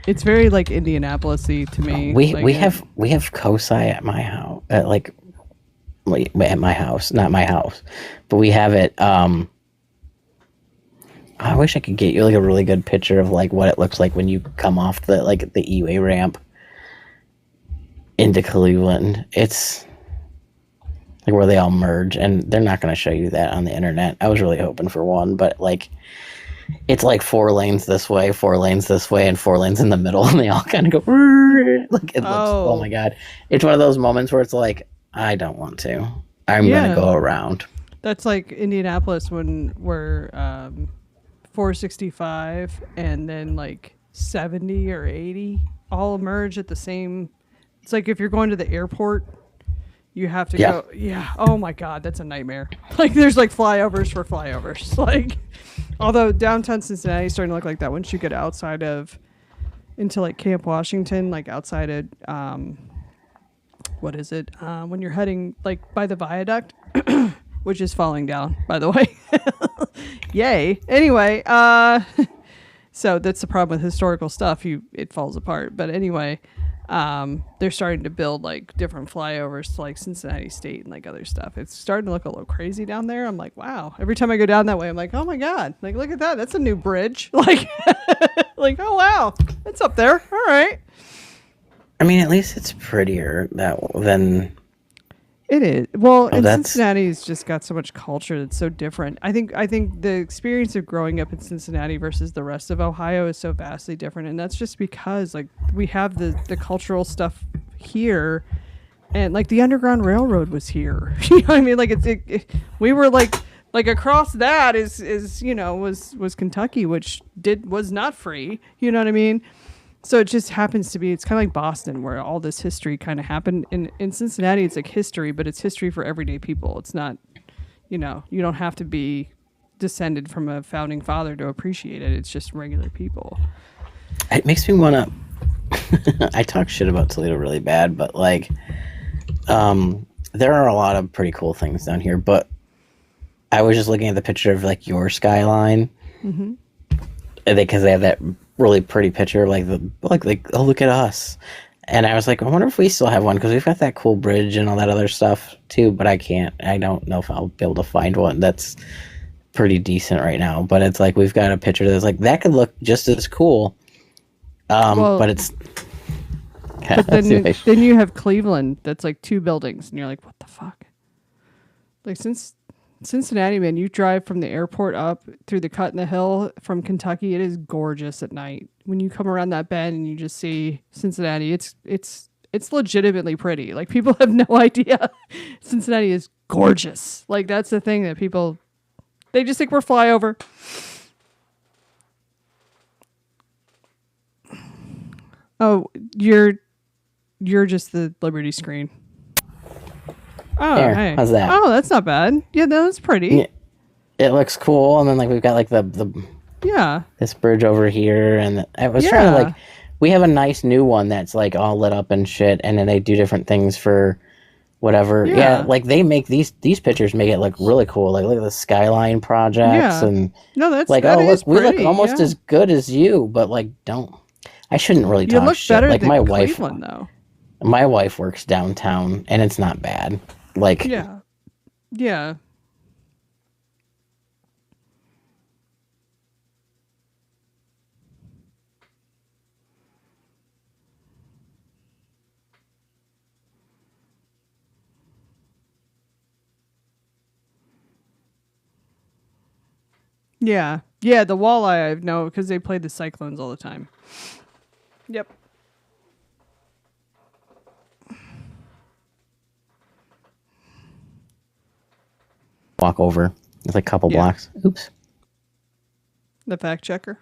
it's very like Indianapolis-y to me. We have COSI at my house. At my house, not my house, but we have it. I wish I could get you like a really good picture of like what it looks like when you come off the E-way ramp into Cleveland. It's like where they all merge, and they're not going to show you that on the internet. I was really hoping for one, but like it's like 4 lanes this way, 4 lanes this way, and 4 lanes in the middle, and they all kind of go like it looks. Oh my god, it's one of those moments where it's like I don't want to. I'm going to go around. That's like Indianapolis when we're 465 and then like 70 or 80 all merge at the same. It's like if you're going to the airport, you have to go. Yeah. Oh my god, that's a nightmare. Like there's like flyovers for flyovers. Like, although downtown Cincinnati is starting to look like that once you get outside of into like Camp Washington, like outside of what is it? When you're heading like by the viaduct, which is falling down, by the way. Yay. Anyway, so that's the problem with historical stuff. It falls apart. But anyway, they're starting to build like different flyovers to like Cincinnati State and like other stuff. It's starting to look a little crazy down there. I'm like, wow. Every time I go down that way, I'm like, oh my God, like look at that. That's a new bridge. Like, like, oh wow, it's up there. All right. I mean, at least it's prettier than. It is. Well, and Cincinnati's just got so much culture that's so different. I think the experience of growing up in Cincinnati versus the rest of Ohio is so vastly different, and that's just because like we have the cultural stuff here, and like the Underground Railroad was here. You know what I mean? Like we were like across that is you know was Kentucky, which was not free. You know what I mean? So it just happens to be, it's kind of like Boston where all this history kind of happened. In Cincinnati, it's like history, but it's history for everyday people. It's not, you know, you don't have to be descended from a founding father to appreciate it. It's just regular people. It makes me want to, I talk shit about Toledo really bad, but like, there are a lot of pretty cool things down here, but I was just looking at the picture of like your skyline. Mm-hmm. Because they have that really pretty picture, like oh look at us, and I was like, I wonder if we still have one because we've got that cool bridge and all that other stuff too. But I don't know if I'll be able to find one that's pretty decent right now. But it's like we've got a picture that's like that could look just as cool, but it's. But then you have Cleveland that's like 2 buildings, and you're like, what the fuck? Like since Cincinnati, man, you drive from the airport up through the cut in the hill from Kentucky. It is gorgeous at night. When you come around that bend and you just see Cincinnati, it's legitimately pretty. Like people have no idea. Cincinnati is gorgeous. Like that's the thing that they just think we're flyover. Oh, you're just the Liberty screen. Oh, there, hey. How's that? Oh, that's not bad. Yeah, that's pretty. Yeah, it looks cool, and then like we've got like the this bridge over here, and I was trying to like we have a nice new one that's like all lit up and shit, and then they do different things for whatever. Yeah, like they make these pictures make it look really cool. Like look at the skyline projects and no, that's like that is we pretty, look almost as good as you, but like I shouldn't really talk look shit. Better like than my Cleveland, wife, though. My wife works downtown, and it's not bad. Like yeah. Yeah, the walleye I know because they play the Cyclones all the time. Yep. walk over. It's like a couple blocks. Oops. The fact checker.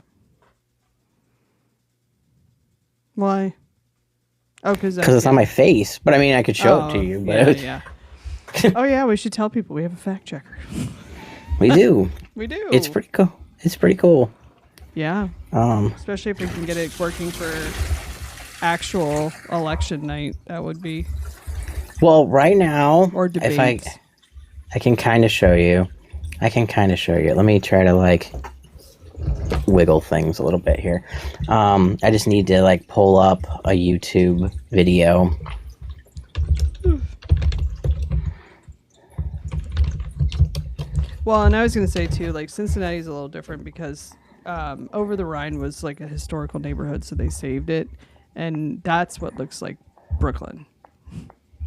Why? Oh, because it's on my face. But I mean, I could show it to you. But yeah. Oh yeah, we should tell people we have a fact checker. We do. We do. It's pretty cool. It's pretty cool. Yeah. Especially if we can get it working for actual election night, that would be. Well, right now, or debates. If I can kind of show you. Let me try to like wiggle things a little bit here. I just need to like pull up a YouTube video. Well, and I was going to say too, like Cincinnati's a little different because Over the Rhine was like a historical neighborhood, so they saved it, and that's what looks like Brooklyn.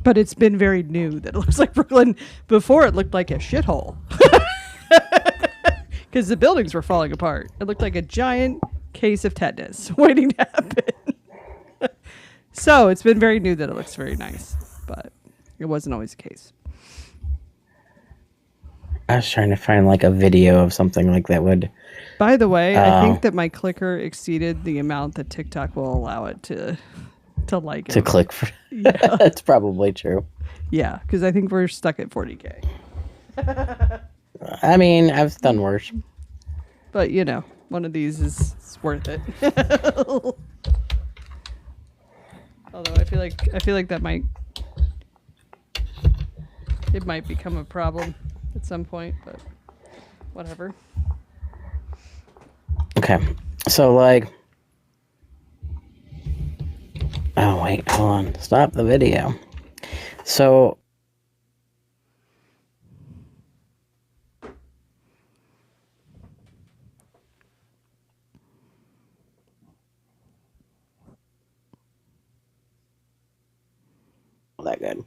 But it's been very new that it looks like Brooklyn. Before it looked like a shithole. Because the buildings were falling apart. It looked like a giant case of tetanus waiting to happen. So it's been very new that it looks very nice. But it wasn't always the case. I was trying to find like a video of something like that would... By the way, I think that my clicker exceeded the amount that TikTok will allow it to like it. To click for. Yeah. That's probably true. Yeah, because I think we're stuck at 40K. I mean, I've done worse. But you know, one of these is worth it. Although I feel like that might it might become a problem at some point, but whatever. Okay. So, like... Oh, wait. Hold on. Stop the video. So... that good.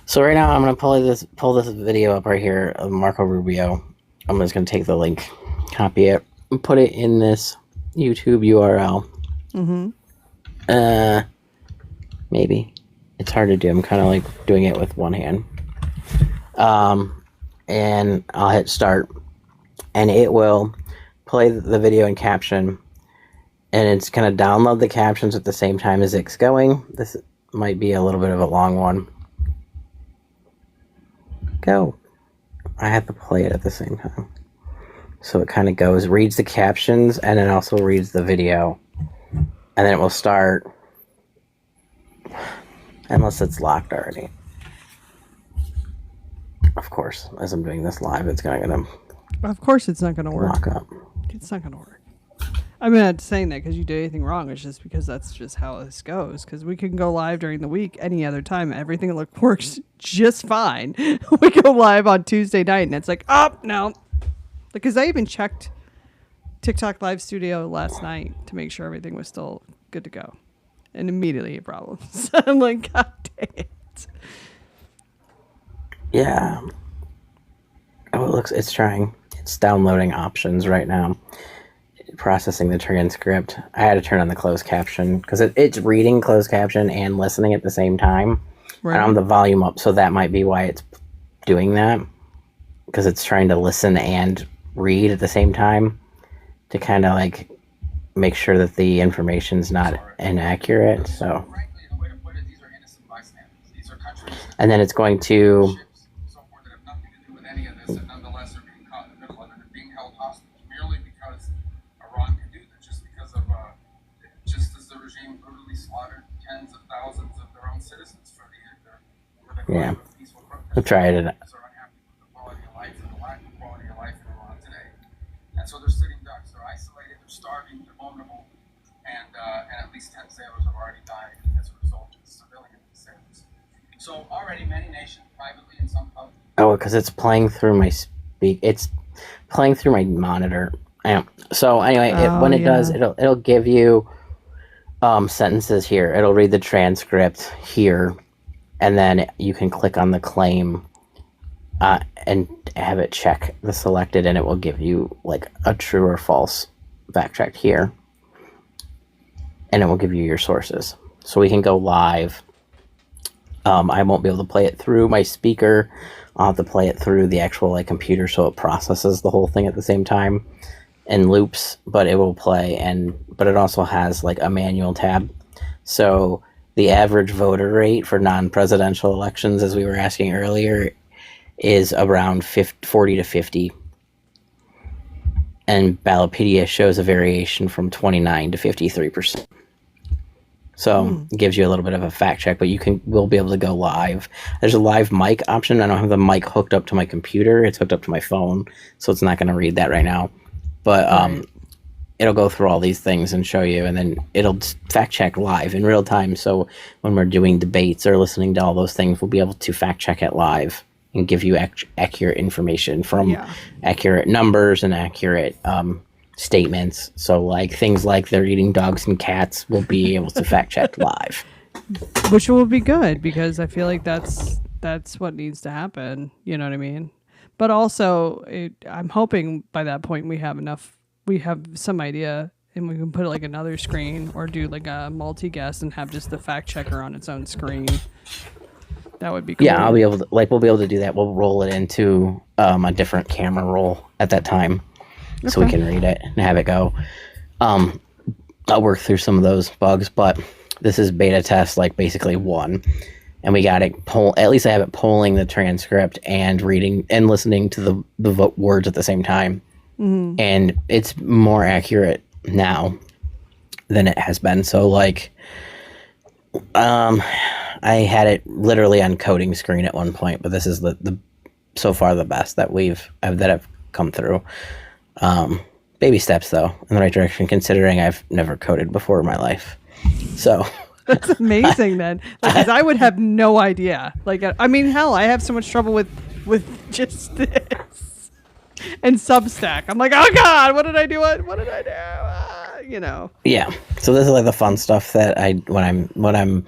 So right now I'm going to pull this video up right here of Marco Rubio. I'm just going to take the link, copy it, and put it in this YouTube URL. Maybe. It's hard to do. I'm kind of like doing it with one hand. And I'll hit start. And it will play the video in caption. And it's going to download the captions at the same time as it's going. This might be a little bit of a long one. Go. I have to play it at the same time. So it kind of goes, reads the captions, and then also reads the video. And then it will start. Unless it's locked already. Of course, as I'm doing this live, it's gonna Of course it's not going to work. lock up. It's not going to work. I'm not saying that because you did anything wrong. It's just because that's just how this goes. Because we can go live during the week any other time. Everything works just fine. We go live on Tuesday night and it's like, oh, no. Because I even checked TikTok Live Studio last night to make sure everything was still good to go. And immediately a problem. So I'm like, God dang it. Yeah. Oh, it's trying. It's downloading options right now. Processing the transcript. I had to turn on the closed caption because it's reading closed caption and listening at the same time. Right. And I'm the volume up, so that might be why it's doing that, because it's trying to listen and read at the same time to kind of like make sure that the information's not inaccurate. So, and then it's going to. Yeah, I've tried it. And so they're sitting ducks. They're isolated. They're starving. They're vulnerable, and at least 10 sailors have already died as a result of civilian sailors. So already many nations, privately and some public. Oh, because it's playing through my It's playing through my monitor. So anyway, when it does, it'll give you sentences here. It'll read the transcript here. And then you can click on the claim and have it check the selected, and it will give you like a true or false fact check here. And it will give you your sources. So we can go live. I won't be able to play it through my speaker. I'll have to play it through the actual computer, so it processes the whole thing at the same time in loops, but it will play. But it also has like a manual tab. So the average voter rate for non-presidential elections, as we were asking earlier, is around 40 to 50. And Ballotpedia shows a variation from 29 to 53%. So it gives you a little bit of a fact check, but we'll be able to go live. There's a live mic option. I don't have the mic hooked up to my computer. It's hooked up to my phone, so it's not going to read that right now. But it'll go through all these things and show you, and then it'll fact check live in real time. So when we're doing debates or listening to all those things, we'll be able to fact check it live and give you accurate information from accurate numbers and accurate statements. So like things like they're eating dogs and cats, we'll be able to fact check live. Which will be good, because I feel like that's what needs to happen. You know what I mean? But also, I'm hoping by that point we have some idea, and we can put like another screen or do like a multi-guest and have just the fact checker on its own screen. That would be cool. Yeah, we'll be able to do that. We'll roll it into a different camera roll at that time, so we can read it and have it go. I'll work through some of those bugs, but this is beta test, like basically 1. And we got it at least I have it polling the transcript and reading and listening to the words at the same time. Mm-hmm. And it's more accurate now than it has been. So like, I had it literally on coding screen at one point, but this is the so far the best that I've come through. Baby steps though in the right direction, considering I've never coded before in my life. So that's amazing then. Because I would have no idea. Like, I mean, hell, I have so much trouble with just this and Substack. I'm like, oh God, what did I do? What did I do? You know. Yeah. So this is like the fun stuff that when I'm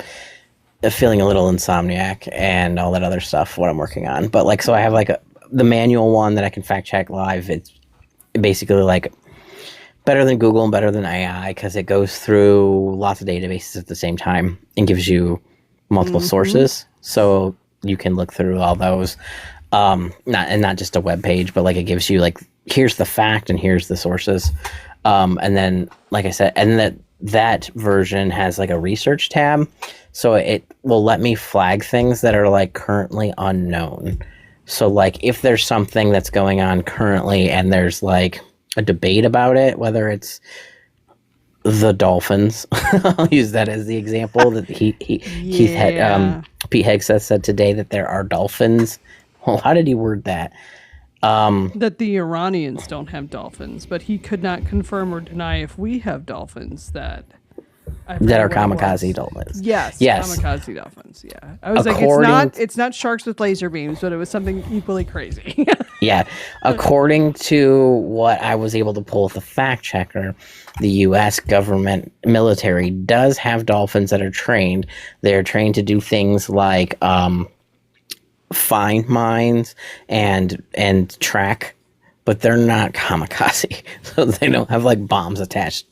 feeling a little insomniac and all that other stuff, what I'm working on. But like, so I have like the manual one that I can fact check live. It's basically like better than Google and better than AI because it goes through lots of databases at the same time and gives you multiple sources. So you can look through all those. Not just a web page, but like it gives you like, here's the fact and here's the sources. And then, like I said, and that version has like a research tab. So it will let me flag things that are like currently unknown. So like if there's something that's going on currently and there's like a debate about it, whether it's the dolphins, I'll use that as the example that Pete Hegseth said today that there are dolphins. Well, how did he word that? That the Iranians don't have dolphins, but he could not confirm or deny if we have dolphins that are kamikaze dolphins. Yes, kamikaze dolphins. Yeah, I was like, it's not sharks with laser beams, but it was something equally crazy. Yeah, according to what I was able to pull with the fact checker, the U.S. government military does have dolphins that are trained. They're trained to do things like find mines and track, but they're not kamikaze, so they don't have like bombs attached.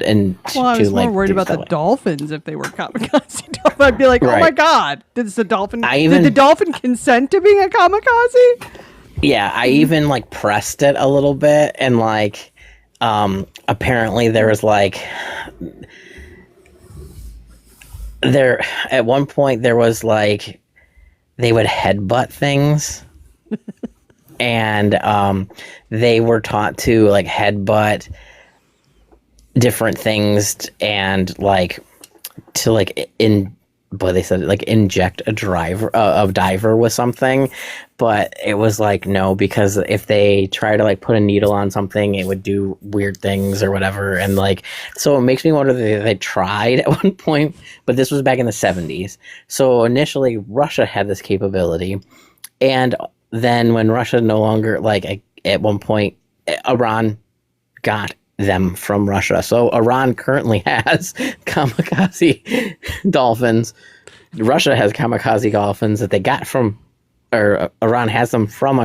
And I was more worried about the dolphins if they were kamikaze dolphins. I'd be like, oh my God, did the dolphin consent to being a kamikaze? Yeah, I even like pressed it a little bit and like apparently there was like at one point there was like they would headbutt things and they were taught to like headbutt different things and like to like they said like inject a diver with something, but it was like no, because if they try to like put a needle on something it would do weird things or whatever, and like so it makes me wonder if they tried at one point, but this was back in the 70s. So initially Russia had this capability, and then when Russia no longer, like at one point Iran got them from Russia. So Iran currently has kamikaze dolphins. Russia has kamikaze dolphins that they got from, or Iran has them from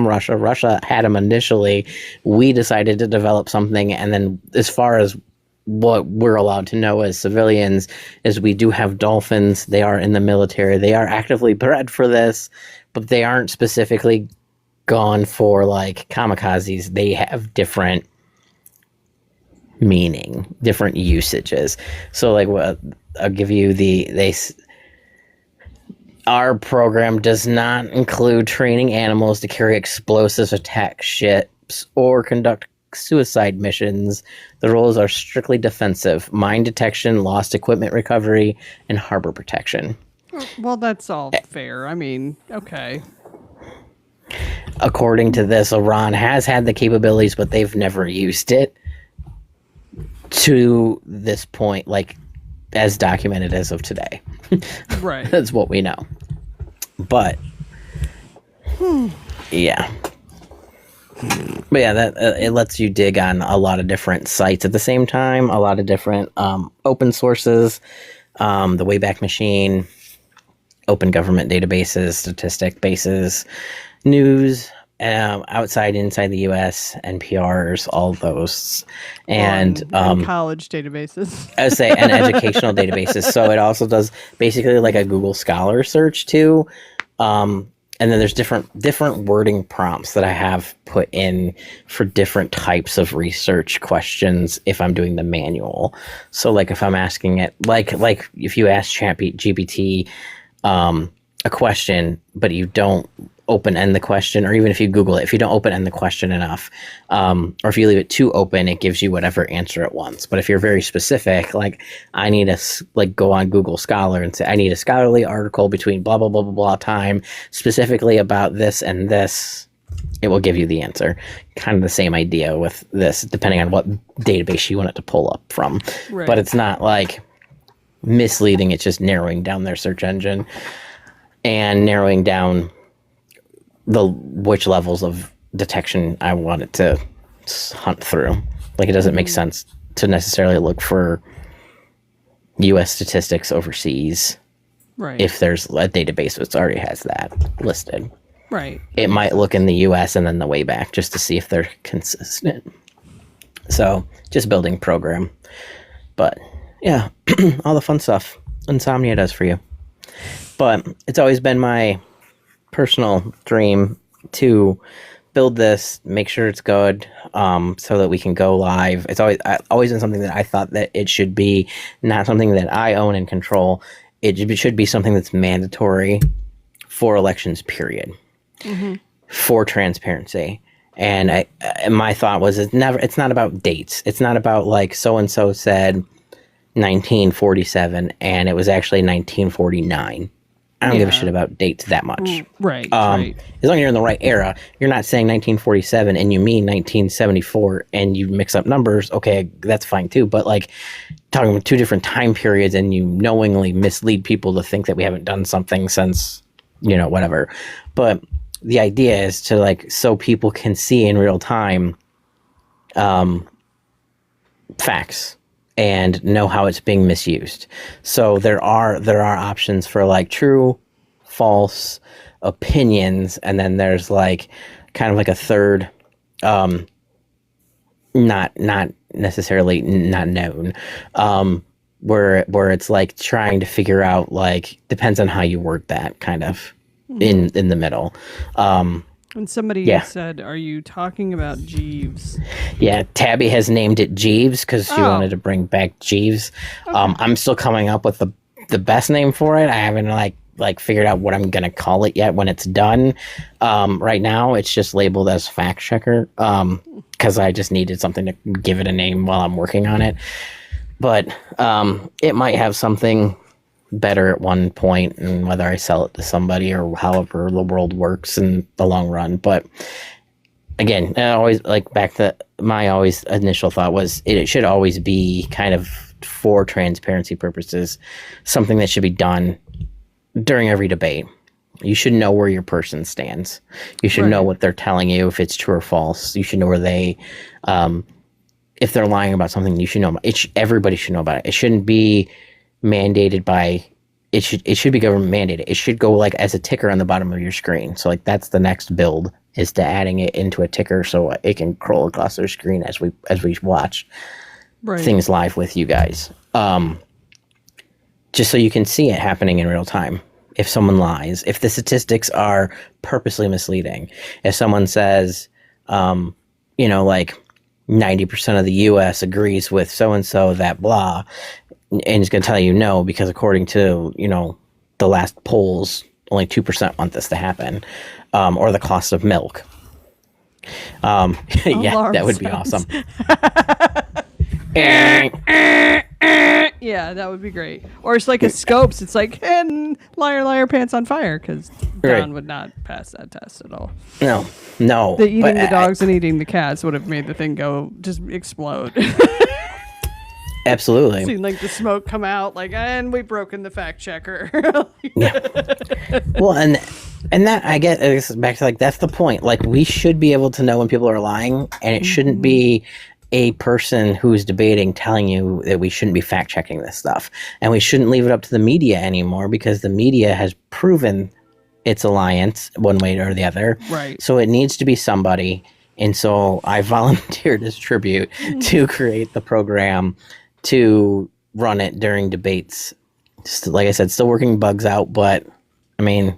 Russia. Russia had them initially. We decided to develop something, and then as far as what we're allowed to know as civilians is we do have dolphins. They are in the military. They are actively bred for this, but they aren't specifically gone for like kamikazes. They have different meaning, different usages. So like I'll give you our program does not include training animals to carry explosives, attack ships, or conduct suicide missions. The roles are strictly defensive: mine detection, lost equipment recovery, and harbor protection. Well, that's all fair. I mean, okay. According to this, Iran has had the capabilities, but they've never used it to this point, like as documented as of today. Right. That's what we know. But yeah. But yeah, that it lets you dig on a lot of different sites at the same time, a lot of different open sources, the Wayback Machine, open government databases, statistic bases, news, outside, inside the U.S., NPRs, all those, and college databases. I would say, and educational databases. So it also does basically like a Google Scholar search too. And then there's different wording prompts that I have put in for different types of research questions if I'm doing the manual. So like if I'm asking it, like if you ask ChatGPT a question, but you don't open-end the question, or even if you Google it, if you don't open-end the question enough, or if you leave it too open, it gives you whatever answer it wants. But if you're very specific, like I need go on Google Scholar and say I need a scholarly article between blah blah blah blah blah time specifically about this and this, it will give you the answer. Kind of the same idea with this, depending on what database you want it to pull up from. Right. But it's not like misleading, it's just narrowing down their search engine and narrowing down which levels of detection I want it to hunt through. Like, it doesn't make sense to necessarily look for U.S. statistics overseas, right? If there's a database that already has that listed, right? It might look in the U.S. and then the way back just to see if they're consistent. So just building program, but yeah, all the fun stuff Insomnia does for you. But it's always been my personal dream to build this, make sure it's good, so that we can go live. It's always been something that I thought that it should be not something that I own and control. It should be something that's mandatory for elections, period, for transparency. And my thought was, it's not about dates. It's not about like so-and-so said 1947 and it was actually 1949. I don't give a shit about dates that much. Right. As long as you're in the right era, you're not saying 1947 and you mean 1974 and you mix up numbers. Okay, that's fine too. But like talking about two different time periods and you knowingly mislead people to think that we haven't done something since, whatever. But the idea is to like, so people can see in real time, facts. And know how it's being misused. So there are options for like true, false opinions, and then there's like kind of like a third, not necessarily not known, where it's like trying to figure out, like, depends on how you word that kind of in the middle. And somebody said, are you talking about Jeeves? Yeah, Tabby has named it Jeeves because she wanted to bring back Jeeves. Okay. I'm still coming up with the best name for it. I haven't like figured out what I'm gonna call it yet when it's done. Right now it's just labeled as Fact Checker because I just needed something to give it a name while I'm working on it. But it might have something better at one point, and whether I sell it to somebody or however the world works in the long run. But again, I always like back to my initial thought was it should always be kind of for transparency purposes, something that should be done during every debate. You should know where your person stands. You should know what they're telling you, if it's true or false. You should know where they, if they're lying about something, you should know. Everybody should know about it. It shouldn't be mandated by, it should be government mandated. It should go like as a ticker on the bottom of your screen. So like that's the next build, is to adding it into a ticker so it can scroll across their screen as we watch things live with you guys. Just so you can see it happening in real time. If someone lies, if the statistics are purposely misleading, if someone says, like 90% of the U.S. agrees with so-and-so that blah, and it's going to tell you no, because according to, the last polls, only 2% want this to happen, or the cost of milk. Yeah, that would be awesome. Yeah, that would be great. Or it's like a Scopes. It's like, and liar, pants on fire, because Don would not pass that test at all. No. The eating the dogs and eating the cats would have made the thing go, just explode. Absolutely. Seen like the smoke come out, like, and we've broken the fact checker. Yeah. Well, and that, I get back to like, that's the point. Like, we should be able to know when people are lying, and it shouldn't be a person who's debating telling you that we shouldn't be fact checking this stuff. And we shouldn't leave it up to the media anymore, because the media has proven its alliance one way or the other. Right. So it needs to be somebody. And so I volunteered as tribute to create the program, to run it during debates. Just like I said, still working bugs out, but I mean,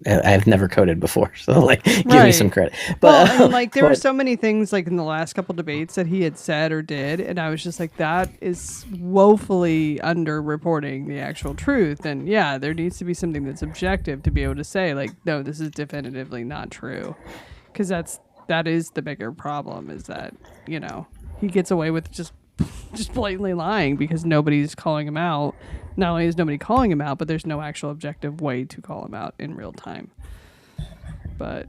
I've never coded before, so like, give me Right. some credit. Well, But and like there were but- so many things like in the last couple debates that he had said or did, and I was just like, that is woefully underreporting the actual truth. And yeah, there needs to be something that's objective to be able to say like, no, this is definitively not true, because that is the bigger problem, is that, you know, he gets away with just blatantly lying because nobody's calling him out. Not only is nobody calling him out, but there's no actual objective way to call him out in real time. But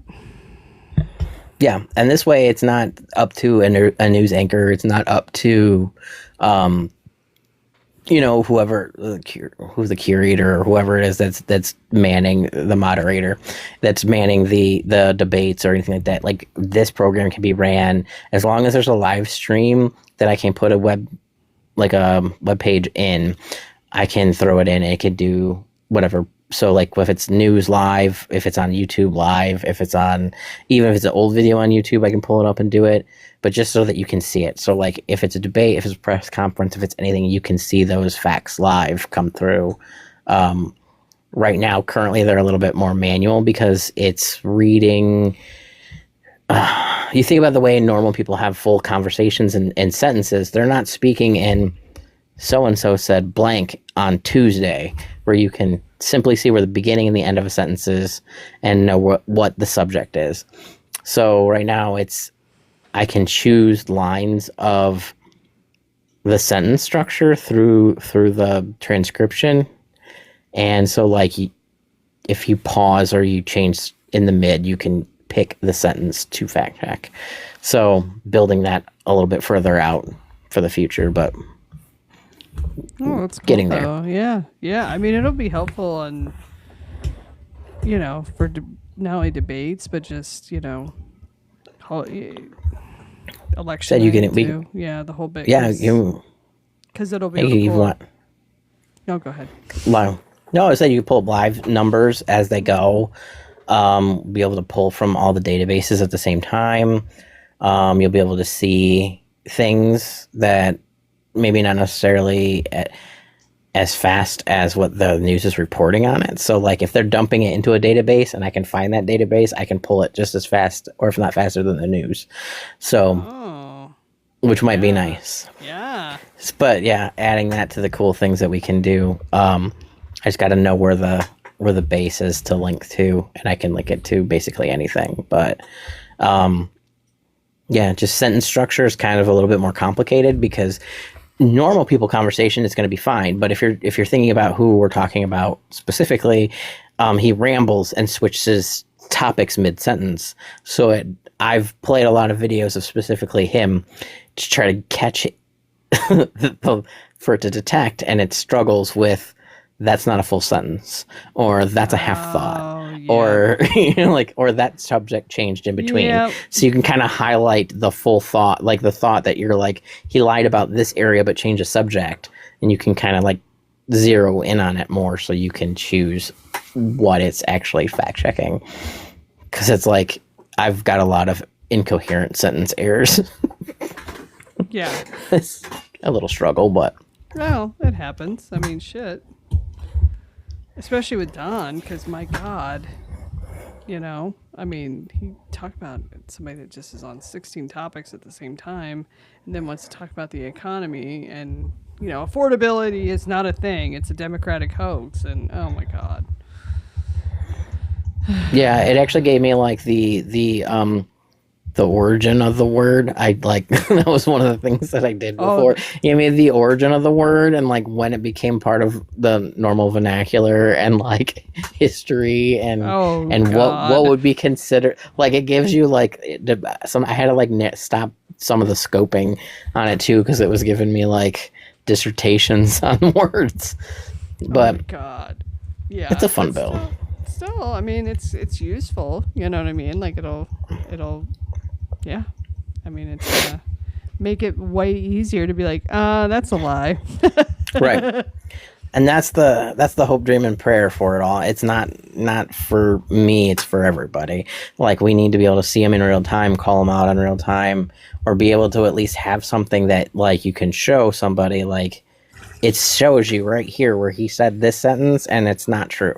yeah, and this way it's not up to a news anchor. It's not up to, you know, who's the curator or whoever it is that's manning the moderator, that's manning the debates or anything like that. Like, this program can be ran as long as there's a live stream that I can put a web page in. I can throw it in. It could do whatever. So like if it's news live, if it's on YouTube live, even if it's an old video on YouTube, I can pull it up and do it, but just so that you can see it. So like if it's a debate, if it's a press conference, if it's anything, you can see those facts live come through. Right now, currently, they're a little bit more manual because it's reading. You think about the way normal people have full conversations and sentences. They're not speaking in so-and-so said blank on Tuesday, where you can simply see where the beginning and the end of a sentence is and know what the subject is. So right now I can choose lines of the sentence structure through the transcription. And so like if you pause or you change in the mid, you can pick the sentence to fact check. So building that a little bit further out for the future, but that's cool, getting there. though. Yeah. I mean, it'll be helpful on, you know, for not only debates, but just, you know, election. Said you night can too. Yeah, the whole bit. Yeah, because it'll be. you able to want. No, go ahead. No, I said you can pull up live numbers as they go. Be able to pull from all the databases at the same time. You'll be able to see things that maybe not necessarily as fast as what the news is reporting on it. So like if they're dumping it into a database and I can find that database, I can pull it just as fast, or if not faster than the news. So, which might be nice. Yeah. But yeah, adding that to the cool things that we can do. I just got to know where the base is to link to, and I can link it to basically anything. But yeah, just sentence structure is kind of a little bit more complicated because normal people conversation is going to be fine. But if you're thinking about who we're talking about specifically, he rambles and switches topics mid-sentence. So I've played a lot of videos of specifically him to try to catch it, for it to detect, and it struggles with that's not a full sentence, or that's a half thought, or you know, like, or that subject changed in between. Yep. So you can kind of highlight the full thought, like the thought that you're like, he lied about this area but changed the subject, and you can kind of like zero in on it more, so you can choose what it's actually fact checking. Because it's like I've got a lot of incoherent sentence errors. Yeah, it's a little struggle, but well, it happens. I mean, shit. Especially with Don, because my God, you know, I mean, he talked about somebody that just is on 16 topics at the same time, and then wants to talk about the economy, and, you know, affordability is not a thing. It's a Democratic hoax, and oh my God. Yeah, it actually gave me like the origin of the word. I like that was one of the things that I did before. You made the origin of the word and like when it became part of the normal vernacular and like history and what would be considered, like it gives you like I had to like stop some of the scoping on it too because it was giving me like dissertations on words. But oh my God, yeah, it's a fun build. Still, I mean, it's useful. You know what I mean? Like it'll. Yeah, I mean, it's gonna make it way easier to be like, that's a lie. Right. And that's the hope, dream, and prayer for it all. It's not for me, it's for everybody. Like, we need to be able to see them in real time, call them out in real time, or be able to at least have something that, like, you can show somebody, like, it shows you right here where he said this sentence, and it's not true.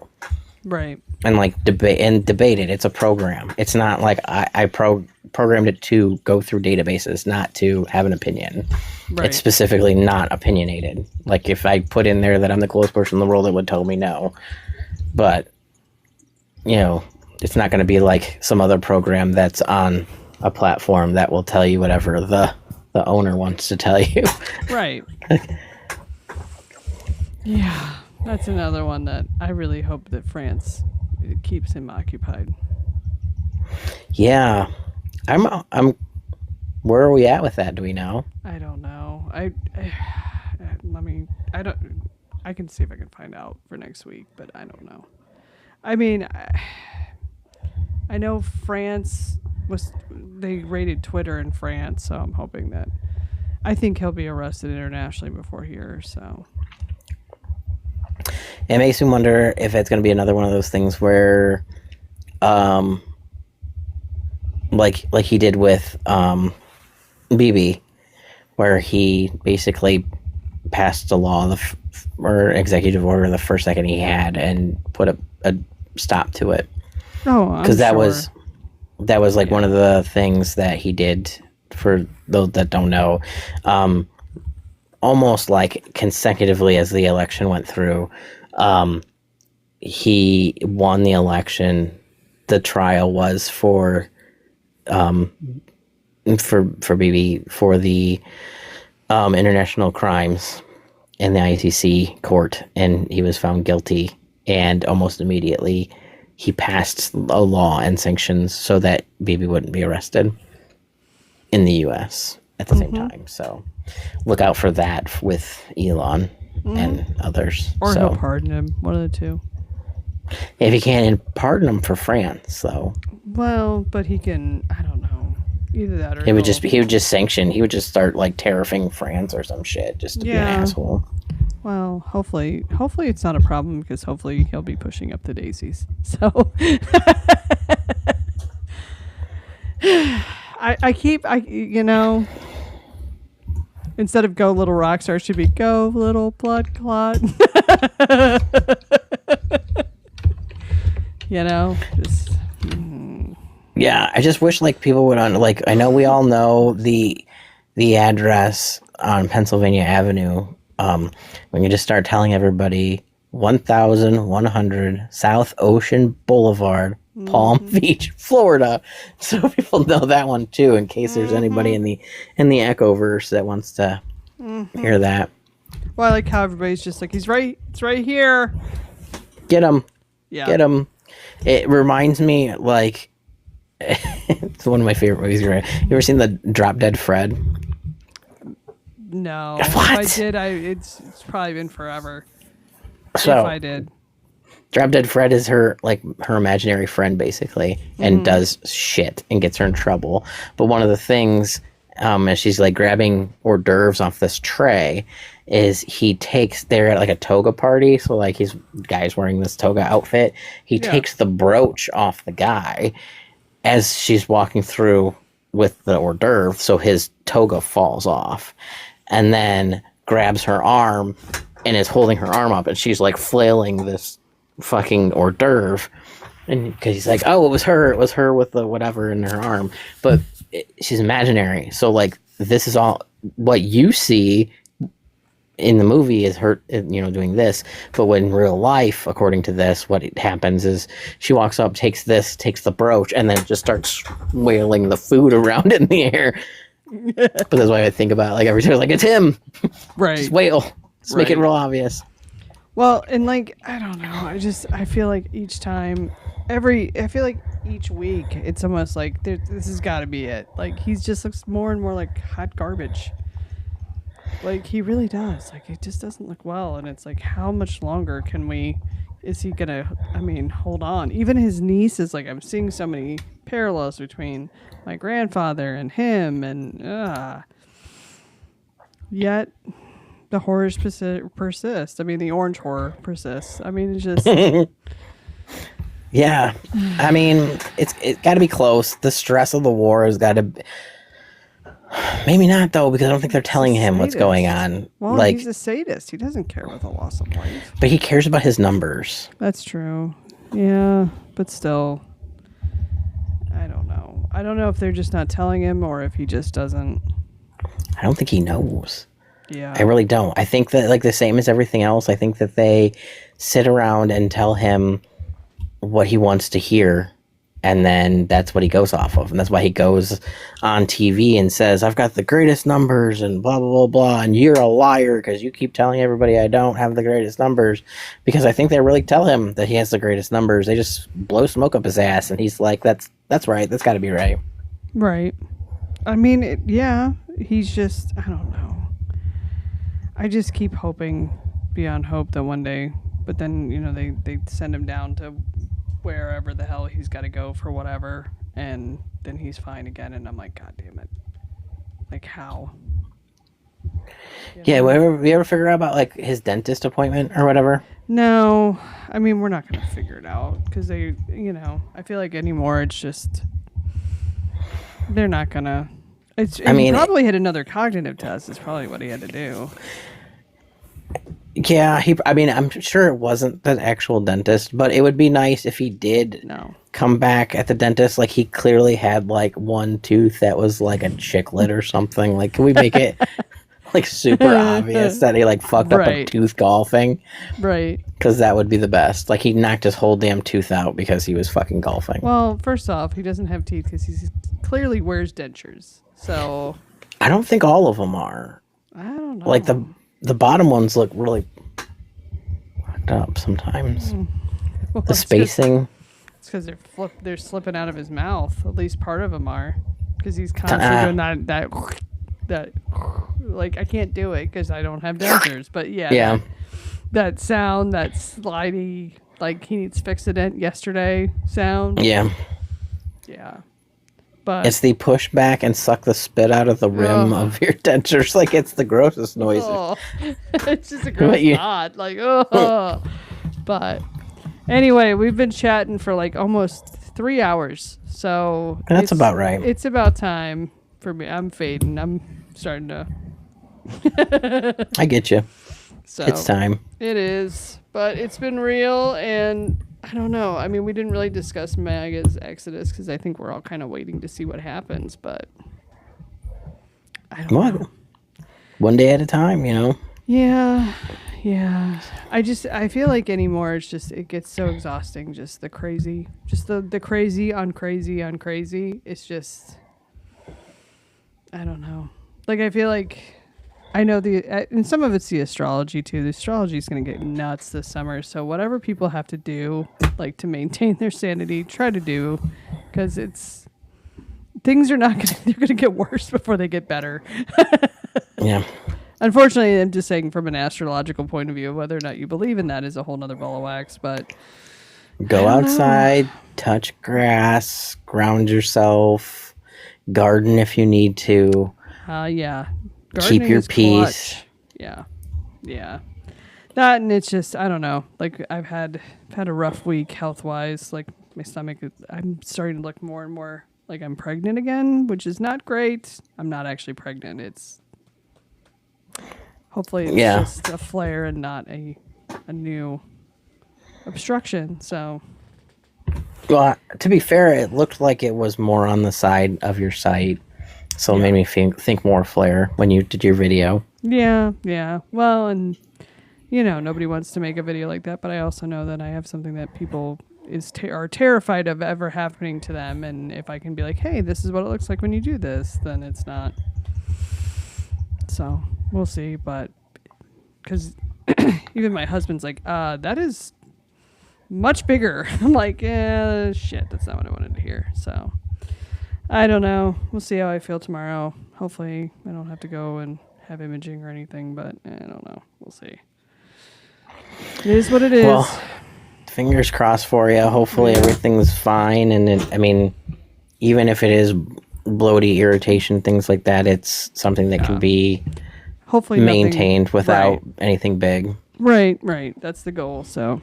Right. and like debate it. It's a program. It's not like I programmed it to go through databases, not to have an opinion. Right. It's specifically not opinionated. Like if I put in there that I'm the coolest person in the world, it would tell me no. But you know, it's not going to be like some other program that's on a platform that will tell you whatever the owner wants to tell you. Right. Yeah, that's another one that I really hope that France keeps him occupied. Yeah, I'm. Where are we at with that? Do we know? I don't know. I mean, I don't. I can see if I can find out for next week, but I don't know. I mean, I know France they raided Twitter in France, so I'm hoping that. I think he'll be arrested internationally before here. So. It makes me wonder if it's going to be another one of those things where, like he did with Bibi, where he basically passed a law or executive order the first second he had and put a stop to it. Oh, because that sure. was like one of the things that he did. For those that don't know, almost like consecutively as the election went through, he won the election. The trial was for Bibi for the international crimes in the ICC court, and he was found guilty. And almost immediately, he passed a law and sanctions so that Bibi wouldn't be arrested in the U.S. at the same time. So look out for that with Elon and others. Or so, he'll pardon him. One of the two. if he can't pardon him for France, though. Well, but he can. I don't know. Either that or He would just sanction. He would just start like tariffing France or some shit just to be an asshole. Well, hopefully it's not a problem because hopefully he'll be pushing up the daisies. So. Instead of go little rock star, it should be go little blood clot. Just. Yeah, I just wish like people would I know we all know the address on Pennsylvania Avenue. When you just start telling everybody 1100 South Ocean Boulevard, Palm Beach, Florida, so people know that one too, in case there's anybody in the Echoverse that wants to hear that. Well, I like how everybody's just like, it's right here. Get him, Yeah. get him. It reminds me like it's one of my favorite movies. You ever seen the Drop Dead Fred? No. What? If I did, it's probably been forever. So if I did. Drop Dead Fred is her imaginary friend basically, and does shit and gets her in trouble. But one of the things, as she's like grabbing hors d'oeuvres off this tray, is they're at like a toga party, so like guy's wearing this toga outfit. He takes the brooch off the guy as she's walking through with the hors d'oeuvre, so his toga falls off, and then grabs her arm and is holding her arm up, and she's like flailing this fucking hors d'oeuvre, and because he's like, oh, it was her with the whatever in her arm, but she's imaginary. So like this is all what you see in the movie is her, doing this. But when in real life, according to this, what happens is she walks up, takes the brooch, and then just starts wailing the food around in the air. But that's why I think about it, like every time, like it's him, Right? Just wail, just make it real obvious. Well, and like I don't know, I feel like each time, I feel like each week, it's almost like this has got to be it. Like he just looks more and more like hot garbage. Like he really does. Like it just doesn't look well, and it's like how much longer is he gonna? I mean, hold on. Even his niece is like, I'm seeing so many parallels between my grandfather and him, and yet the horrors persist. I mean, the orange horror persists. I mean, it's just. Yeah, I mean, it's got to be close. The stress of the war has got to. Maybe not though, because I don't think they're telling him what's going on. Well, like, he's a sadist. He doesn't care about the loss of life. but he cares about his numbers. That's true. Yeah, but still, I don't know. I don't know if they're just not telling him or if he just doesn't. I don't think he knows. Yeah. I really don't. I think that, like, the same as everything else, I think that they sit around and tell him what he wants to hear, and then that's what he goes off of. And that's why he goes on TV and says, I've got the greatest numbers and blah, blah, blah, blah, and you're a liar because you keep telling everybody I don't have the greatest numbers. Because I think they really tell him that he has the greatest numbers. They just blow smoke up his ass, and he's like, that's right. That's got to be right. Right. I mean, yeah, he's just, I don't know. I just keep hoping beyond hope that one day, but then, they send him down to wherever the hell he's got to go for whatever, and then he's fine again, and I'm like, God damn it. Like, how? Yeah, you ever figure out about, like, his dentist appointment or whatever? No. I mean, we're not going to figure it out, because I feel like anymore it's just, they're not going to. He probably had another cognitive test. Is probably what he had to do. Yeah, I'm sure it wasn't the actual dentist, but it would be nice if he did come back at the dentist. Like, he clearly had, like, one tooth that was, like, a chiclet or something. Like, can we make it, like, super obvious that he, like, fucked up a tooth golfing? Right. Because that would be the best. Like, he knocked his whole damn tooth out because he was fucking golfing. Well, first off, he doesn't have teeth because he clearly wears dentures. So I don't think all of them are. I don't know. Like, the bottom ones look really fucked up sometimes. Well, the spacing. It's because they're slipping out of his mouth. At least part of them are, because he's constantly doing that. Like, I can't do it because I don't have dentures. But yeah. That sound, that slidey, like he needs Fixodent yesterday sound. Yeah. Yeah. But it's the push back and suck the spit out of the rim of your dentures. Like, it's the grossest noise. Oh. It's just a gross thought. Like, oh. But anyway, we've been chatting for like almost 3 hours. So that's about right. It's about time for me. I'm fading. I'm starting to. I get you. So it's time. It is. But it's been real, and I don't know. I mean, we didn't really discuss MAGA's exodus because I think we're all kind of waiting to see what happens, but I don't know. One day at a time, Yeah. I feel like anymore it gets so exhausting. Just the crazy on crazy. It's just, I don't know. Like, I feel like I know and some of it's the astrology too. The astrology is going to get nuts this summer. So whatever people have to do, like, to maintain their sanity, try to do, because things are they're going to get worse before they get better. Yeah. Unfortunately, I'm just saying from an astrological point of view, whether or not you believe in that is a whole nother ball of wax, but go outside, touch grass, ground yourself, garden if you need to. Yeah. Keep your peace. Clutch. Yeah. That, and it's just, I don't know. Like, I've had a rough week health-wise. Like, my stomach, I'm starting to look more and more like I'm pregnant again, which is not great. I'm not actually pregnant. Hopefully it's just a flare and not a new obstruction. So, well, to be fair, it looked like it was more on the side of your site. So it made me think more flare when you did your video. Yeah. Well, and, nobody wants to make a video like that, but I also know that I have something that people are terrified of ever happening to them. And if I can be like, hey, this is what it looks like when you do this, then it's not. So we'll see. But because even my husband's like, that is much bigger. I'm like, shit, that's not what I wanted to hear. So I don't know. We'll see how I feel tomorrow. Hopefully I don't have to go and have imaging or anything, but I don't know. We'll see. It is what it is. Well, fingers crossed for you. Hopefully everything's fine. And even if it is bloaty, irritation, things like that, it's something that can be hopefully maintained without anything big. Right. That's the goal. So,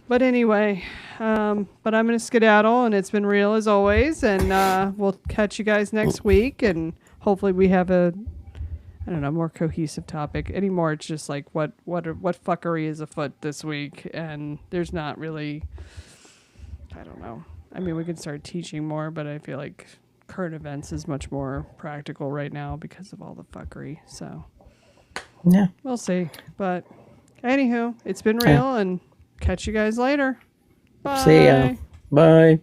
but anyway, but I'm going to skedaddle, and it's been real as always. And we'll catch you guys next week. And hopefully we have a more cohesive topic. Anymore, it's just like what fuckery is afoot this week, and there's not really I don't know. I mean, we could start teaching more, but I feel like current events is much more practical right now because of all the fuckery. So Yeah. we'll see. But anywho, it's been real, and catch you guys later. Bye. See ya. Bye.